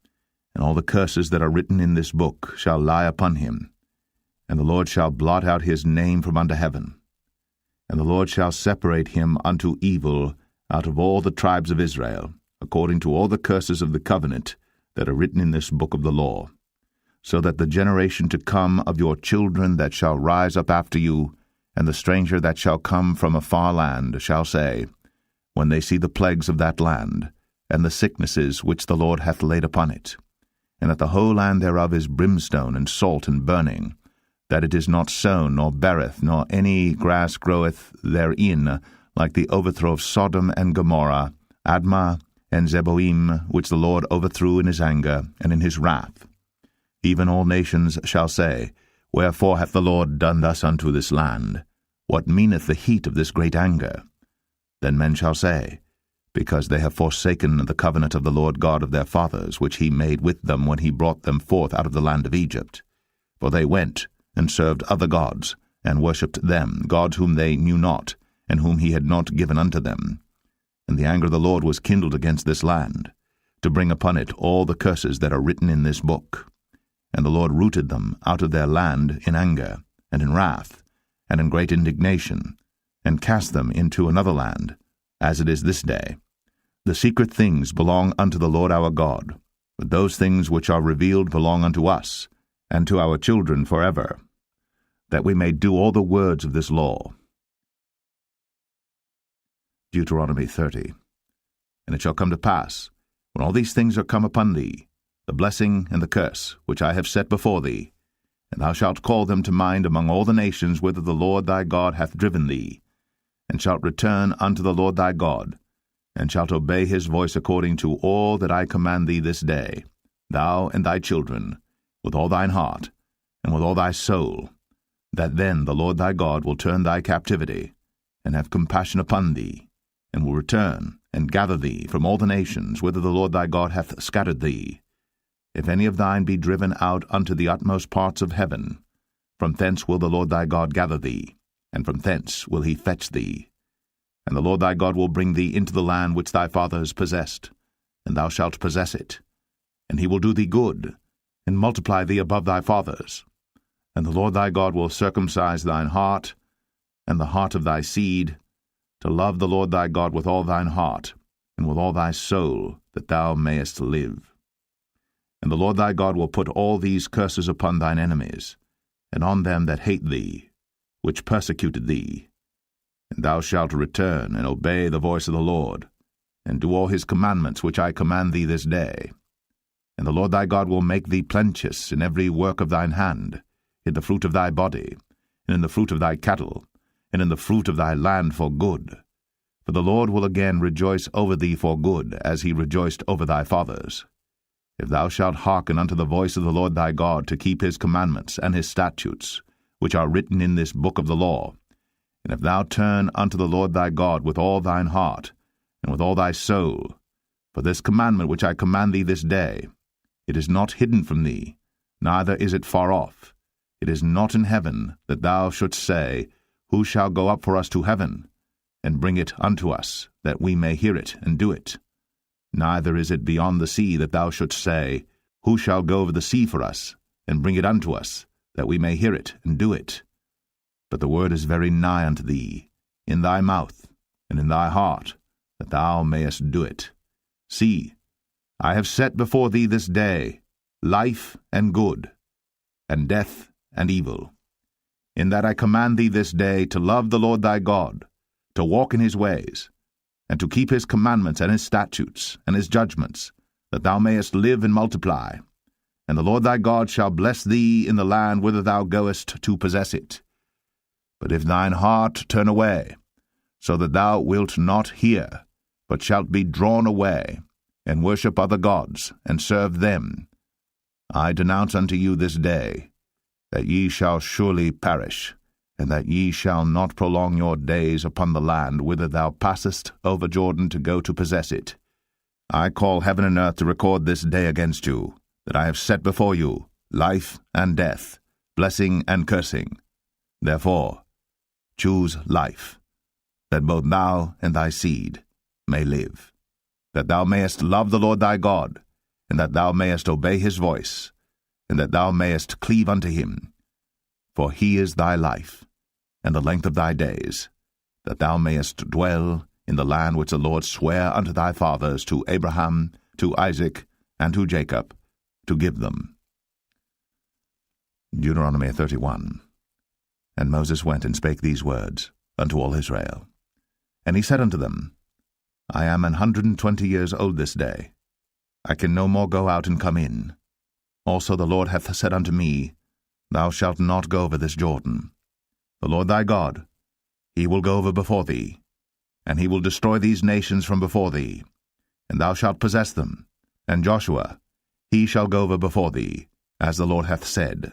and all the curses that are written in this book shall lie upon him, and the Lord shall blot out his name from under heaven. And the Lord shall separate him unto evil out of all the tribes of Israel, according to all the curses of the covenant that are written in this book of the law, so that the generation to come of your children that shall rise up after you, and the stranger that shall come from a far land, shall say, when they see the plagues of that land, and the sicknesses which the Lord hath laid upon it, and that the whole land thereof is brimstone and salt and burning, that it is not sown, nor beareth, nor any grass groweth therein, like the overthrow of Sodom and Gomorrah, Admah, and Zeboim, which the Lord overthrew in his anger and in his wrath. Even all nations shall say, Wherefore hath the Lord done thus unto this land? What meaneth the heat of this great anger? Then men shall say, Because they have forsaken the covenant of the Lord God of their fathers, which he made with them when he brought them forth out of the land of Egypt. For they went and served other gods, and worshipped them, gods whom they knew not, and whom he had not given unto them. And the anger of the Lord was kindled against this land, to bring upon it all the curses that are written in this book. And the Lord rooted them out of their land in anger, and in wrath, and in great indignation, and cast them into another land, as it is this day. The secret things belong unto the Lord our God, but those things which are revealed belong unto us, and to our children forever, that we may do all the words of this law. Deuteronomy 30. And it shall come to pass, when all these things are come upon thee, the blessing and the curse, which I have set before thee, and thou shalt call them to mind among all the nations whither the Lord thy God hath driven thee, and shalt return unto the Lord thy God, and shalt obey his voice according to all that I command thee this day, thou and thy children, with all thine heart, and with all thy soul, that then the Lord thy God will turn thy captivity, and have compassion upon thee, and will return and gather thee from all the nations whither the Lord thy God hath scattered thee. If any of thine be driven out unto the utmost parts of heaven, From thence will the Lord thy God gather thee, and from thence will he fetch thee. And the Lord thy God will bring thee into the land which thy fathers possessed, and thou shalt possess it. And he will do thee good, and multiply thee above thy fathers. And the Lord thy God will circumcise thine heart, and the heart of thy seed, to love the Lord thy God with all thine heart, and with all thy soul, that thou mayest live. And the Lord thy God will put all these curses upon thine enemies, and on them that hate thee, which persecuted thee. And thou shalt return and obey the voice of the Lord, and do all his commandments which I command thee this day. And the Lord thy God will make thee plenteous in every work of thine hand, in the fruit of thy body, and in the fruit of thy cattle, and in the fruit of thy land for good. For the Lord will again rejoice over thee for good, as he rejoiced over thy fathers. If thou shalt hearken unto the voice of the Lord thy God, to keep his commandments and his statutes, which are written in this book of the law, and if thou turn unto the Lord thy God with all thine heart, and with all thy soul, for this commandment which I command thee this day, it is not hidden from thee, neither is it far off. It is not in heaven, that thou shouldst say, Who shall go up for us to heaven, and bring it unto us, that we may hear it and do it? Neither is it beyond the sea, that thou shouldst say, Who shall go over the sea for us, and bring it unto us, that we may hear it and do it? But the word is very nigh unto thee, in thy mouth, and in thy heart, that thou mayest do it. See, I have set before thee this day life and good, and death and evil. In that I command thee this day to love the Lord thy God, to walk in his ways, and to keep his commandments and his statutes and his judgments, that thou mayest live and multiply. And the Lord thy God shall bless thee in the land whither thou goest to possess it. But if thine heart turn away, so that thou wilt not hear, but shalt be drawn away, and worship other gods, and serve them, I denounce unto you this day, that ye shall surely perish, and that ye shall not prolong your days upon the land whither thou passest over Jordan to go to possess it. I call heaven and earth to record this day against you, that I have set before you life and death, blessing and cursing. Therefore, choose life, that both thou and thy seed may live, that thou mayest love the Lord thy God, and that thou mayest obey his voice, and that thou mayest cleave unto him. For he is thy life, and the length of thy days, that thou mayest dwell in the land which the Lord sware unto thy fathers, to Abraham, to Isaac, and to Jacob, to give them. Deuteronomy 31. And Moses went and spake these words unto all Israel. And he said unto them, I am 120 years old this day. I can no more go out and come in. Also the Lord hath said unto me, Thou shalt not go over this Jordan. The Lord thy God, he will go over before thee, and he will destroy these nations from before thee, and thou shalt possess them. And Joshua, he shall go over before thee, as the Lord hath said.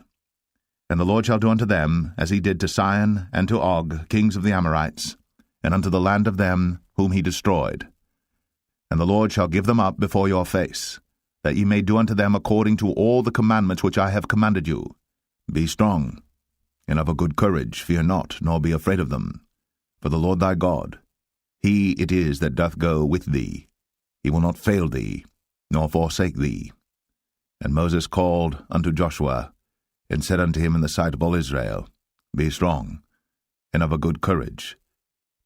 And the Lord shall do unto them as he did to Sihon and to Og, kings of the Amorites, and unto the land of them whom he destroyed. And the Lord shall give them up before your face, that ye may do unto them according to all the commandments which I have commanded you. Be strong, and of a good courage, fear not, nor be afraid of them. For the Lord thy God, he it is that doth go with thee. He will not fail thee, nor forsake thee. And Moses called unto Joshua, and said unto him in the sight of all Israel, Be strong, and of a good courage,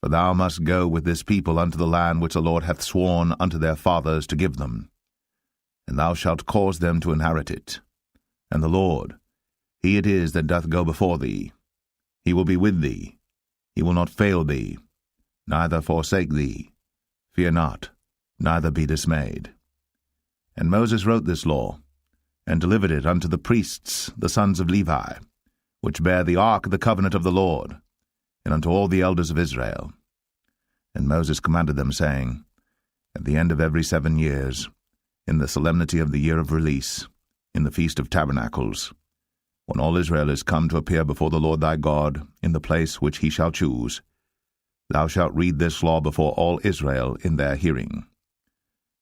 for thou must go with this people unto the land which the Lord hath sworn unto their fathers to give them. And thou shalt cause them to inherit it. And the Lord, he it is that doth go before thee. He will be with thee. He will not fail thee, neither forsake thee. Fear not, neither be dismayed. And Moses wrote this law, and delivered it unto the priests, the sons of Levi, which bear the ark of the covenant of the Lord, and unto all the elders of Israel. And Moses commanded them, saying, At the end of every 7 years, in the solemnity of the year of release, in the feast of tabernacles, when all Israel is come to appear before the Lord thy God in the place which he shall choose, thou shalt read this law before all Israel in their hearing.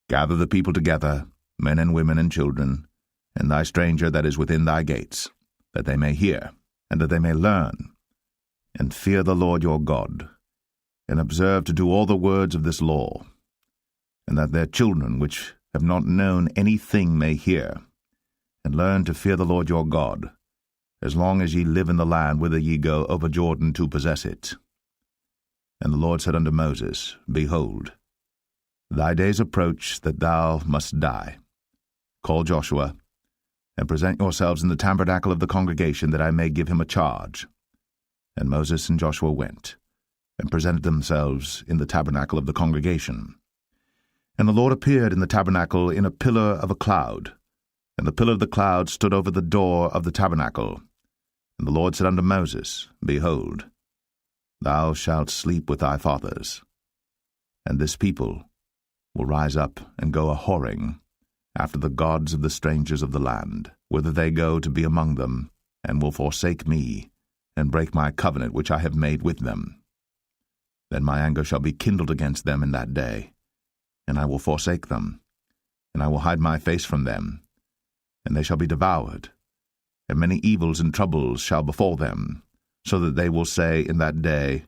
Gather the people together, men and women and children, and thy stranger that is within thy gates, that they may hear, and that they may learn, and fear the Lord your God, and observe to do all the words of this law, and that their children which have not known anything may hear, and learn to fear the Lord your God, as long as ye live in the land whither ye go over Jordan to possess it. And the Lord said unto Moses, Behold, thy days approach that thou must die. Call Joshua, and present yourselves in the tabernacle of the congregation, that I may give him a charge. And Moses and Joshua went, and presented themselves in the tabernacle of the congregation. And the Lord appeared in the tabernacle in a pillar of a cloud, and the pillar of the cloud stood over the door of the tabernacle. And the Lord said unto Moses, Behold, thou shalt sleep with thy fathers, and this people will rise up and go a-whoring after the gods of the strangers of the land, whither they go to be among them, and will forsake me, and break my covenant which I have made with them. Then my anger shall be kindled against them in that day, and I will forsake them, and I will hide my face from them, and they shall be devoured, and many evils and troubles shall befall them, so that they will say in that day,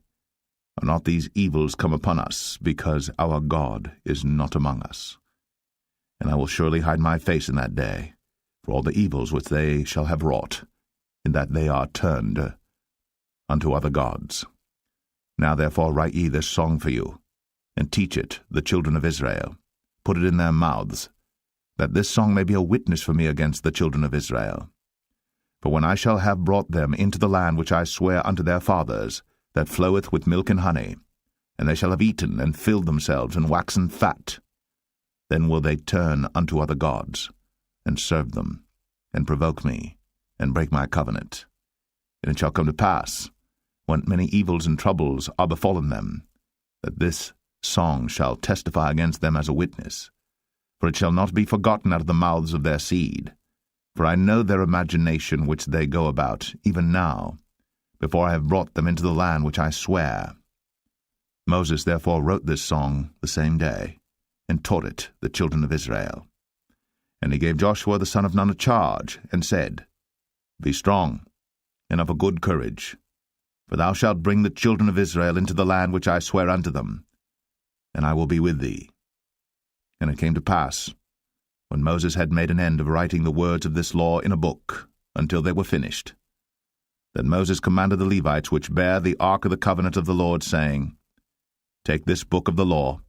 Are not these evils come upon us, because our God is not among us? And I will surely hide my face in that day, for all the evils which they shall have wrought, in that they are turned unto other gods. Now therefore write ye this song for you, and teach it the children of Israel. Put it in their mouths, that this song may be a witness for me against the children of Israel. For when I shall have brought them into the land which I swear unto their fathers, that floweth with milk and honey, and they shall have eaten and filled themselves and waxen fat, then will they turn unto other gods, and serve them, and provoke me, and break my covenant. And it shall come to pass, when many evils and troubles are befallen them, that this song shall testify against them as a witness. For it shall not be forgotten out of the mouths of their seed. For I know their imagination which they go about, even now, before I have brought them into the land which I swear. Moses therefore wrote this song the same day, and taught it the children of Israel. And he gave Joshua the son of Nun a charge, and said, Be strong, and of a good courage, for thou shalt bring the children of Israel into the land which I swear unto them, and I will be with thee. And it came to pass, when Moses had made an end of writing the words of this law in a book, until they were finished, that Moses commanded the Levites which bear the ark of the covenant of the Lord, saying, Take this book of the law,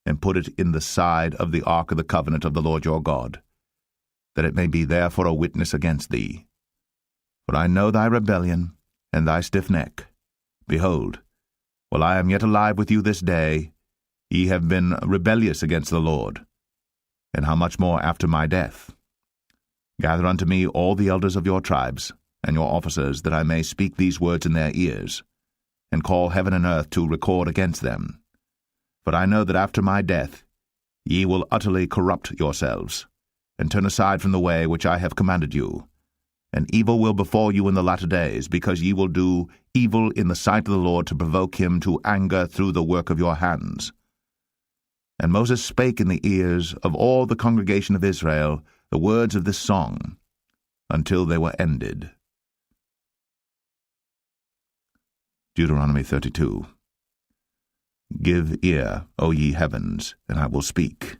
and put it in the side of the ark of the covenant of the Lord your God, that it may be there for a witness against thee. For I know thy rebellion, and thy stiff neck. Behold, while I am yet alive with you this day, ye have been rebellious against the Lord, and how much more after my death? Gather unto me all the elders of your tribes, and your officers, that I may speak these words in their ears, and call heaven and earth to record against them. For I know that after my death ye will utterly corrupt yourselves, and turn aside from the way which I have commanded you. And evil will befall you in the latter days, because ye will do evil in the sight of the Lord, to provoke him to anger through the work of your hands. And Moses spake in the ears of all the congregation of Israel the words of this song, until they were ended. Deuteronomy 32. Give ear, O ye heavens, and I will speak,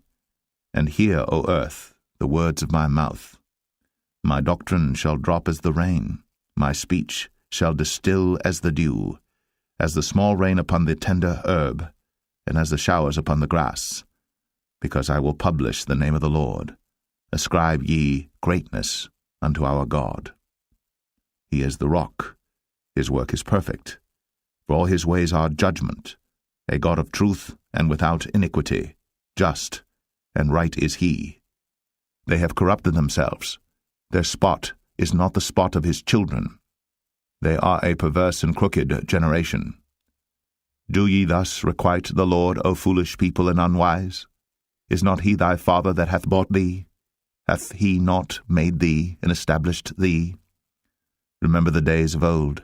and hear, O earth, the words of my mouth. My doctrine shall drop as the rain, my speech shall distill as the dew, as the small rain upon the tender herb, and as the showers upon the grass, because I will publish the name of the Lord. Ascribe ye greatness unto our God. He is the rock, his work is perfect, for all his ways are judgment, a God of truth and without iniquity, just and right is he. They have corrupted themselves, their spot is not the spot of his children. They are a perverse and crooked generation. Do ye thus requite the Lord, O foolish people and unwise? Is not he thy father that hath bought thee? Hath he not made thee and established thee? Remember the days of old.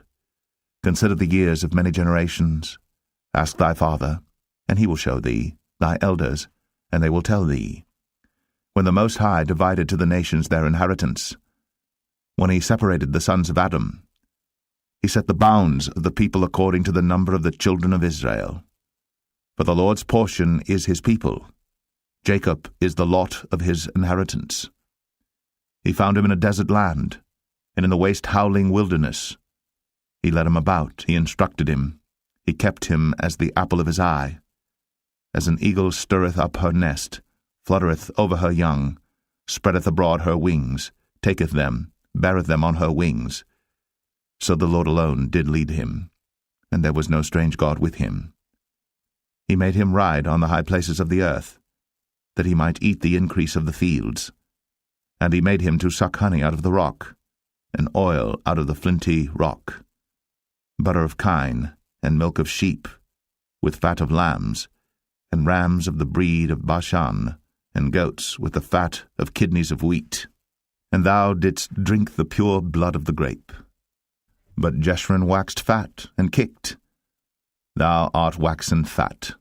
Consider the years of many generations. Ask thy father, and he will show thee, thy elders, and they will tell thee. When the Most High divided to the nations their inheritance, when he separated the sons of Adam, He set the bounds of the people according to the number of the children of Israel. For the Lord's portion is his people. Jacob is the lot of his inheritance. He found him in a desert land, and in the waste howling wilderness. He led him about, he instructed him. He kept him as the apple of his eye. As an eagle stirreth up her nest, fluttereth over her young, spreadeth abroad her wings, taketh them, beareth them on her wings. So the Lord alone did lead him, and there was no strange God with him. He made him ride on the high places of the earth, that he might eat the increase of the fields. And he made him to suck honey out of the rock, and oil out of the flinty rock, butter of kine, and milk of sheep, with fat of lambs, and rams of the breed of Bashan, and goats with the fat of kidneys of wheat. And thou didst drink the pure blood of the grape. But Jeshurun waxed fat, and kicked. Thou art waxen fat,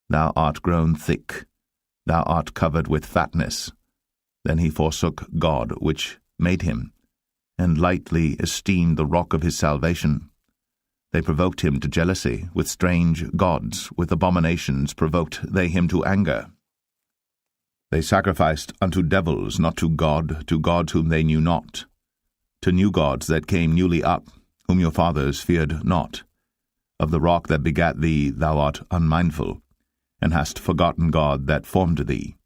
thou art grown thick, thou art covered with fatness. Then he forsook God which made him, and lightly esteemed the rock of his salvation. They provoked him to jealousy with strange gods, with abominations provoked they him to anger. They sacrificed unto devils, not to gods whom they knew not, to new gods that came newly up, whom your fathers feared not. Of the rock that begat thee thou art unmindful, and hast forgotten God that formed thee.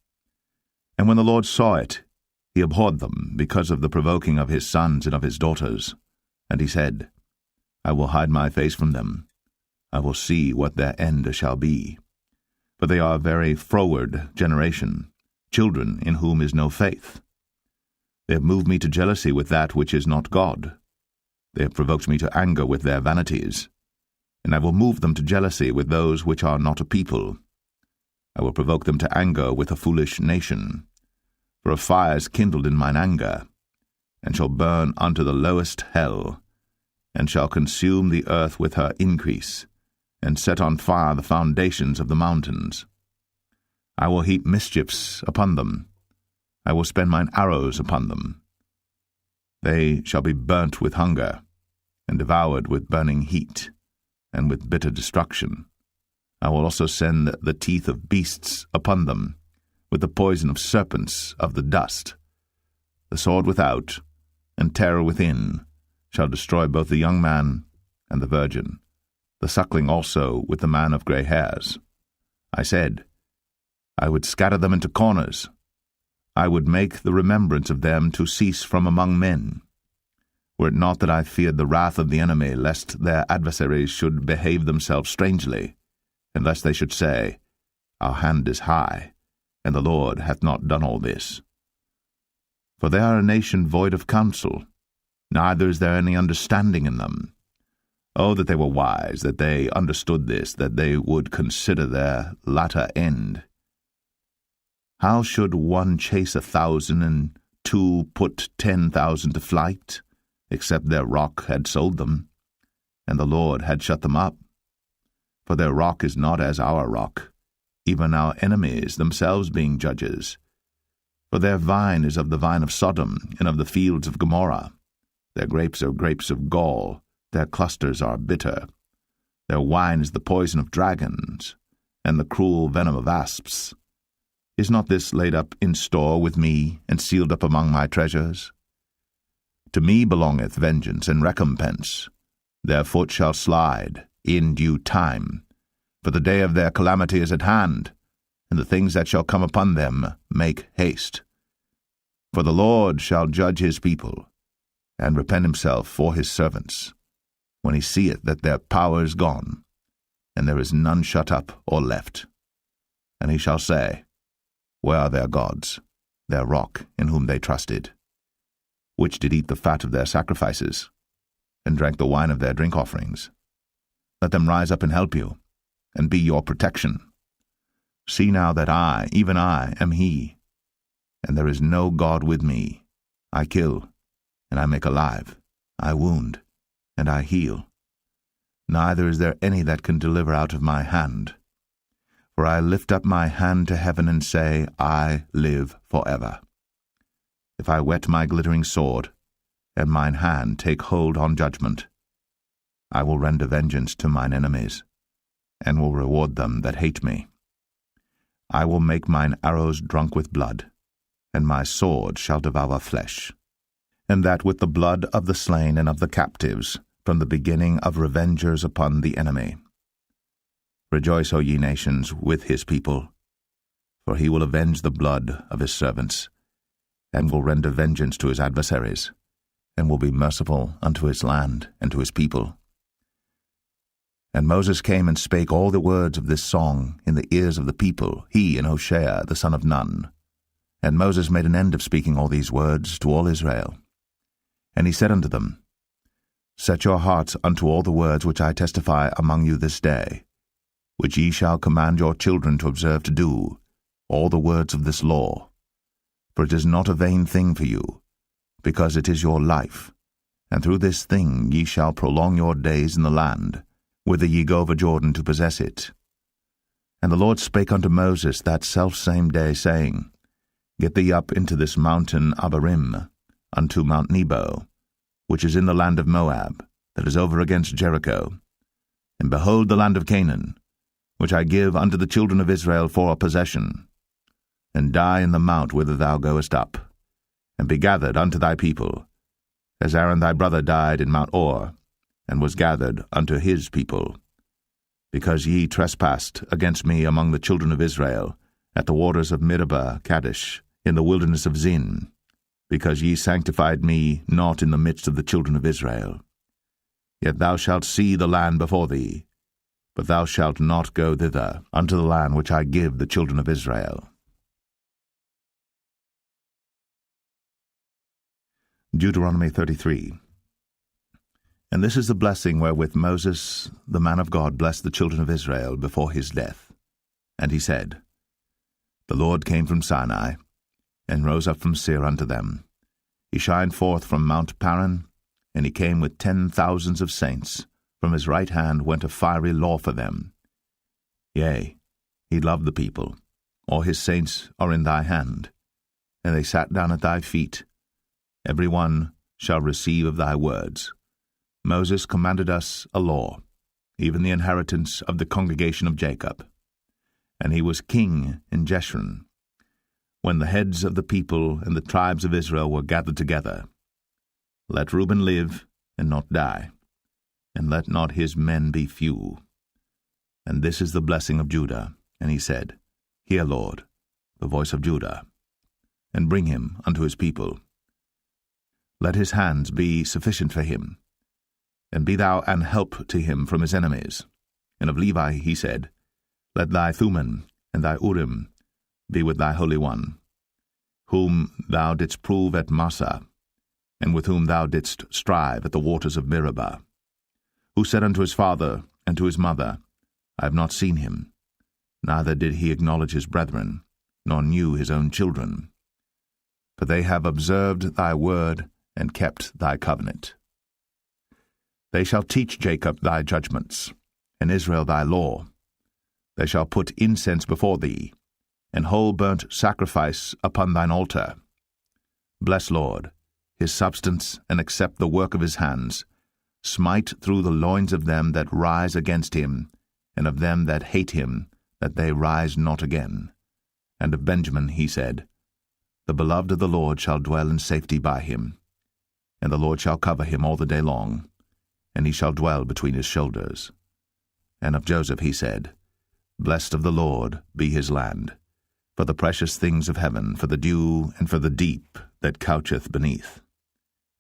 And when the Lord saw it, he abhorred them, because of the provoking of his sons and of his daughters. And he said, I will hide my face from them. I will see what their end shall be. For they are a very froward generation, children in whom is no faith. They have moved me to jealousy with that which is not God. They have provoked me to anger with their vanities. And I will move them to jealousy with those which are not a people. I will provoke them to anger with a foolish nation. For a fire is kindled in mine anger, and shall burn unto the lowest hell, and shall consume the earth with her increase, and set on fire the foundations of the mountains. I will heap mischiefs upon them. I will spend mine arrows upon them. They shall be burnt with hunger, and devoured with burning heat, and with bitter destruction. I will also send the teeth of beasts upon them, with the poison of serpents of the dust. The sword without, and terror within, shall destroy both the young man and the virgin, the suckling also with the man of grey hairs. I said, I would scatter them into corners. I would make the remembrance of them to cease from among men. Were it not that I feared the wrath of the enemy, lest their adversaries should behave themselves strangely, and lest they should say, Our hand is high, and the Lord hath not done all this. For they are a nation void of counsel, neither is there any understanding in them. Oh, that they were wise, that they understood this, that they would consider their latter end. How should one chase 1,000, and two put 10,000 to flight, except their rock had sold them, and the Lord had shut them up? For their rock is not as our rock, even our enemies themselves being judges. For their vine is of the vine of Sodom, and of the fields of Gomorrah. Their grapes are grapes of gall, their clusters are bitter. Their wine is the poison of dragons, and the cruel venom of asps. Is not this laid up in store with me, and sealed up among my treasures? To me belongeth vengeance and recompense. Their foot shall slide in due time. For the day of their calamity is at hand, and the things that shall come upon them make haste. For the Lord shall judge his people, and repent himself for his servants, when he seeth that their power is gone, and there is none shut up or left. And he shall say, Where are their gods, their rock in whom they trusted, which did eat the fat of their sacrifices, and drank the wine of their drink offerings? Let them rise up and help you, and be your protection. See now that I, even I, am he, and there is no God with me. I kill, and I make alive. I wound, and I heal. Neither is there any that can deliver out of my hand. For I lift up my hand to heaven and say, I live forever. If I whet my glittering sword, and mine hand take hold on judgment, I will render vengeance to mine enemies, and will reward them that hate me. I will make mine arrows drunk with blood, and my sword shall devour flesh, and that with the blood of the slain and of the captives, from the beginning of revengers upon the enemy. Rejoice, O ye nations, with his people, for he will avenge the blood of his servants, and will render vengeance to his adversaries, and will be merciful unto his land and to his people. And Moses came and spake all the words of this song in the ears of the people, he and Hoshea the son of Nun. And Moses made an end of speaking all these words to all Israel. And he said unto them, Set your hearts unto all the words which I testify among you this day, which ye shall command your children to observe to do, all the words of this law. For it is not a vain thing for you, because it is your life, and through this thing ye shall prolong your days in the land, whither ye go over Jordan to possess it. And the Lord spake unto Moses that selfsame day, saying, Get thee up into this mountain Abarim, unto Mount Nebo, which is in the land of Moab, that is over against Jericho, and behold the land of Canaan, which I give unto the children of Israel for a possession, and die in the mount whither thou goest up, and be gathered unto thy people, as Aaron thy brother died in Mount Or, and was gathered unto his people, because ye trespassed against me among the children of Israel, at the waters of Meribah Kadesh, in the wilderness of Zin, because ye sanctified me not in the midst of the children of Israel. Yet thou shalt see the land before thee, but thou shalt not go thither, unto the land which I give the children of Israel. Deuteronomy 33. And this is the blessing wherewith Moses, the man of God, blessed the children of Israel before his death. And he said, The Lord came from Sinai, and rose up from Seir unto them. He shined forth from Mount Paran, and he came with 10,000s of saints. From his right hand went a fiery law for them. Yea, he loved the people. All his saints are in thy hand, and they sat down at thy feet. Every one shall receive of thy words. Moses commanded us a law, even the inheritance of the congregation of Jacob. And he was king in Jeshurun, when the heads of the people and the tribes of Israel were gathered together. Let Reuben live, and not die, and let not his men be few. And this is the blessing of Judah. And he said, Hear, Lord, the voice of Judah, and bring him unto his people. Let his hands be sufficient for him, and be thou an help to him from his enemies. And of Levi he said, Let thy Thummim and thy Urim be with thy Holy One, whom thou didst prove at Massah, and with whom thou didst strive at the waters of Meribah, who said unto his father and to his mother, I have not seen him, neither did he acknowledge his brethren, nor knew his own children. For they have observed thy word, and kept thy covenant. They shall teach Jacob thy judgments, and Israel thy law. They shall put incense before thee, and whole burnt sacrifice upon thine altar. Bless, Lord, his substance, and accept the work of his hands. Smite through the loins of them that rise against him, and of them that hate him, that they rise not again. And of Benjamin he said, The beloved of the Lord shall dwell in safety by him, and the Lord shall cover him all the day long, and he shall dwell between his shoulders. And of Joseph he said, Blessed of the Lord be his land, for the precious things of heaven, for the dew, and for the deep that coucheth beneath,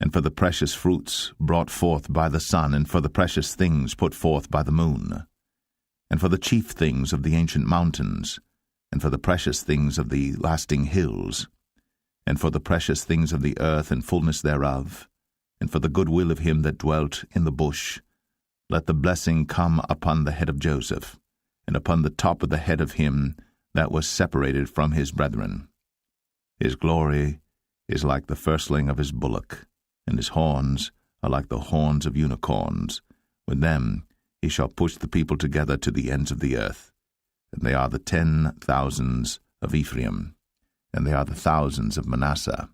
and for the precious fruits brought forth by the sun, and for the precious things put forth by the moon, and for the chief things of the ancient mountains, and for the precious things of the lasting hills, and for the precious things of the earth and fullness thereof, and for the goodwill of him that dwelt in the bush. Let the blessing come upon the head of Joseph, and upon the top of the head of him that was separated from his brethren. His glory is like the firstling of his bullock, and his horns are like the horns of unicorns. With them he shall push the people together to the ends of the earth. And they are the 10,000s of Ephraim, and they are the thousands of Manasseh.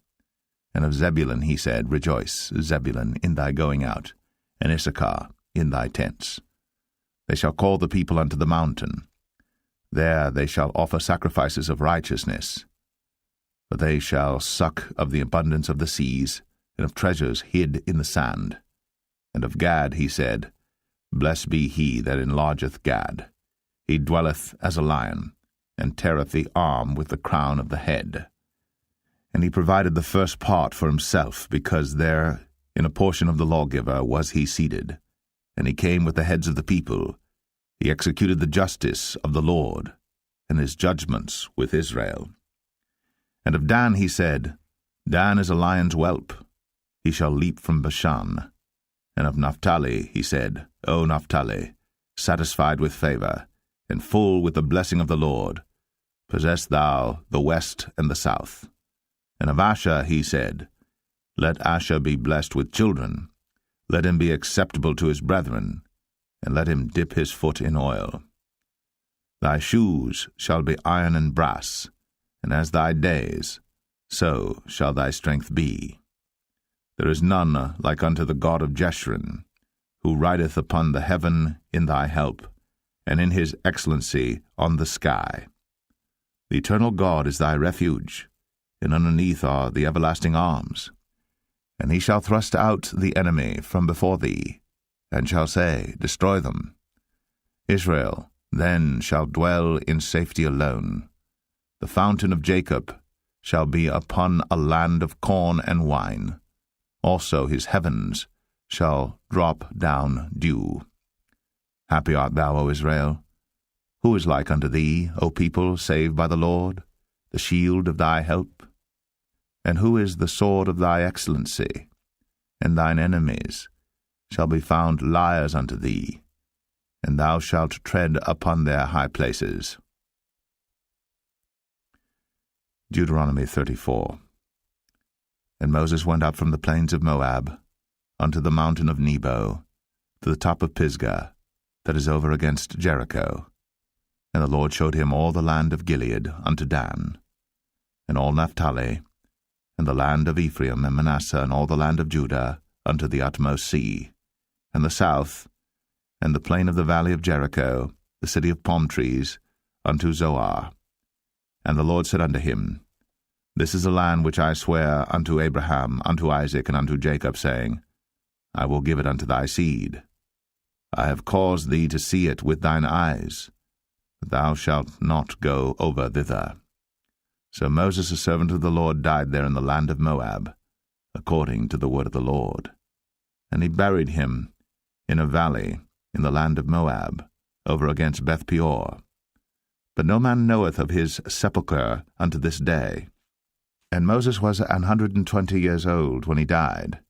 And of Zebulun he said, Rejoice, Zebulun, in thy going out, and Issachar, in thy tents. They shall call the people unto the mountain. There they shall offer sacrifices of righteousness. For they shall suck of the abundance of the seas, and of treasures hid in the sand. And of Gad he said, Blessed be he that enlargeth Gad. He dwelleth as a lion, and teareth the arm with the crown of the head. And he provided the first part for himself, because there in a portion of the lawgiver was he seated. And he came with the heads of the people. He executed the justice of the Lord, and his judgments with Israel. And of Dan he said, Dan is a lion's whelp. He shall leap from Bashan. And of Naphtali he said, O Naphtali, satisfied with favor, and full with the blessing of the Lord, possess thou the west and the south. And of Asher he said, Let Asher be blessed with children. Let him be acceptable to his brethren, and let him dip his foot in oil. Thy shoes shall be iron and brass, and as thy days, so shall thy strength be. There is none like unto the God of Jeshurun, who rideth upon the heaven in thy help, and in his excellency on the sky. The eternal God is thy refuge, and underneath are the everlasting arms. And he shall thrust out the enemy from before thee, and shall say, Destroy them. Israel then shall dwell in safety alone. The fountain of Jacob shall be upon a land of corn and wine. Also his heavens shall drop down dew. Happy art thou, O Israel! Who is like unto thee, O people saved by the Lord, the shield of thy help? And who is the sword of thy excellency? And thine enemies shall be found liars unto thee, and thou shalt tread upon their high places. Deuteronomy 34. And Moses went up from the plains of Moab unto the mountain of Nebo, to the top of Pisgah, that is over against Jericho. And the Lord showed him all the land of Gilead unto Dan, and all Naphtali, and the land of Ephraim and Manasseh, and all the land of Judah, unto the utmost sea, and the south, and the plain of the valley of Jericho, the city of palm trees, unto Zoar. And the Lord said unto him, This is the land which I swear unto Abraham, unto Isaac, and unto Jacob, saying, I will give it unto thy seed. I have caused thee to see it with thine eyes, but thou shalt not go over thither. So Moses, the servant of the Lord, died there in the land of Moab, according to the word of the Lord. And he buried him in a valley in the land of Moab, over against Beth-peor. But no man knoweth of his sepulchre unto this day. And Moses was 120 years old when he died.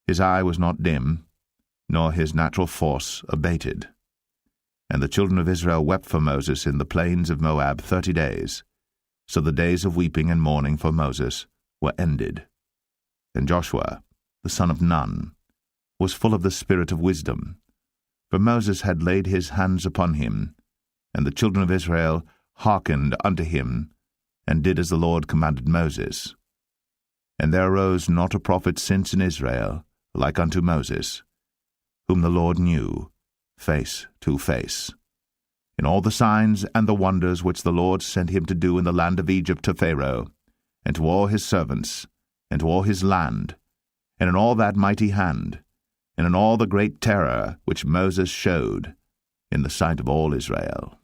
His eye was not dim, nor his natural force abated. And the children of Israel wept for Moses in the plains of Moab 30 days. So the days of weeping and mourning for Moses were ended. And Joshua, the son of Nun, was full of the spirit of wisdom, for Moses had laid his hands upon him, and the children of Israel hearkened unto him, and did as the Lord commanded Moses. And there arose not a prophet since in Israel, like unto Moses, whom the Lord knew, face to face. In all the signs and the wonders which the Lord sent him to do in the land of Egypt to Pharaoh, and to all his servants, and to all his land, and in all that mighty hand, and in all the great terror which Moses showed in the sight of all Israel.